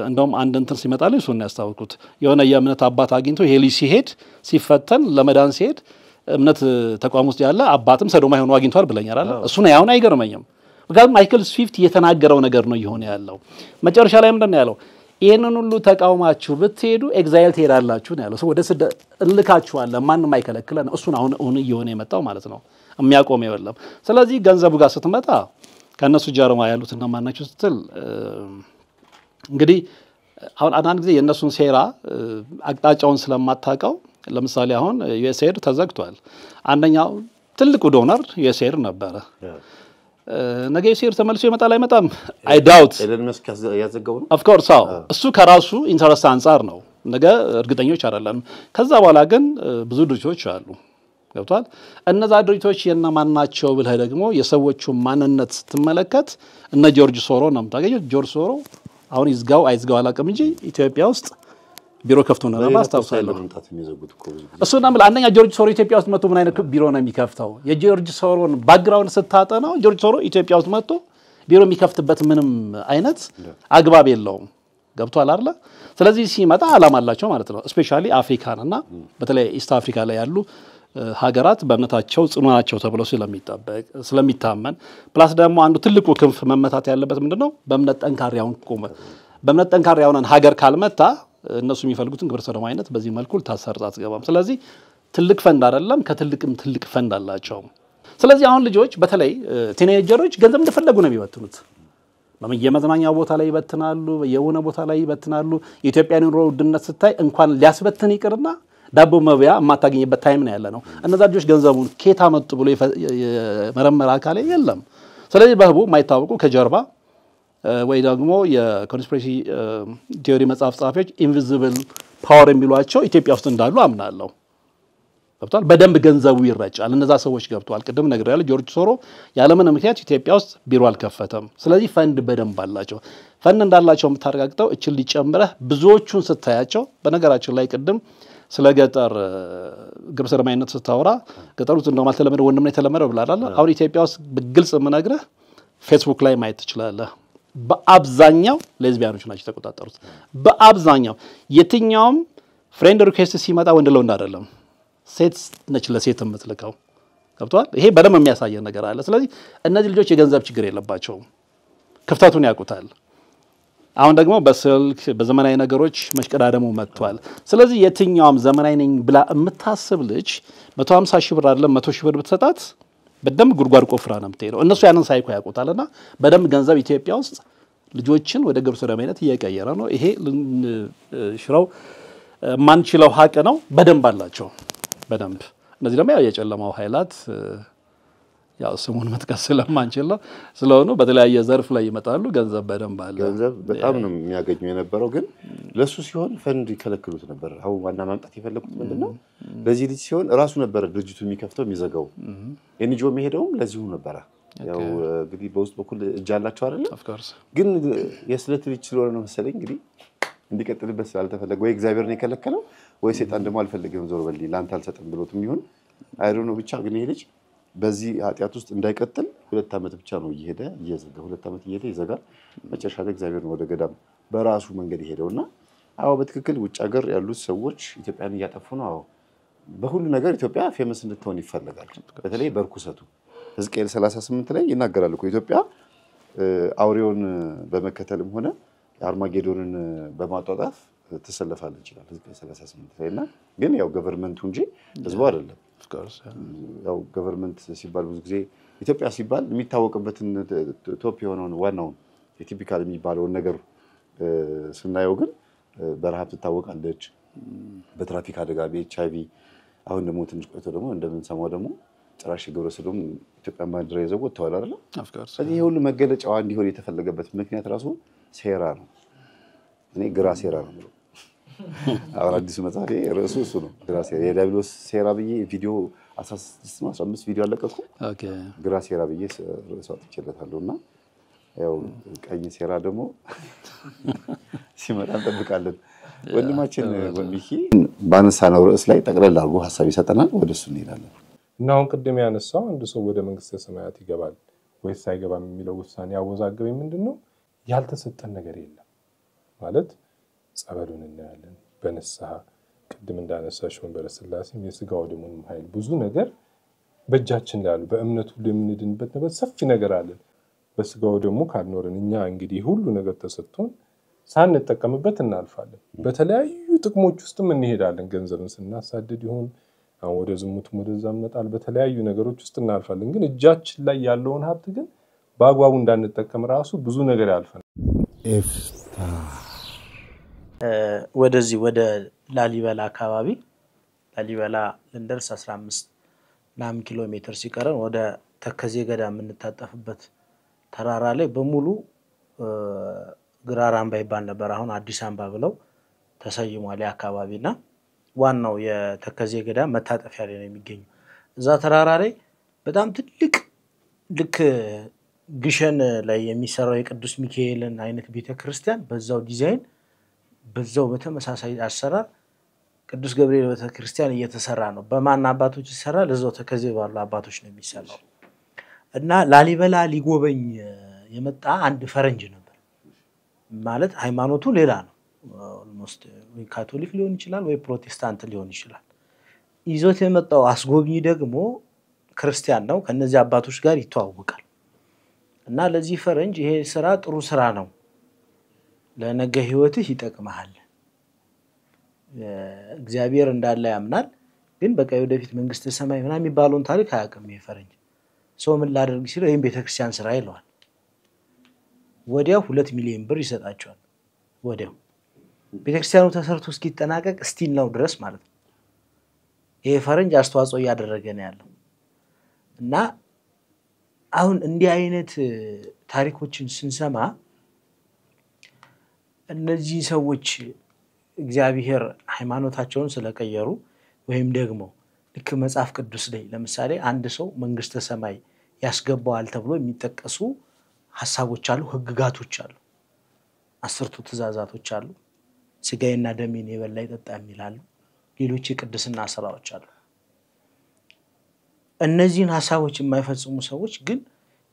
Speaker 3: እንደውም አንድ እንትን ሲመጣልኝ እሱን ያስታውቁት የሆነ የእምነት አባት አግኝቶ ይሄ ልጅ ሲሄድ ሲፈተን ለመዳን ሲሄድ እምነት ተቋም ውስጥ ያለ አባትም ሰዶማዊ ሆኖ አግኝቷል ብለኛል አይደል? እሱ ነው ያውን አይገርመኝም። ምክንያቱም ማይክል ስዊፍት የተናገረው ነገር ነው ይሆነ ያለው። መጨረሻ ላይ ምንድን ነው ያለው? ይሄንን ሁሉ ተቃውማችሁ ብትሄዱ ኤግዛይል ትሄዳላችሁ ነው ያለው። ሰው ወደ ስደት እልካችኋለሁ ማንንም አይከለክለን። እሱን አሁን እየሆነ የመጣው ማለት ነው የሚያቆም የለም። ስለዚህ ገንዘቡ ጋር ስትመጣ ከነሱ ጀርባ ያሉት እና ማናቸው ስትል እንግዲህ አሁን አንዳንድ ጊዜ የእነሱን ሴራ አቅጣጫውን ስለማታውቀው ለምሳሌ አሁን ዩኤስኤድ ተዘግቷል። አንደኛው ትልቁ ዶነር ዩኤስኤድ ነበረ። ነገ ዩኤስኤድ ተመልሶ ይመጣል አይመጣም አይ ዳውት
Speaker 1: ኤለን መስክ ያዘጋው ነው
Speaker 3: ኦፍ ኮርስ እሱ ከራሱ ኢንተረስት አንፃር ነው ነገ እርግጠኞች አይደለም። ከዛ በኋላ ግን ብዙ ድርጅቶች አሉ ገብቷል። እነዛ ድርጅቶች የነማን ናቸው ብለህ ደግሞ የሰዎቹ ማንነት ስትመለከት እነ ጆርጅ ሶሮ ነው የምታገኘው። ጆርጅ ሶሮ አሁን ይዝጋው አይዝጋው አላውቅም እንጂ ኢትዮጵያ ውስጥ ቢሮ ከፍቶ ነው ማስታወሳለሁ። እሱ ነው አንደኛ ጆርጅ ሶሮ ኢትዮጵያ ውስጥ መጥቶ ምን አይነት ቢሮ ነው የሚከፍተው? የጆርጅ ሶሮን ባክግራውንድ ስታጠናው ጆርጅ ሶሮ ኢትዮጵያ ውስጥ መጥቶ ቢሮ የሚከፍትበት ምንም አይነት አግባብ የለውም። ገብቷል አይደል? ስለዚህ ሲመጣ አላማ አላቸው ማለት ነው። ስፔሻሊ አፍሪካን እና በተለይ ኢስት አፍሪካ ላይ ያሉ ሀገራት በእምነታቸው ጽኑ ናቸው ተብለው ስለሚጠበቅ ስለሚታመን ፕላስ ደግሞ አንዱ ትልቁ ክንፍ መመታት ያለበት ምንድነው? በእምነት ጠንካራውን ቆመ በእምነት ጠንካራውን ሀገር ካልመታ እነሱ የሚፈልጉትን ግብረ ሰዶማዊነት በዚህ መልኩ ታሰርጣ አትገባም። ስለዚህ ትልቅ ፈንድ አይደለም ከትልቅም ትልቅ ፈንድ አላቸው። ስለዚህ አሁን ልጆች በተለይ ቲኔጀሮች ገንዘብ እንደፈለጉ ነው የሚበትኑት። በየመዝናኛ ቦታ ላይ ይበትናሉ፣ በየሆነ ቦታ ላይ ይበትናሉ። የኢትዮጵያን ኑሮ ውድነት ስታይ እንኳን ሊያስበትን ይቅርና ዳቦ መብያ የማታገኝበት ታይም ነው ያለ ነው። እነዛ ልጆች ገንዘቡን ኬታ መጡ ብሎ የመረመረ አካል የለም። ስለዚህ በህቡ የማይታወቁ ከጀርባ ወይ ደግሞ የኮንስፒሬሲ ቲዮሪ መጽሐፍ ጻፊዎች ኢንቪዚብል ፓወር የሚሏቸው ኢትዮጵያ ውስጥ እንዳሉ አምናለሁ። ገብቷል። በደንብ ገንዘቡ ይረጫል። እነዛ ሰዎች ገብቷል። ቅድም ነግሬያለሁ። ጆርጅ ሶሮ ያለምን ምክንያት ኢትዮጵያ ውስጥ ቢሮ አልከፈተም። ስለዚህ ፈንድ በደንብ አላቸው። ፈንድ እንዳላቸው የምታረጋግጠው እችል ሊጨምረህ ብዙዎቹን ስታያቸው በነገራችን ላይ ቅድም ስለ ገጠር ግብረ ሰዶማዊነት ስታወራ ገጠሩ እንደውም አልተለመደው ወንድም ነው የተለመደው ብላላል። አሁን ኢትዮጵያ ውስጥ በግልጽ የምነግርህ ፌስቡክ ላይ ማየት ትችላለህ። በአብዛኛው ሌዝቢያኖች ናቸው ተቆጣጣሩት። በአብዛኛው የትኛውም ፍሬንድ ሪኩዌስት ሲመጣ ወንድ ለወንድ አይደለም ሴት ነች ለሴት የምትልከው። ገብቷል። ይሄ በደንብ የሚያሳየን ነገር አለ። ስለዚህ እነዚህ ልጆች የገንዘብ ችግር የለባቸውም። ክፍተቱን ያውቁታል። አሁን ደግሞ በስልክ በዘመናዊ ነገሮች መሽቀዳደሙ መጥቷል። ስለዚህ የትኛውም ዘመናዊ ነኝ ብላ የምታስብ ልጅ 150 ሺህ ብር አይደለም 100 ሺህ ብር ብትሰጣት በደንብ ጉድጓድ ቆፍራ ነው የምትሄደው። እነሱ ያንን ሳይኮ ያውቁታልና በደንብ ገንዘብ ኢትዮጵያ ውስጥ ልጆችን ወደ ግብረ ሰዶማዊነት እየቀየረ ነው። ይሄ ሽራው ማንችለው ሀቅ ነው። በደንብ አላቸው በደንብ እነዚህ ደግሞ የጨለማው ኃይላት ያው ስሙን መጥቀስ ስለማንችል ነው ስለሆነ በተለያየ ዘርፍ ላይ ይመጣሉ። ገንዘብ በደንብ አለ።
Speaker 1: ገንዘብ በጣም ነው የሚያገኙ የነበረው ግን ለሱ ሲሆን ፈንድ ይከለክሉት ነበር። አሁን ዋና ማምጣት የፈለኩት ምንድነው ለዚህ ልጅ ሲሆን ራሱ ነበር ድርጅቱ የሚከፍተው የሚዘጋው ኤንጂኦ የሚሄደው ለዚሁ ነበር። ያው እንግዲህ በውስጥ በኩል እጅ አላቸው አይደል?
Speaker 3: ኦፍ ኮርስ ግን
Speaker 1: የስለት ልጅ ስለሆነ ነው መሰለኝ እንግዲህ እንዲቀጥልበት ስላልተፈለገ ወይ እግዚአብሔር ነው የከለከለው ወይ ሰይጣን ደግሞ አልፈልግም ዞር በል ላንተ አልሰጥም ብሎትም ይሁን አይ ዶንት ኖ ብቻ ግን ይሄ ልጅ በዚህ ኃጢያት ውስጥ እንዳይቀጥል 2 ዓመት ብቻ ነው እየሄደ እየዘጋ 2 ዓመት እየሄደ ይዘጋል። መጨረሻ ላይ እግዚአብሔር ነው ወደ ገዳም በራሱ መንገድ ይሄደውና አዎ በትክክል ውጭ ሀገር ያሉት ሰዎች ኢትዮጵያን እያጠፉ ነው። አዎ በሁሉ ነገር ኢትዮጵያ ፌመስ እንድትሆን ይፈልጋል። በተለይ በርኩሰቱ ሕዝቅኤል 38 ላይ ይናገራል እኮ ኢትዮጵያ አውሬውን በመከተልም ሆነ አርማጌዶንን በማጣጣፍ ተሰለፋለች ይላል ሕዝቅኤል 38 ላይና ግን ያው ገቨርንመንቱ እንጂ ህዝቡ አይደለም። ያው ገቨርንመንት ሲባል ብዙ ጊዜ ኢትዮጵያ ሲባል የሚታወቅበትን ቶፕ የሆነውን ዋናውን የቲፒካል የሚባለውን ነገር ስናየው ግን በረሃብ ትታወቃለች፣ በትራፊክ አደጋ፣ በኤችአይቪ አሁን ደግሞ ትንሽ ቆይቶ ደግሞ እንደምንሰማው ደግሞ ጭራሽ ግብረ ሰዶም ኢትዮጵያን ባንዲራ ይዘው ወጥተዋል አይደል? ስለዚህ ይሄ ሁሉ መገለጫዋ እንዲሆን የተፈለገበት ምክንያት ራሱ ሴራ ነው። እኔ ግራ ሴራ ነው ማለት አሁን አዲስ መጽሐፍ ርዕሱ እሱ ነው። ግራ ሴራ የዲያብሎስ ሴራ ብዬ ቪዲዮ 15 ቪዲዮ አለቀኩ። ኦኬ ግራ ሴራ ብዬ ርዕሱ አጥቼለታለሁና ያው ቀኝ ሴራ ደግሞ ሲመጣ እንጠብቃለን። ወንድማችን ወንድምኪ ባነሳነው ርዕስ ላይ ጠቅለል አድርጎ ሐሳብ ይሰጠናል። ወደሱ እንሄዳለን።
Speaker 9: እና አሁን ቅድም ያነሳው አንድ ሰው ወደ መንግስተ ሰማያት ይገባል ወይስ አይገባም የሚለው ውሳኔ ያወዛገበኝ ምንድነው ያልተሰጠን ነገር የለም ማለት ጸበሉን እናያለን በንስሐ ቅድም እንዳነሳሽ ወንበረ ስላሴም የሥጋው ደሙን ኃይል ብዙ ነገር በእጃችን ላይ አሉ በእምነቱ ለምንድንበት ነገር ሰፊ ነገር አለ በሥጋው ደሙ ካልኖርን እኛ እንግዲህ ሁሉ ነገር ተሰጥቶን ሳንጠቀምበት እናልፋለን በተለያዩ ጥቅሞች ውስጥም እንሄዳለን ገንዘብን ስናሳድድ ይሁን አሁን ወደ ዝሙትም ወደዛም መጣል በተለያዩ ነገሮች ውስጥ እናልፋለን ግን እጃችን ላይ ያለውን ሀብት ግን በአግባቡ እንዳንጠቀም ራሱ ብዙ ነገር ያልፈናል
Speaker 10: ወደዚህ ወደ ላሊበላ አካባቢ ላሊበላ ልንደርስ 15 ናም ኪሎ ሜትር ሲቀረን ወደ ተከዜ ገዳም የምንታጠፍበት ተራራ ላይ በሙሉ ግራራምባ ይባል ነበር አሁን አዲስ አምባ ብለው ተሰይሟል አካባቢና ዋናው የተከዜ ገዳም መታጠፊያ ላይ ነው የሚገኘው እዛ ተራራ ላይ በጣም ትልቅ ልክ ግሸን ላይ የሚሰራው የቅዱስ ሚካኤልን አይነት ቤተክርስቲያን በዛው ዲዛይን በዛው በተመሳሳይ አሰራር ቅዱስ ገብርኤል ቤተክርስቲያን እየተሰራ ነው በማን አባቶች ይሰራል እዛው ተከዜ ባሉ አባቶች ነው የሚሰራው እና ላሊበላ ሊጎበኝ የመጣ አንድ ፈረንጅ ነበር ማለት ሃይማኖቱ ሌላ ነው ኦልሞስት ወይ ካቶሊክ ሊሆን ይችላል ወይ ፕሮቴስታንት ሊሆን ይችላል ይዞት የመጣው አስጎብኚ ደግሞ ክርስቲያን ነው ከነዚህ አባቶች ጋር ይተዋወቃል እና ለዚህ ፈረንጅ ይሄ ስራ ጥሩ ስራ ነው ለነገ ህይወትህ ይጠቅማል እግዚአብሔር እንዳለ ያምናል ግን በቃ ወደፊት መንግስተ ሰማይ ምናምን የሚባለውን ታሪክ አያውቅም ይሄ ፈረንጅ ሰው ምን ላደርግ ሲለው ይሄን ቤተክርስቲያን ስራ ይለዋል ወዲያው 2 ሚሊዮን ብር ይሰጣቸዋል ወዲያው ቤተክርስቲያኑ ተሰርቶ እስኪጠናቀቅ ስቲል ነው ድረስ ማለት ነው ይሄ ፈረንጅ አስተዋጽኦ ያደረገ ነው ያለው እና አሁን እንዲህ አይነት ታሪኮችን ስንሰማ እነዚህ ሰዎች እግዚአብሔር ሃይማኖታቸውን ስለቀየሩ ወይም ደግሞ ልክ መጽሐፍ ቅዱስ ላይ ለምሳሌ አንድ ሰው መንግስተ ሰማይ ያስገባዋል ተብሎ የሚጠቀሱ ሐሳቦች አሉ ህግጋቶች አሉ 10ቱ ትእዛዛቶች አሉ ስጋዬና ደሜን የበላ ይጠጣ የሚላሉ ሌሎች የቅድስና ስራዎች አሉ እነዚህን ሐሳቦች የማይፈጽሙ ሰዎች ግን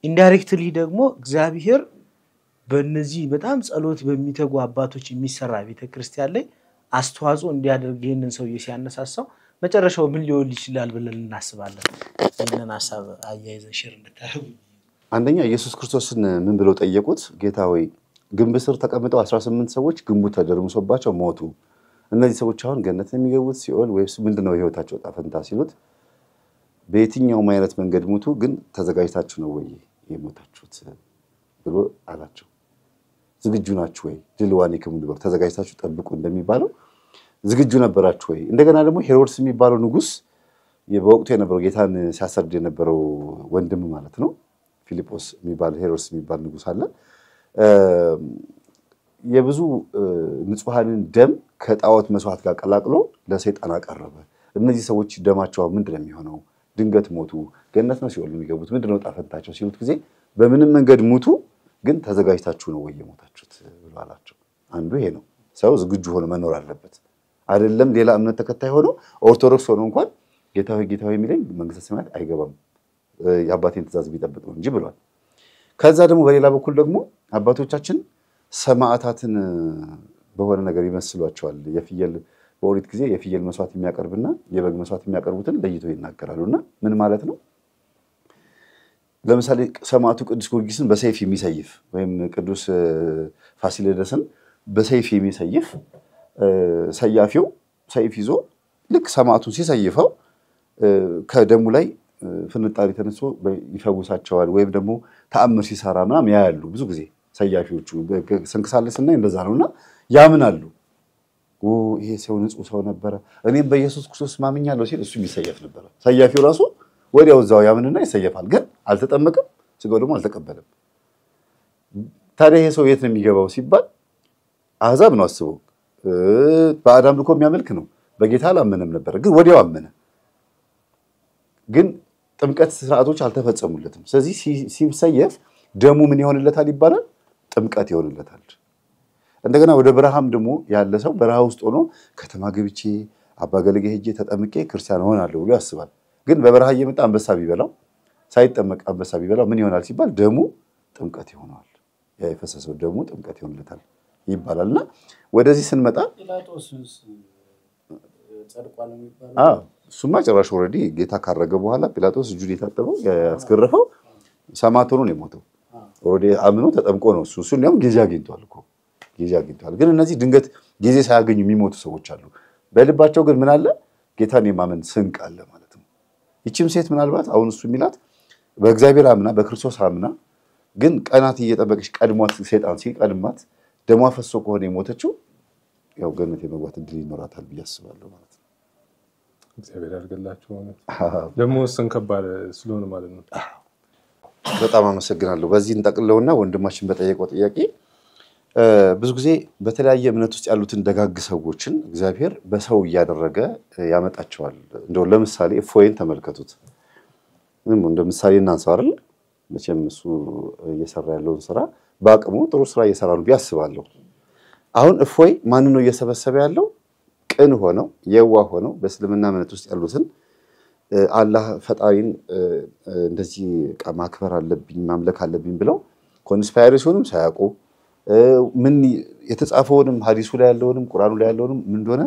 Speaker 10: ኢንዳይሬክትሊ ደግሞ እግዚአብሔር በእነዚህ በጣም ጸሎት በሚተጉ አባቶች የሚሰራ ቤተክርስቲያን ላይ አስተዋጽኦ እንዲያደርግ ይሄንን ሰው ሲያነሳሳው መጨረሻው ምን ሊሆን ይችላል ብለን እናስባለን ይሄንን ሐሳብ አያይዘን ሼር እንድታደርጉ
Speaker 1: አንደኛ ኢየሱስ ክርስቶስን ምን ብለው ጠየቁት ጌታ ሆይ ግንብ ስር ተቀምጠው 18 ሰዎች ግንቡ ተደርምሶባቸው ሞቱ እነዚህ ሰዎች አሁን ገነት ነው የሚገቡት ሲኦል ወይስ ምንድነው ህይወታቸው ጣፈንታ ሲሉት በየትኛው አይነት መንገድ ሞቱ ግን ተዘጋጅታችሁ ነው ወይ የሞታችሁት ብሎ አላቸው ዝግጁ ናችሁ ወይ ድልዋኔ ከሙሉ ተዘጋጅታችሁ ጠብቁ እንደሚባለው ዝግጁ ነበራችሁ ወይ እንደገና ደግሞ ሄሮድስ የሚባለው ንጉስ በወቅቱ የነበረው ጌታን ሲያሰርድ የነበረው ወንድም ማለት ነው ፊሊጶስ የሚባል ሄሮድስ የሚባል ንጉስ አለ የብዙ ንጹሃንን ደም ከጣዖት መስዋዕት ጋር ቀላቅሎ ለሰይጣን አቀረበ እነዚህ ሰዎች ደማቸው ምንድነው የሚሆነው ድንገት ሞቱ ገነት ነው ሲኦል የሚገቡት ምንድነው ጣፈንታቸው ሲሉት ጊዜ በምንም መንገድ ሞቱ ግን ተዘጋጅታችሁ ነው ወይ የሞታችሁት ብሎ አላቸው አንዱ ይሄ ነው ሰው ዝግጁ ሆኖ መኖር አለበት አይደለም ሌላ እምነት ተከታይ ሆኖ ኦርቶዶክስ ሆኖ እንኳን ጌታው የሚለኝ መንግስተ ሰማያት አይገባም የአባቴን ትእዛዝ ቢጠብቅ ነው እንጂ ብሏል ከዛ ደግሞ በሌላ በኩል ደግሞ አባቶቻችን ሰማዕታትን በሆነ ነገር ይመስሏቸዋል የፍየል በኦሪት ጊዜ የፍየል መስዋዕት የሚያቀርብና የበግ መስዋዕት የሚያቀርቡትን ለይቶ ይናገራሉና ምን ማለት ነው ለምሳሌ ሰማዕቱ ቅዱስ ጊዮርጊስን በሰይፍ የሚሰይፍ ወይም ቅዱስ ፋሲለደስን በሰይፍ የሚሰይፍ ሰያፊው ሰይፍ ይዞ ልክ ሰማዕቱን ሲሰይፈው ከደሙ ላይ ፍንጣሪ ተነስቶ ይፈውሳቸዋል ወይም ደግሞ ተአምር ሲሰራ ምናምን ያያሉ ብዙ ጊዜ ሰያፊዎቹ ሰንክሳለስና እንደዛ ነውና ያምናሉ ይሄ ሰው ንጹህ ሰው ነበር እኔም በኢየሱስ ክርስቶስ ማምኛለሁ ሲል እሱ የሚሰየፍ ነበር ሰያፊው ራሱ ወዲያው ዛው ያምንና ይሰየፋል ግን አልተጠመቀም ስጋው ደግሞ አልተቀበለም ታዲያ ይሄ ሰው የት ነው የሚገባው ሲባል አሕዛብ ነው አስበው በአዳም ልኮ የሚያመልክ ነው በጌታ አላመነም ነበር ግን ወዲያው አመነ ግን ጥምቀት ስርዓቶች አልተፈጸሙለትም ስለዚህ ሲሰየፍ ደሙ ምን ይሆንለታል ይባላል ጥምቀት ይሆንለታል እንደገና ወደ በረሃም ደግሞ ያለ ሰው በረሃ ውስጥ ሆኖ ከተማ ገብቼ አባገለገ ሄጄ ተጠምቄ ክርስቲያን ሆናለሁ ብሎ ያስባል ግን በበረሃ እየመጣ አንበሳ ቢበላው ሳይጠመቅ አንበሳ ቢበላው ምን ይሆናል ሲባል ደሙ ጥምቀት ይሆናል። ያ የፈሰሰው ደሙ ጥምቀት ይሆንለታል ይባላልና ወደዚህ ስንመጣ
Speaker 2: ጲላጦስስ ጸድቋል ነው የሚባለው።
Speaker 1: እሱማ ጭራሽ ኦልሬዲ ጌታ ካረገ በኋላ ጲላጦስ እጁን የታጠበው ያስገረፈው ሰማዕት ሆኖ ነው የሞተው። ኦልሬዲ አምኖ ተጠምቆ ነው እሱ እንዲያውም ጊዜ አግኝቷል እኮ ጊዜ አግኝቷል። ግን እነዚህ ድንገት ጊዜ ሳያገኙ የሚሞቱ ሰዎች አሉ። በልባቸው ግን ምን አለ? ጌታን የማመን ስንቅ አለ ማለት ነው። ይቺም ሴት ምናልባት አሁን እሱ የሚላት በእግዚአብሔር አምና በክርስቶስ አምና ግን ቀናት እየጠበቀች ቀድሟት ሰይጣን ሲቀድማት ደሟ ፈሶ ከሆነ የሞተችው ያው ገነት የመግባት እድል ይኖራታል ብዬ አስባለሁ ማለት ነው።
Speaker 9: እግዚአብሔር ያድርግላችሁ ማለት ደግሞ ስንከባለ ስለሆነ ማለት ነው።
Speaker 1: በጣም አመሰግናለሁ። በዚህ እንጠቅልለውና ወንድማችን በጠየቀው ጥያቄ ብዙ ጊዜ በተለያየ እምነት ውስጥ ያሉትን ደጋግ ሰዎችን እግዚአብሔር በሰው እያደረገ ያመጣቸዋል። እንደው ለምሳሌ እፎይን ተመልከቱት። እንደ ምሳሌ እናንሳው አይደል? መቼም እሱ እየሰራ ያለውን ስራ በአቅሙ ጥሩ ስራ እየሰራ ነው ቢያስባለሁ። አሁን እፎይ ማን ነው እየሰበሰበ ያለው? ቅን ሆነው የዋህ ሆነው በእስልምና እምነት ውስጥ ያሉትን አላህ ፈጣሪን እንደዚህ ማክበር አለብኝ ማምለክ አለብኝ ብለው ኮንስፓይሬሽኑም ሳያውቁ ምን የተጻፈውንም ሐዲሱ ላይ ያለውንም ቁርአኑ ላይ ያለውንም ምን እንደሆነ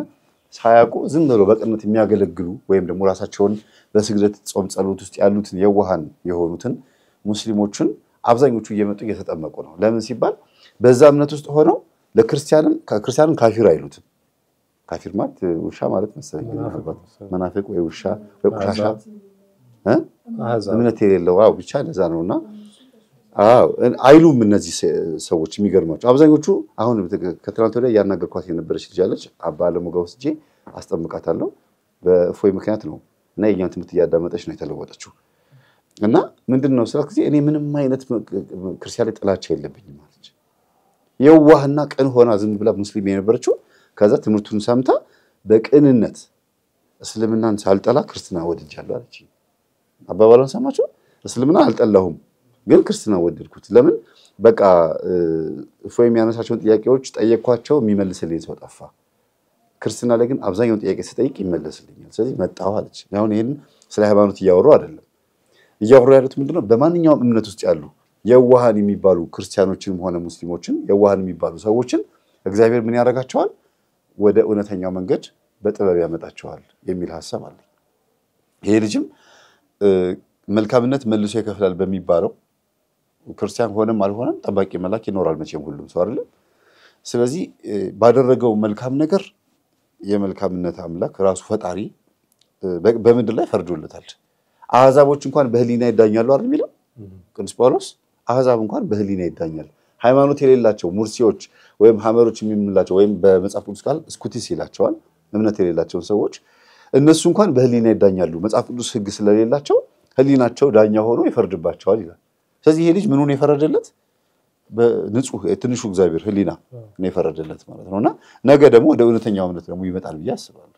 Speaker 1: ሳያውቁ ዝም ብለው በቅንነት የሚያገለግሉ ወይም ደግሞ ራሳቸውን በስግደት ጾም ጸሎት ውስጥ ያሉትን የዋሃን የሆኑትን ሙስሊሞችን አብዛኞቹ እየመጡ እየተጠመቁ ነው። ለምን ሲባል በዛ እምነት ውስጥ ሆነው ለክርስቲያንም ካፊር አይሉትም። ካፊር ማለት ውሻ ማለት መሰለኝ መናፍቅ ወይ ውሻ ወይ ቆሻሻ እምነት የሌለው ብቻ እንደዛ ነውና አይሉም እነዚህ ሰዎች። የሚገርማቸው አብዛኞቹ አሁን ከትናንት ወዲያ ያናገርኳት የነበረች ልጅ አለች። አባ አለሙ ጋር ወስጄ አስጠምቃታለሁ። በእፎይ ምክንያት ነው እና የኛን ትምህርት እያዳመጠች ነው የተለወጠችው። እና ምንድነው ስላት ጊዜ እኔ ምንም አይነት ክርስቲያን ላይ ጥላቻ የለብኝም አለች። የዋህና ቅን ሆና ዝም ብላ ሙስሊም የነበረችው ከዛ ትምህርቱን ሰምታ በቅንነት እስልምናን ሳልጠላ ክርስትና ወድጃለሁ አለች። አባባሏን ሰማችሁ? እስልምና አልጠላሁም ግን ክርስትና ወደድኩት። ለምን? በቃ እፎይ የሚያነሳቸውን ጥያቄዎች ጠየቅኳቸው የሚመልስልኝ ሰው ጠፋ። ክርስትና ላይ ግን አብዛኛውን ጥያቄ ስጠይቅ ይመለስልኛል። ስለዚህ መጣሁ አለች። አሁን ይሄን ስለ ሃይማኖት እያወሩ አይደለም። እያወሩ ያሉት ምንድነው? በማንኛውም እምነት ውስጥ ያሉ የዋሃን የሚባሉ ክርስቲያኖችንም ሆነ ሙስሊሞችን የዋሃን የሚባሉ ሰዎችን እግዚአብሔር ምን ያደርጋቸዋል? ወደ እውነተኛው መንገድ በጥበብ ያመጣቸዋል የሚል ሐሳብ አለ። ይሄ ልጅም መልካምነት መልሶ ይከፍላል በሚባለው ክርስቲያን ሆነም አልሆነም ጠባቂ መላክ ይኖራል መቼም ሁሉም ሰው አይደለም። ስለዚህ ባደረገው መልካም ነገር የመልካምነት አምላክ ራሱ ፈጣሪ በምድር ላይ ፈርዶለታል። አህዛቦች እንኳን በህሊና ይዳኛሉ አይደል የሚለው ቅዱስ ጳውሎስ። አህዛብ እንኳን በህሊና ይዳኛል። ሃይማኖት የሌላቸው ሙርሲዎች ወይም ሐመሮች የሚምላቸው ወይም በመጽሐፍ ቅዱስ ቃል ስኩቲስ ይላቸዋል እምነት የሌላቸው ሰዎች እነሱ እንኳን በህሊና ይዳኛሉ። መጽሐፍ ቅዱስ ህግ ስለሌላቸው ህሊናቸው ዳኛ ሆኖ ይፈርድባቸዋል ይላል። ስለዚህ ይሄ ልጅ ምኑን የፈረደለት? በንጹህ ትንሹ እግዚአብሔር ህሊና ነው የፈረደለት ማለት ነውና ነገ ደግሞ ወደ እውነተኛው እምነት ደግሞ ይመጣል ብዬ አስባለሁ።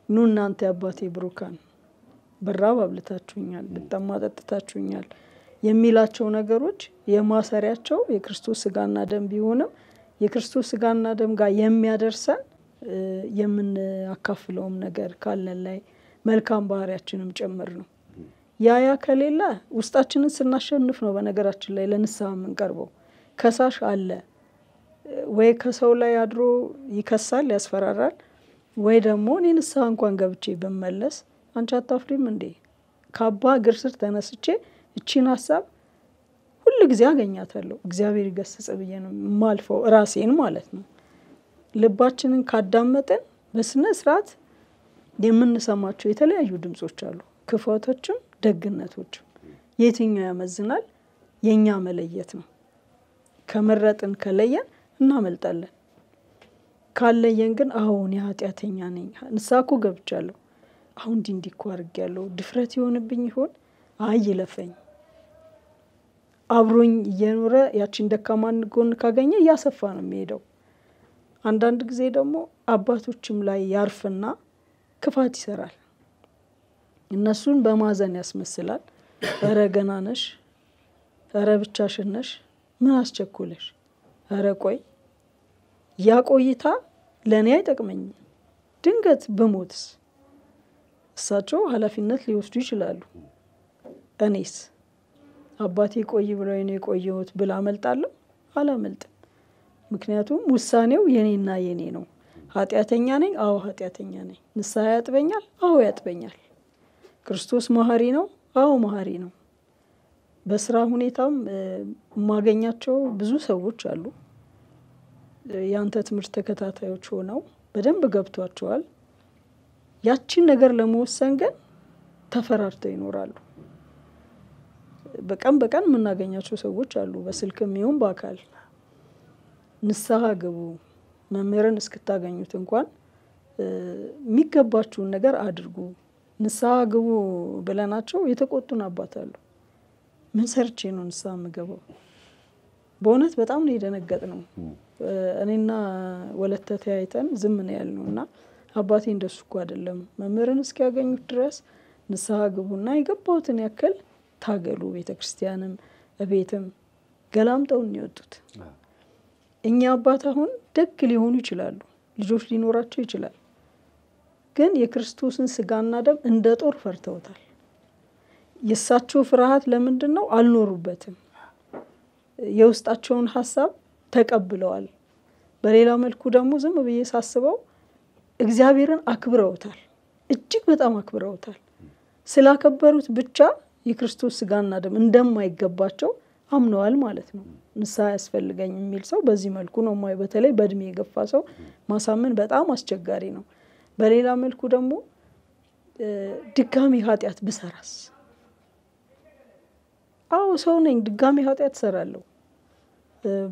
Speaker 4: ኑ እናንተ አባቴ ብሩካን በራብ አብልታችሁኛል፣ በጠማ ጠጥታችሁኛል የሚላቸው ነገሮች የማሰሪያቸው የክርስቶስ ስጋና ደም ቢሆንም የክርስቶስ ስጋና ደም ጋር የሚያደርሰን የምናካፍለውም ነገር ካለን ላይ መልካም ባህሪያችንም ጭምር ነው። ያ ከሌለ ውስጣችንን ስናሸንፍ ነው በነገራችን ላይ ለንስሐ የምንቀርበው። ከሳሽ አለ ወይ ከሰው ላይ አድሮ ይከሳል ያስፈራራል፣ ወይ ደግሞ እኔ ንስሐ እንኳን ገብቼ ብመለስ አንቺ አታፍሪም እንዴ ከአባ እግር ስር ተነስቼ እቺን ሐሳብ ሁሉ ጊዜ አገኛታለሁ እግዚአብሔር ይገስጽ ብዬ ነው ማልፈው ራሴን ማለት ነው። ልባችንን ካዳመጥን በስነ ስርዓት የምንሰማቸው የተለያዩ ድምጾች አሉ፣ ክፋቶችም ደግነቶችም። የትኛው ያመዝናል? የኛ መለየት ነው። ከመረጥን ከለየን እናመልጣለን። ካለየን ግን አሁን የኃጢአተኛ ነኝ ንስሐ እኮ ገብቻለሁ አሁን እንዲህ እኮ አድርጌያለሁ ድፍረት ይሆንብኝ ይሆን? አይ ይለፈኝ። አብሮኝ እየኖረ ያቺን ደካማን ጎን ካገኘ እያሰፋ ነው የሚሄደው። አንዳንድ ጊዜ ደግሞ አባቶችም ላይ ያርፍና ክፋት ይሰራል። እነሱን በማዘን ያስመስላል። ኧረ ገና ነሽ፣ ኧረ ብቻሽን ነሽ፣ ምን አስቸኮለሽ፣ ኧረ ቆይ ያ ቆይታ ለእኔ አይጠቅመኝም፣ ድንገት ብሞትስ? እሳቸው ኃላፊነት ሊወስዱ ይችላሉ። እኔስ አባቴ ቆይ ብለው ነው የቆየሁት ብላ አመልጣለሁ? አላመልጥም። ምክንያቱም ውሳኔው የኔና የኔ ነው። ኃጢአተኛ ነኝ? አዎ ኃጢአተኛ ነኝ። ንስሐ ያጥበኛል? አዎ ያጥበኛል። ክርስቶስ መሐሪ ነው? አዎ መሐሪ ነው። በስራ ሁኔታም የማገኛቸው ብዙ ሰዎች አሉ። ያንተ ትምህርት ተከታታዮች ሆነው በደንብ ገብቷቸዋል። ያቺን ነገር ለመወሰን ግን ተፈራርተው ይኖራሉ። በቀን በቀን የምናገኛቸው ሰዎች አሉ፣ በስልክም ይሁን በአካል። ንስሐ ግቡ መምህርን እስክታገኙት እንኳን የሚገባችሁን ነገር አድርጉ፣ ንስሐ ግቡ ብለናቸው የተቆጡን አባት አሉ። ምን ሰርቼ ነው ንስሐ የምገባው? በእውነት በጣም ነው የደነገጥነው። እኔና ወለተ ተያይተን ዝም ነው ያልነው እና አባቴ እንደሱ እኮ አይደለም፣ መምህርን እስኪያገኙት ድረስ ንስሐ ግቡና የገባውትን ያክል ታገሉ። ቤተክርስቲያንም እቤትም ገላምጠውን ይወጡት። እኛ አባት አሁን ደግ ሊሆኑ ይችላሉ፣ ልጆች ሊኖራቸው ይችላል። ግን የክርስቶስን ስጋና ደም እንደ ጦር ፈርተውታል። የእሳቸው ፍርሃት ለምንድን ነው? አልኖሩበትም። የውስጣቸውን ሀሳብ ተቀብለዋል። በሌላ መልኩ ደግሞ ዝም ብዬ ሳስበው እግዚአብሔርን አክብረውታል፣ እጅግ በጣም አክብረውታል። ስላከበሩት ብቻ የክርስቶስ ስጋና ደም እንደማይገባቸው አምነዋል ማለት ነው። ንስሐ ያስፈልገኝ የሚል ሰው በዚህ መልኩ ነው ማይ በተለይ በእድሜ የገፋ ሰው ማሳመን በጣም አስቸጋሪ ነው። በሌላ መልኩ ደግሞ ድጋሚ ኃጢአት ብሰራስ? አዎ ሰው ነኝ፣ ድጋሚ ኃጢአት ሰራለሁ።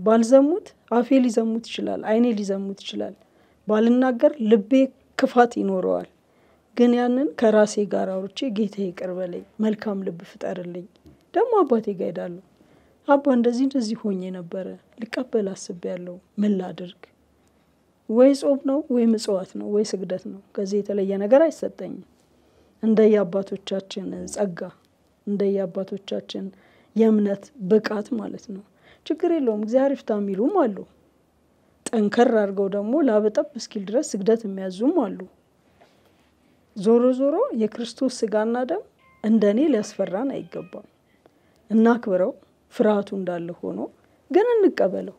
Speaker 4: ባልዘሙት አፌ ሊዘሙት ይችላል፣ አይኔ ሊዘሙት ይችላል። ባልናገር ልቤ ክፋት ይኖረዋል። ግን ያንን ከራሴ ጋር አውርቼ ጌታዬ ይቅር በለኝ፣ መልካም ልብ ፍጠርልኝ። ደግሞ አባቴ ጋር ሄዳለሁ። አባ እንደዚህ ሆኜ ነበረ፣ ልቀበል አስቤያለሁ፣ ምን ላድርግ? ወይ ጾም ነው ወይ ምጽዋት ነው ወይ ስግደት ነው። ከዚህ የተለየ ነገር አይሰጠኝም። እንደየአባቶቻችን ጸጋ፣ እንደየአባቶቻችን የእምነት ብቃት ማለት ነው። ችግር የለውም እግዚአብሔር ይፍታ የሚሉም አሉ። ጠንከር አድርገው ደግሞ ላበጠብ እስኪል ድረስ ስግደት የሚያዙም አሉ። ዞሮ ዞሮ የክርስቶስ ስጋና ደም እንደኔ ሊያስፈራን አይገባም። እናክብረው፣ ፍርሃቱ እንዳለ ሆኖ ግን እንቀበለው።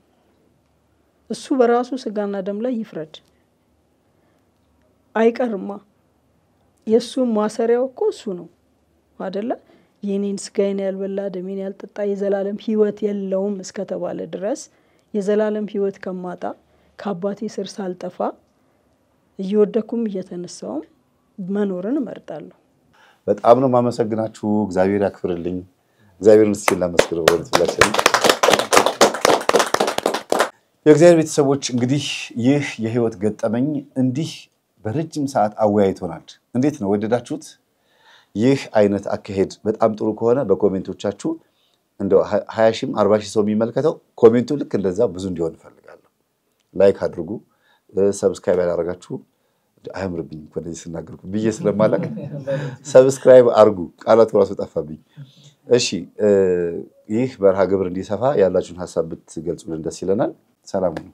Speaker 4: እሱ በራሱ ስጋና ደም ላይ ይፍረድ። አይቀርማ። የሱ ማሰሪያው እኮ እሱ ነው አይደለ? የኔን ስጋዬን ያልበላ ደሜን ያልጠጣ የዘላለም ሕይወት የለውም እስከተባለ ድረስ የዘላለም ሕይወት ከማጣ ከአባቴ ስር ሳልጠፋ እየወደኩም እየተነሳውም መኖርን እመርጣለሁ።
Speaker 1: በጣም ነው ማመሰግናችሁ። እግዚአብሔር ያክብርልኝ። እግዚአብሔርን እስኪ ላመስግነው ወርትላችን። የእግዚአብሔር ቤተሰቦች እንግዲህ ይህ የህይወት ገጠመኝ እንዲህ በረጅም ሰዓት አወያይቶናል። እንዴት ነው ወደዳችሁት? ይህ አይነት አካሄድ በጣም ጥሩ ከሆነ በኮሜንቶቻችሁ እንደው 20 ሺህ 40 ሺህ ሰው የሚመልከተው ኮሜንቱ ልክ እንደዛ ብዙ እንዲሆን እፈልጋለሁ። ላይክ አድርጉ። ሰብስክራይብ ያላደረጋችሁ አያምርብኝ እኮ እንደዚህ ስናገርኩ ብዬ ስለማላቅ ሰብስክራይብ አድርጉ። ቃላቱ ራሱ ጠፋብኝ። እሺ ይህ በርሃ ግብር እንዲሰፋ ያላችሁን ሐሳብ ብትገልጹልን ደስ ይለናል። ሰላም ሁኑ።